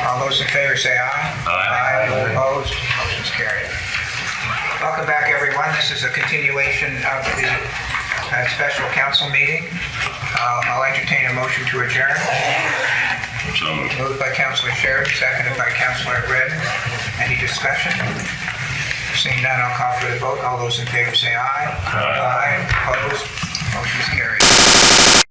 All those in favor say aye. Aye. Opposed? Motion's carried. Welcome back, everyone. This is a continuation of the special council meeting. I'll entertain a motion to adjourn. So Moved by Councilor Sheridan, seconded by Councilor Redden. Any discussion? Seeing none, I'll call for the vote. All those in favor say aye. Aye. Opposed? Motion's carried.